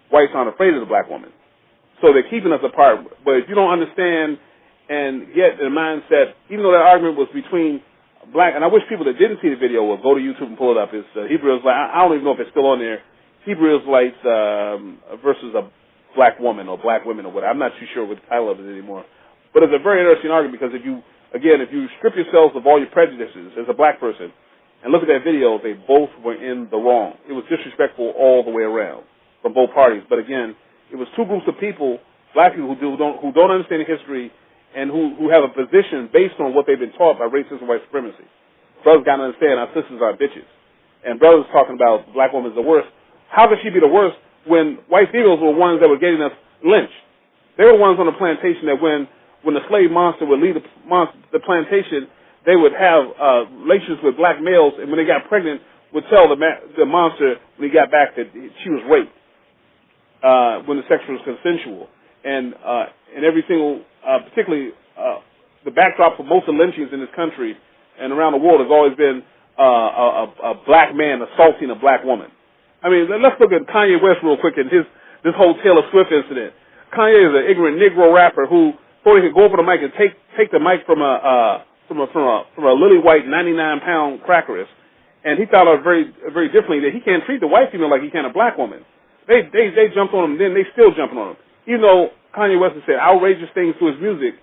whites aren't afraid of the black woman, so they're keeping us apart. But if you don't understand and get the mindset, even though that argument was between black, and I wish people that didn't see the video will go to YouTube and pull it up. It's Hebrew Israelites. I don't even know if it's still on there. Hebrew Israelites versus a black woman or black women or whatever. I'm not too sure what the title of it anymore. But it's a very interesting argument because if you strip yourselves of all your prejudices as a black person and look at that video, they both were in the wrong. It was disrespectful all the way around from both parties. But again, it was two groups of people, black people who don't understand history and who have a position based on what they've been taught by racism and white supremacy. Brothers got to understand our sisters are bitches. And brothers talking about black woman's the worst. How could she be the worst when white females were ones that were getting us lynched? They were ones on the plantation that when the slave monster would leave the plantation, they would have relations with black males, and when they got pregnant, would tell the monster when he got back that she was raped when the sex was consensual. And every single, particularly the backdrop for most of the lynchings in this country and around the world has always been a black man assaulting a black woman. I mean, let's look at Kanye West real quick and this whole Taylor Swift incident. Kanye is an ignorant Negro rapper who thought he could go over the mic and take the mic from a lily white 99-pound crackerist, and he thought of very very differently that he can't treat the white female like he can a black woman. They jumped on him, then they still jumping on him. Even though Kanye West has said outrageous things to his music,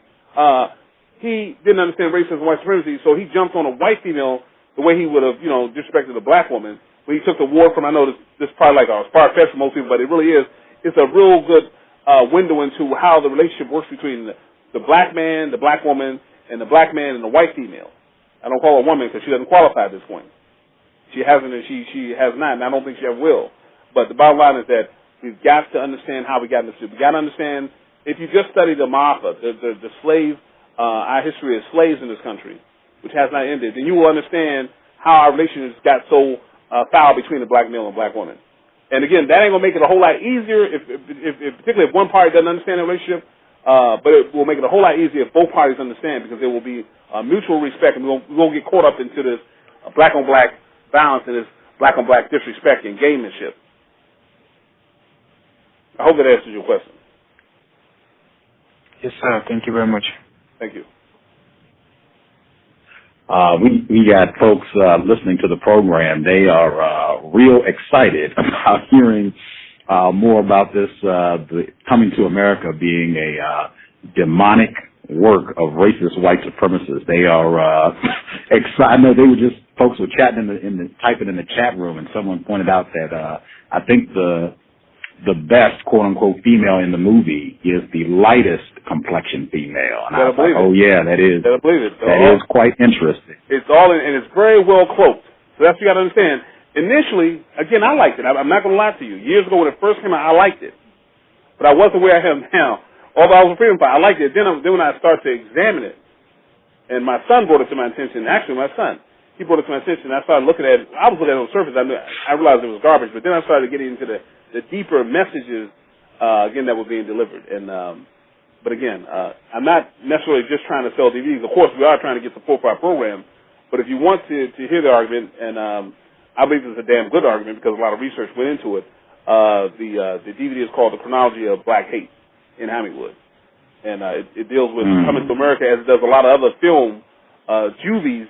he didn't understand racism and white supremacy, so he jumped on a white female the way he would have, disrespected a black woman. When he took the war from, I know this is probably like a far-fetched for most people, but it really is. It's a real good window into how the relationship works between the black man, the black woman, and the black man and the white female. I don't call her a woman because she doesn't qualify at this point. She hasn't and she has not, and I don't think she ever will. But the bottom line is that we've got to understand how we got in this. We've got to understand, if you just study the Ma'afa, the slave, our history of slaves in this country, which has not ended, then you will understand how our relationships got so foul between the black male and black woman. And again, that ain't gonna make it a whole lot easier if particularly if one party doesn't understand the relationship. But it will make it a whole lot easier if both parties understand, because there will be mutual respect, and we won't get caught up into this black-on-black violence and this black-on-black disrespect and gamemanship. I hope that answers your question. Yes, sir. Thank you very much. Thank you. We got folks listening to the program. They are real excited about hearing more about this the coming to America being a demonic work of racist white supremacists. They are excited. I know folks were chatting typing in the chat room, and someone pointed out that I think the best quote unquote female in the movie is the lightest complexion female. And I was like, oh yeah, that is quite interesting. It's all in, and it's very well cloaked. So that's what you got to understand. Initially, again, I liked it. I'm not going to lie to you. Years ago when it first came out, I liked it, but I wasn't where I am now. Although I was a freedom fighter, I liked it. Then when I started to examine it, and my son brought it to my attention. Actually, my son, he brought it to my attention. And I started looking at it. I was looking at it on the surface. I realized it was garbage, but then I started getting into the deeper messages again that were being delivered. And but again, I'm not necessarily just trying to sell DVDs. Of course, we are trying to get support for our program. But if you want to hear the argument, and I believe it's a damn good argument because a lot of research went into it, the DVD is called The Chronology of Black Hate in Hollywood. And it deals with coming to America, as it does a lot of other film juvies.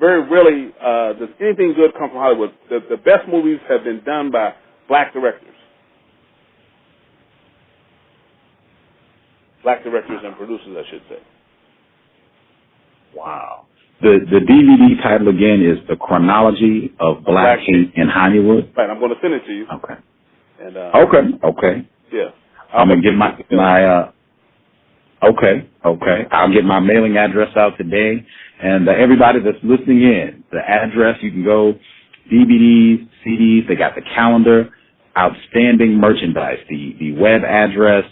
Very rarely does anything good come from Hollywood. The best movies have been done by black directors. Black directors and producers, I should say. Wow. The DVD title again is The Chronology of Black Hate in Hollywood. Right, I'm going to send it to you. Okay. And okay. Yeah. I'm gonna get my okay. I'll get my mailing address out today, and everybody that's listening in, the address, you can go DVDs, CDs. They got the calendar, outstanding merchandise. The web address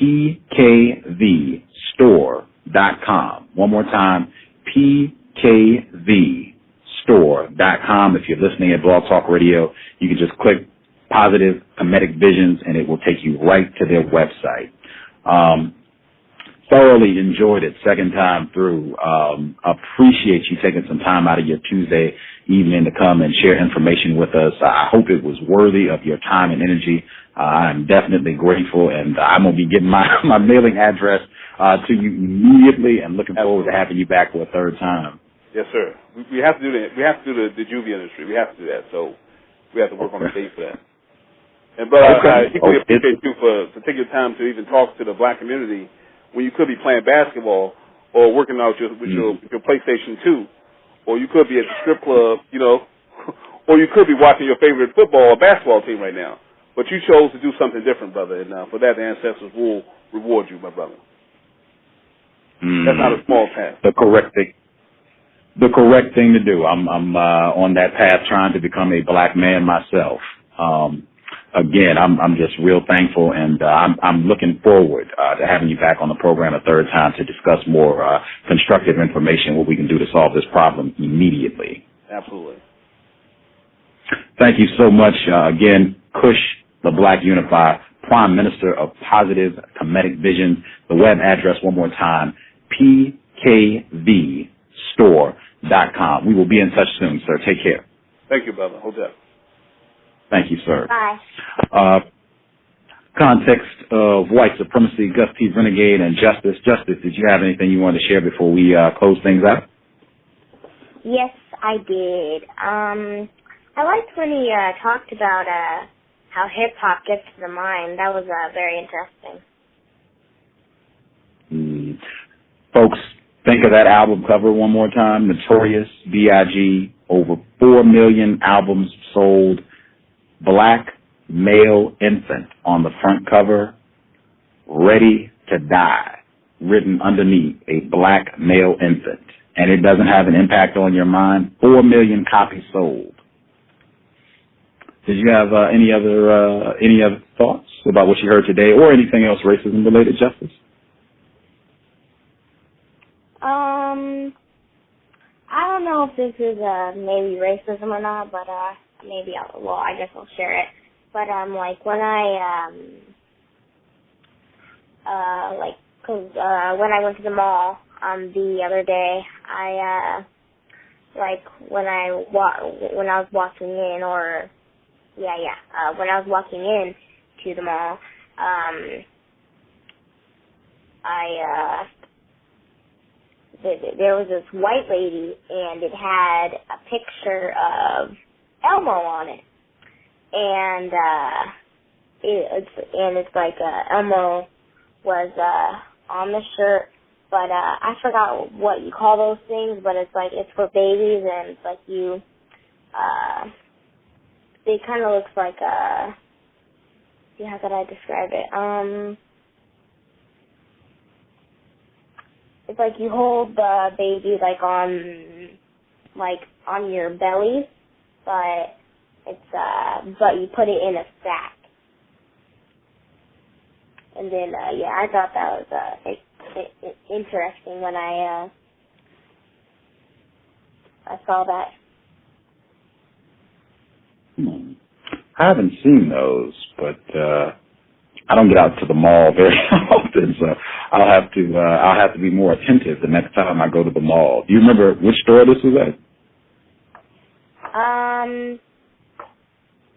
pkvstore.com. One more time, pkvstore.com. If you're listening at Blog Talk Radio, you can just click Positive Kemetic Visions, and it will take you right to their website. Thoroughly enjoyed it second time through. Appreciate you taking some time out of your Tuesday evening to come and share information with us. I hope it was worthy of your time and energy. I'm definitely grateful, and I'm going to be getting my mailing address to you immediately, and looking forward to having you back for a third time. Yes, sir. We have to do that. We have to do the juvie industry. We have to do that. So we have to work on the date for that. And brother, I equally appreciate you for taking your time to even talk to the black community when you could be playing basketball or working out with your PlayStation 2, or you could be at the strip club, or you could be watching your favorite football or basketball team right now. But you chose to do something different, brother, and for that the ancestors will reward you, my brother. That's not a small task. The correct thing to do. I'm on that path trying to become a black man myself. Again, I'm just real thankful, and I'm looking forward to having you back on the program a third time to discuss more constructive information, what we can do to solve this problem immediately. Absolutely. Thank you so much. Again, Kush, the Black Unifier, Prime Minister of Positive Kemetic Vision. The web address, one more time, pkvstore.com. We will be in touch soon, sir. Take care. Thank you, brother. Hold up. Thank you, sir. Bye. Context of White Supremacy, Gus T Renegade, and Justice. Justice, did you have anything you wanted to share before we close things out? Yes, I did. I liked when he talked about how hip-hop gets to the mind. That was very interesting. Folks, think of that album cover one more time. Notorious B.I.G., over 4 million albums sold. Black male infant on the front cover, ready to die, written underneath, a black male infant. And it doesn't have an impact on your mind. 4 million copies sold. Did you have any other thoughts about what you heard today, or anything else racism related, Justice? I don't know if this is maybe racism or not, but maybe I guess I'll share it. But like when I Because when I went to the mall the other day, when I was walking in, when I was walking in to the mall, there was this white lady, and it had a picture of Elmo on it, and it's like Elmo was on the shirt, but I forgot what you call those things, but it's for babies, and it's like it kind of looks like how could I describe it? It's like you hold the baby on your belly, but you put it in a sack. And then I thought that was interesting when I saw that. I haven't seen those, but I don't get out to the mall very often, so I'll have to be more attentive the next time I go to the mall. Do you remember which store this was at?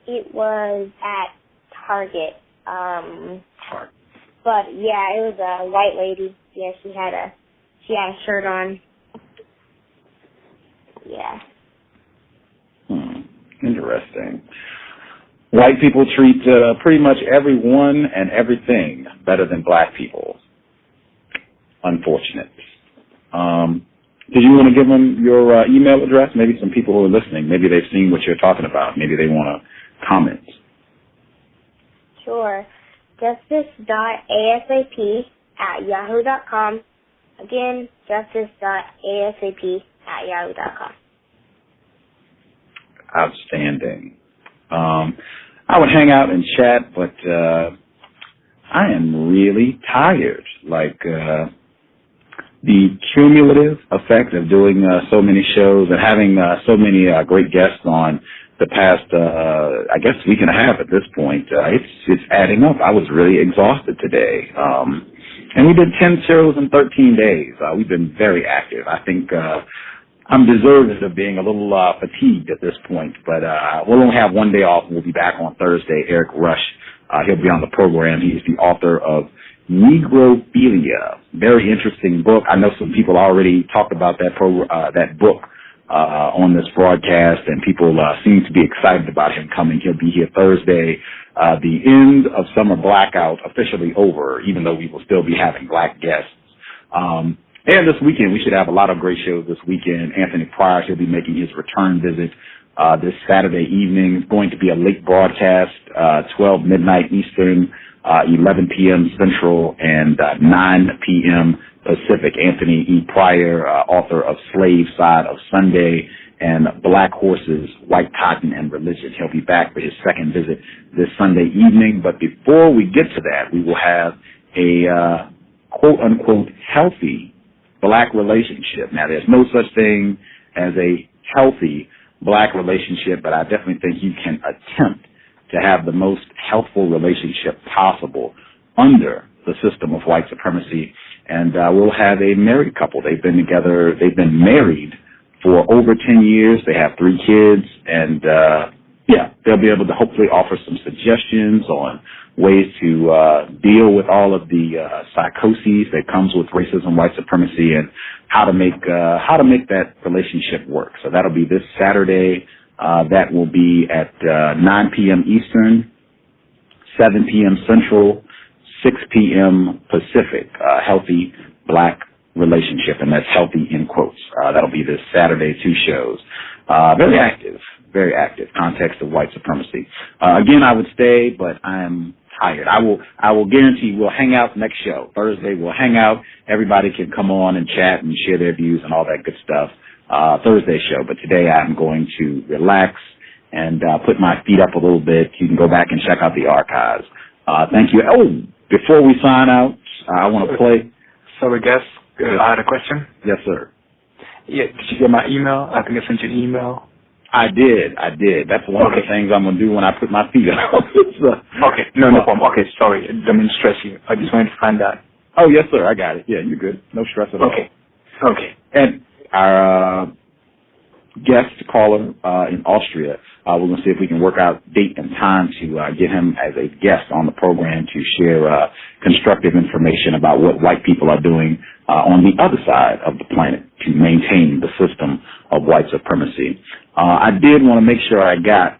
It was at Target. But yeah, it was a white lady. Yeah, she had a shirt on. Yeah. Interesting. White people treat pretty much everyone and everything better than black people. Unfortunate. Did you want to give them your email address? Maybe some people who are listening, maybe they've seen what you're talking about. Maybe they want to comment. Sure. justice.asap@yahoo.com. Again, justice.asap@yahoo.com. Outstanding. I would hang out and chat, but I am really tired. The cumulative effect of doing so many shows and having so many great guests on the past, I guess, week and a half at this point, it's adding up. I was really exhausted today. And we did 10 shows in 13 days. We've been very active. I think I'm deserving of being a little fatigued at this point, but we'll only have one day off, and we'll be back on Thursday. Eric Rush, he'll be on the program. He's the author of Negrophilia. Very interesting book. I know some people already talked about that book on this broadcast, and people seem to be excited about him coming. He'll be here Thursday. The end of summer blackout officially over, even though we will still be having black guests. And this weekend, we should have a lot of great shows this weekend. Anthony Pryor, he'll be making his return visit this Saturday evening. It's going to be a late broadcast, 12 midnight Eastern, 11 p.m. Central, and 9 p.m. Pacific. Anthony E. Pryor, author of Slave Side of Sunday and Black Horses, White Cotton, and Religion. He'll be back for his second visit this Sunday evening. But before we get to that, we will have a quote-unquote healthy black relationship. Now, there's no such thing as a healthy black relationship, but I definitely think you can attempt to have the most healthful relationship possible under the system of white supremacy. And we'll have a married couple. They've been married for over 10 years. They have 3 kids, and they'll be able to hopefully offer some suggestions on ways to deal with all of the psychoses that comes with racism, white supremacy, and how to make that relationship work. So that'll be this Saturday. That will be at 9 p.m. Eastern, 7 p.m. Central, 6 p.m. Pacific. Healthy black relationship, and that's healthy in quotes. That'll be this Saturday, 2 shows. Very active. Context of White Supremacy. Again, I would stay, but I am tired. I will guarantee we'll hang out next show. Thursday we'll hang out. Everybody can come on and chat and share their views and all that good stuff. Thursday show, but today I'm going to relax and put my feet up a little bit. You can go back and check out the archives. Thank you. Oh, before we sign out, I want to play. So I guess I had a question. Yes, sir. Yeah, did you get my email? I think I sent you an email. I did. That's one of the things I'm going to do when I put my feet up. Okay, no problem. Okay, sorry, I don't mean to stress you. I just wanted to find that. Oh, yes, sir, I got it. Yeah, you're good. No stress at all. Okay. And our guest caller in Austria, we're going to see if we can work out date and time to get him as a guest on the program to share constructive information about what white people are doing on the other side of the planet to maintain the system of white supremacy. I did want to make sure I got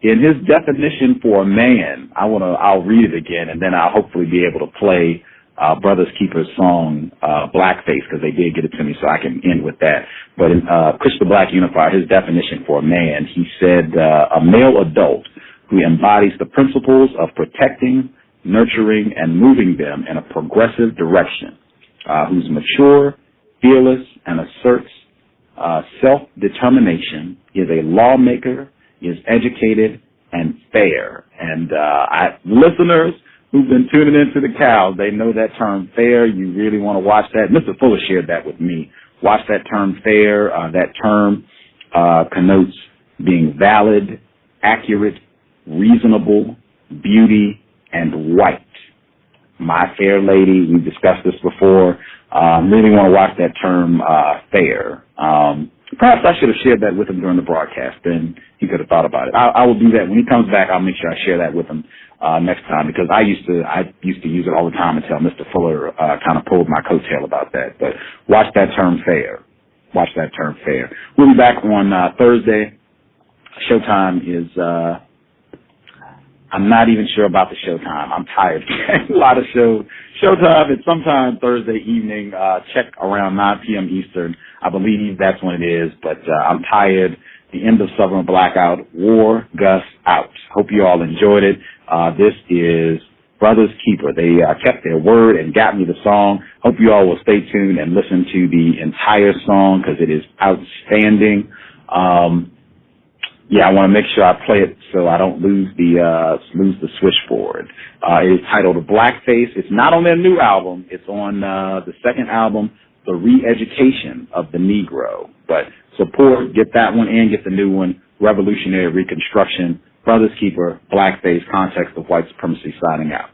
in his definition for a man. I'll read it again, and then I'll hopefully be able to play Brothers Keeper's song, Blackface, because they did get it to me, so I can end with that. But in Kush the Black Unifier, his definition for a man, he said, a male adult who embodies the principles of protecting, nurturing, and moving them in a progressive direction, who's mature, fearless, and asserts self-determination, is a lawmaker, is educated, and fair. And listeners who've been tuning into the cows, they know that term fair. You really want to watch that. Mr. Fuller shared that with me. Watch that term fair. That term connotes being valid, accurate, reasonable, beauty, and white. My fair lady, we discussed this before. Really want to watch that term fair. Perhaps I should have shared that with him during the broadcast, then he could have thought about it. I will do that. When he comes back, I'll make sure I share that with him next time, because I used to use it all the time until Mr. Fuller kind of pulled my coattail about that. But watch that term fair. Watch that term fair. We'll be back on Thursday. Showtime is, I'm not even sure about the showtime. I'm tired. A lot of showtime is sometime Thursday evening. Check around 9 p.m. Eastern. I believe that's when it is, but I'm tired. The end of Southern Blackout. War, Gus, out. Hope you all enjoyed it. This is Brothers Keeper. They kept their word and got me the song. Hope you all will stay tuned and listen to the entire song, because it is outstanding. I want to make sure I play it so I don't lose the switchboard. It is titled Blackface. It's not on their new album. It's on the second album, The Re-Education of the Negro. But support, get that one and get the new one, Revolutionary Reconstruction. Brothers Keeper, Blackface, Context of White Supremacy, signing out.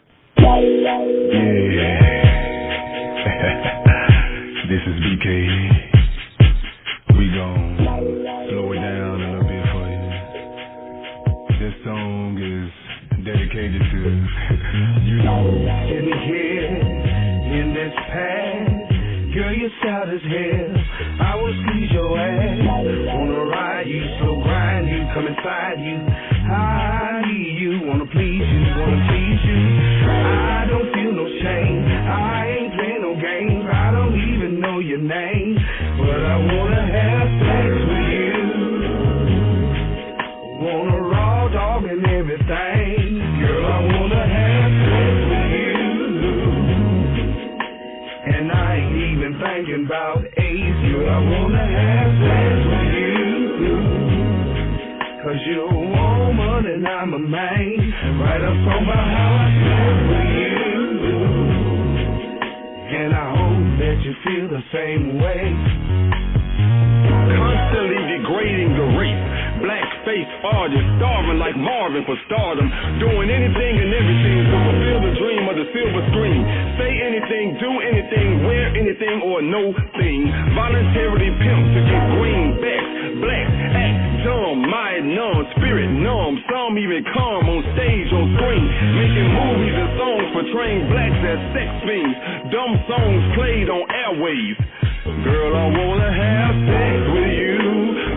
This is BK. We gon' slow it down a little bit for you. This song is dedicated to you know. Sitting here in this past, girl, you sound as hell. I will squeeze your ass, wanna ride you, slow grind you, come inside you. I need you, wanna please you, wanna please you. I don't feel no shame, I ain't playing no games. I don't even know your name, but I wanna have sex with you. Wanna raw dog and everything. Girl, I wanna have sex with you. And I ain't even thinking about AIDS. Girl, I wanna have sex with you. 'Cause you're a woman and I'm a man. Right up from my house with you. And I hope that you feel the same way. Constantly degrading the race. Blackface artists, starving like Marvin for stardom. Doing anything and everything to fulfill the dream of the silver screen. Say anything, do anything, wear anything or no thing. Voluntarily pimp to get greenbacks. Blacks act dumb, mind numb, spirit numb. Some even calm on stage, on screen. Making movies and songs portraying blacks as sex fiends. Dumb songs played on airwaves. Girl, I wanna have sex with you.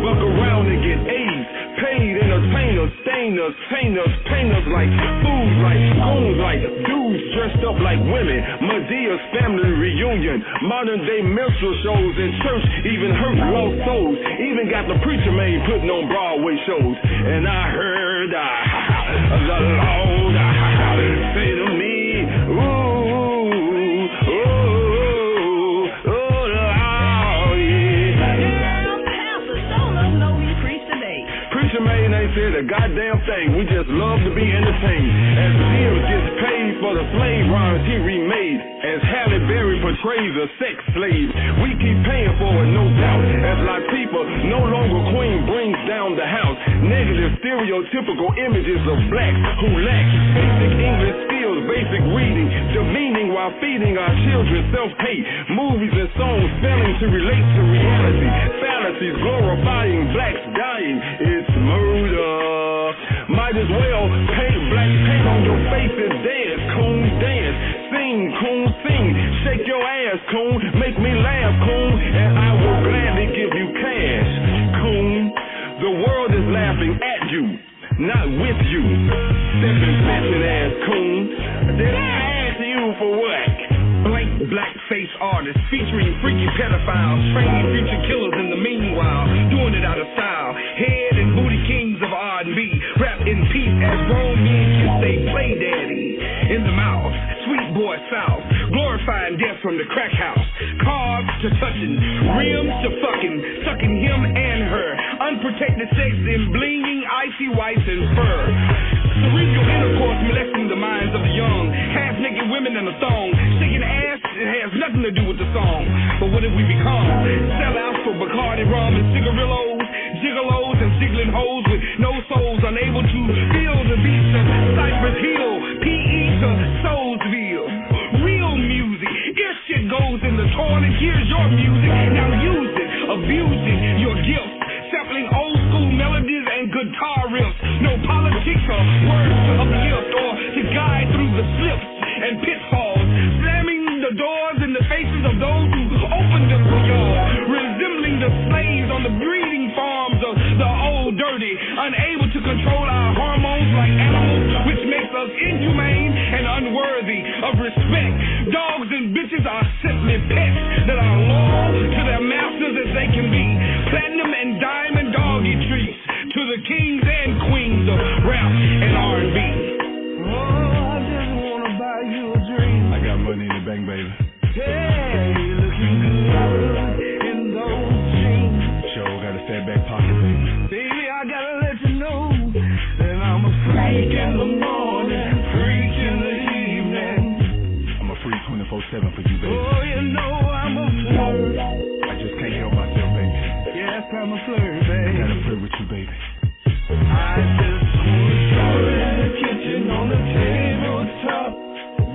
Fuck around and get AIDS. Paid entertainers, stainers, painters, painters like fools, like spoons, like dudes dressed up like women. Medea's family reunion. Modern day minstrel shows in church even hurt lost souls. Even got the preacher man putting on Broadway shows. And I heard the Lord say to me, ooh. Said a goddamn thing. We just love to be entertained. As Sears gets paid for the slave rhymes he remade. As Halle Berry portrays a sex slave. We keep paying for it, no doubt. As Latifah, no longer queen, brings the stereotypical images of blacks who lack basic English skills, basic reading, demeaning while feeding our children self-hate. Movies and songs failing to relate to reality. Fallacies glorifying blacks dying. It's murder. Might as well paint black paint on your face and dance, coon, dance. Sing, coon, sing. Shake your ass, coon. Make me laugh, coon. And I will gladly give you cash, coon. The world is laughing at you, not with you. Stepping bitchin' ass coon. Did I ask you for what? Blank blackface artists featuring freaky pedophiles, training future killers in the meanwhile, doing it out of style. Head and booty kings of R&B, rap in peace as grown men kiss they play daddy in the mouth. Sweet boy South, glorifying death from the crack house. Cars to touching, rims to fucking, sucking him and her. Unprotected sex in blinging, icy whites and fur. Cerebral intercourse molesting the minds of the young. Half-naked women in a thong, shaking ass, it has nothing to do with the song. But what have we become? Sellouts for Bacardi rum and cigarillos, gigolos and jiggling hoes with no souls, unable to feel the beats of Cypress Hill, P.E. to Soulsville. Real music, if shit goes in the toilet, here's your music. Now use it, abuse it, your gifts. Sampling old school melodies and guitar riffs. No politics or words to uplift or to guide through the slips and pitfalls. Slamming the doors in the faces of those who opened them for y'all. Resembling the slaves on the breeding farms of the old dirty. Unable to control our hormones like animals, which makes us inhumane and unworthy of respect. Dogs and bitches are simply pets that are loyal to their masters as they can be. Platinum and diamond doggy treats to the kings and queens of rap and R&B. Oh, I just wanna buy you a drink. I got money in the bank, baby. Hey, you looking good in those jeans. Sure, got a fat back pocket, baby. Baby, I gotta let you know that I'm a freak in the morning, freak in the evening. I'm a freak 24/7 for you, baby. Oh, you know I'm a flirt. I just can't help myself, baby. Yes, I'm a flirt, baby. I gotta flirt with you, baby. I just wanna throw it in the kitchen on the tabletop.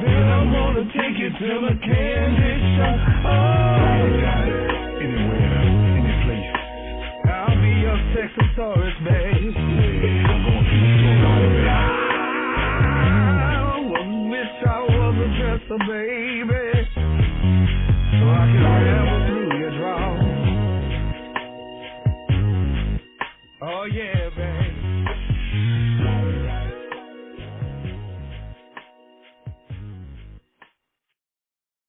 Then I'm gonna take you to the candy shop. Oh, got it. Anywhere, any place. I'll be your sexosaurus, babe. I'm going to the store, baby. I wish I was a dresser, baby, so I can ramble through your drawers. Oh yeah.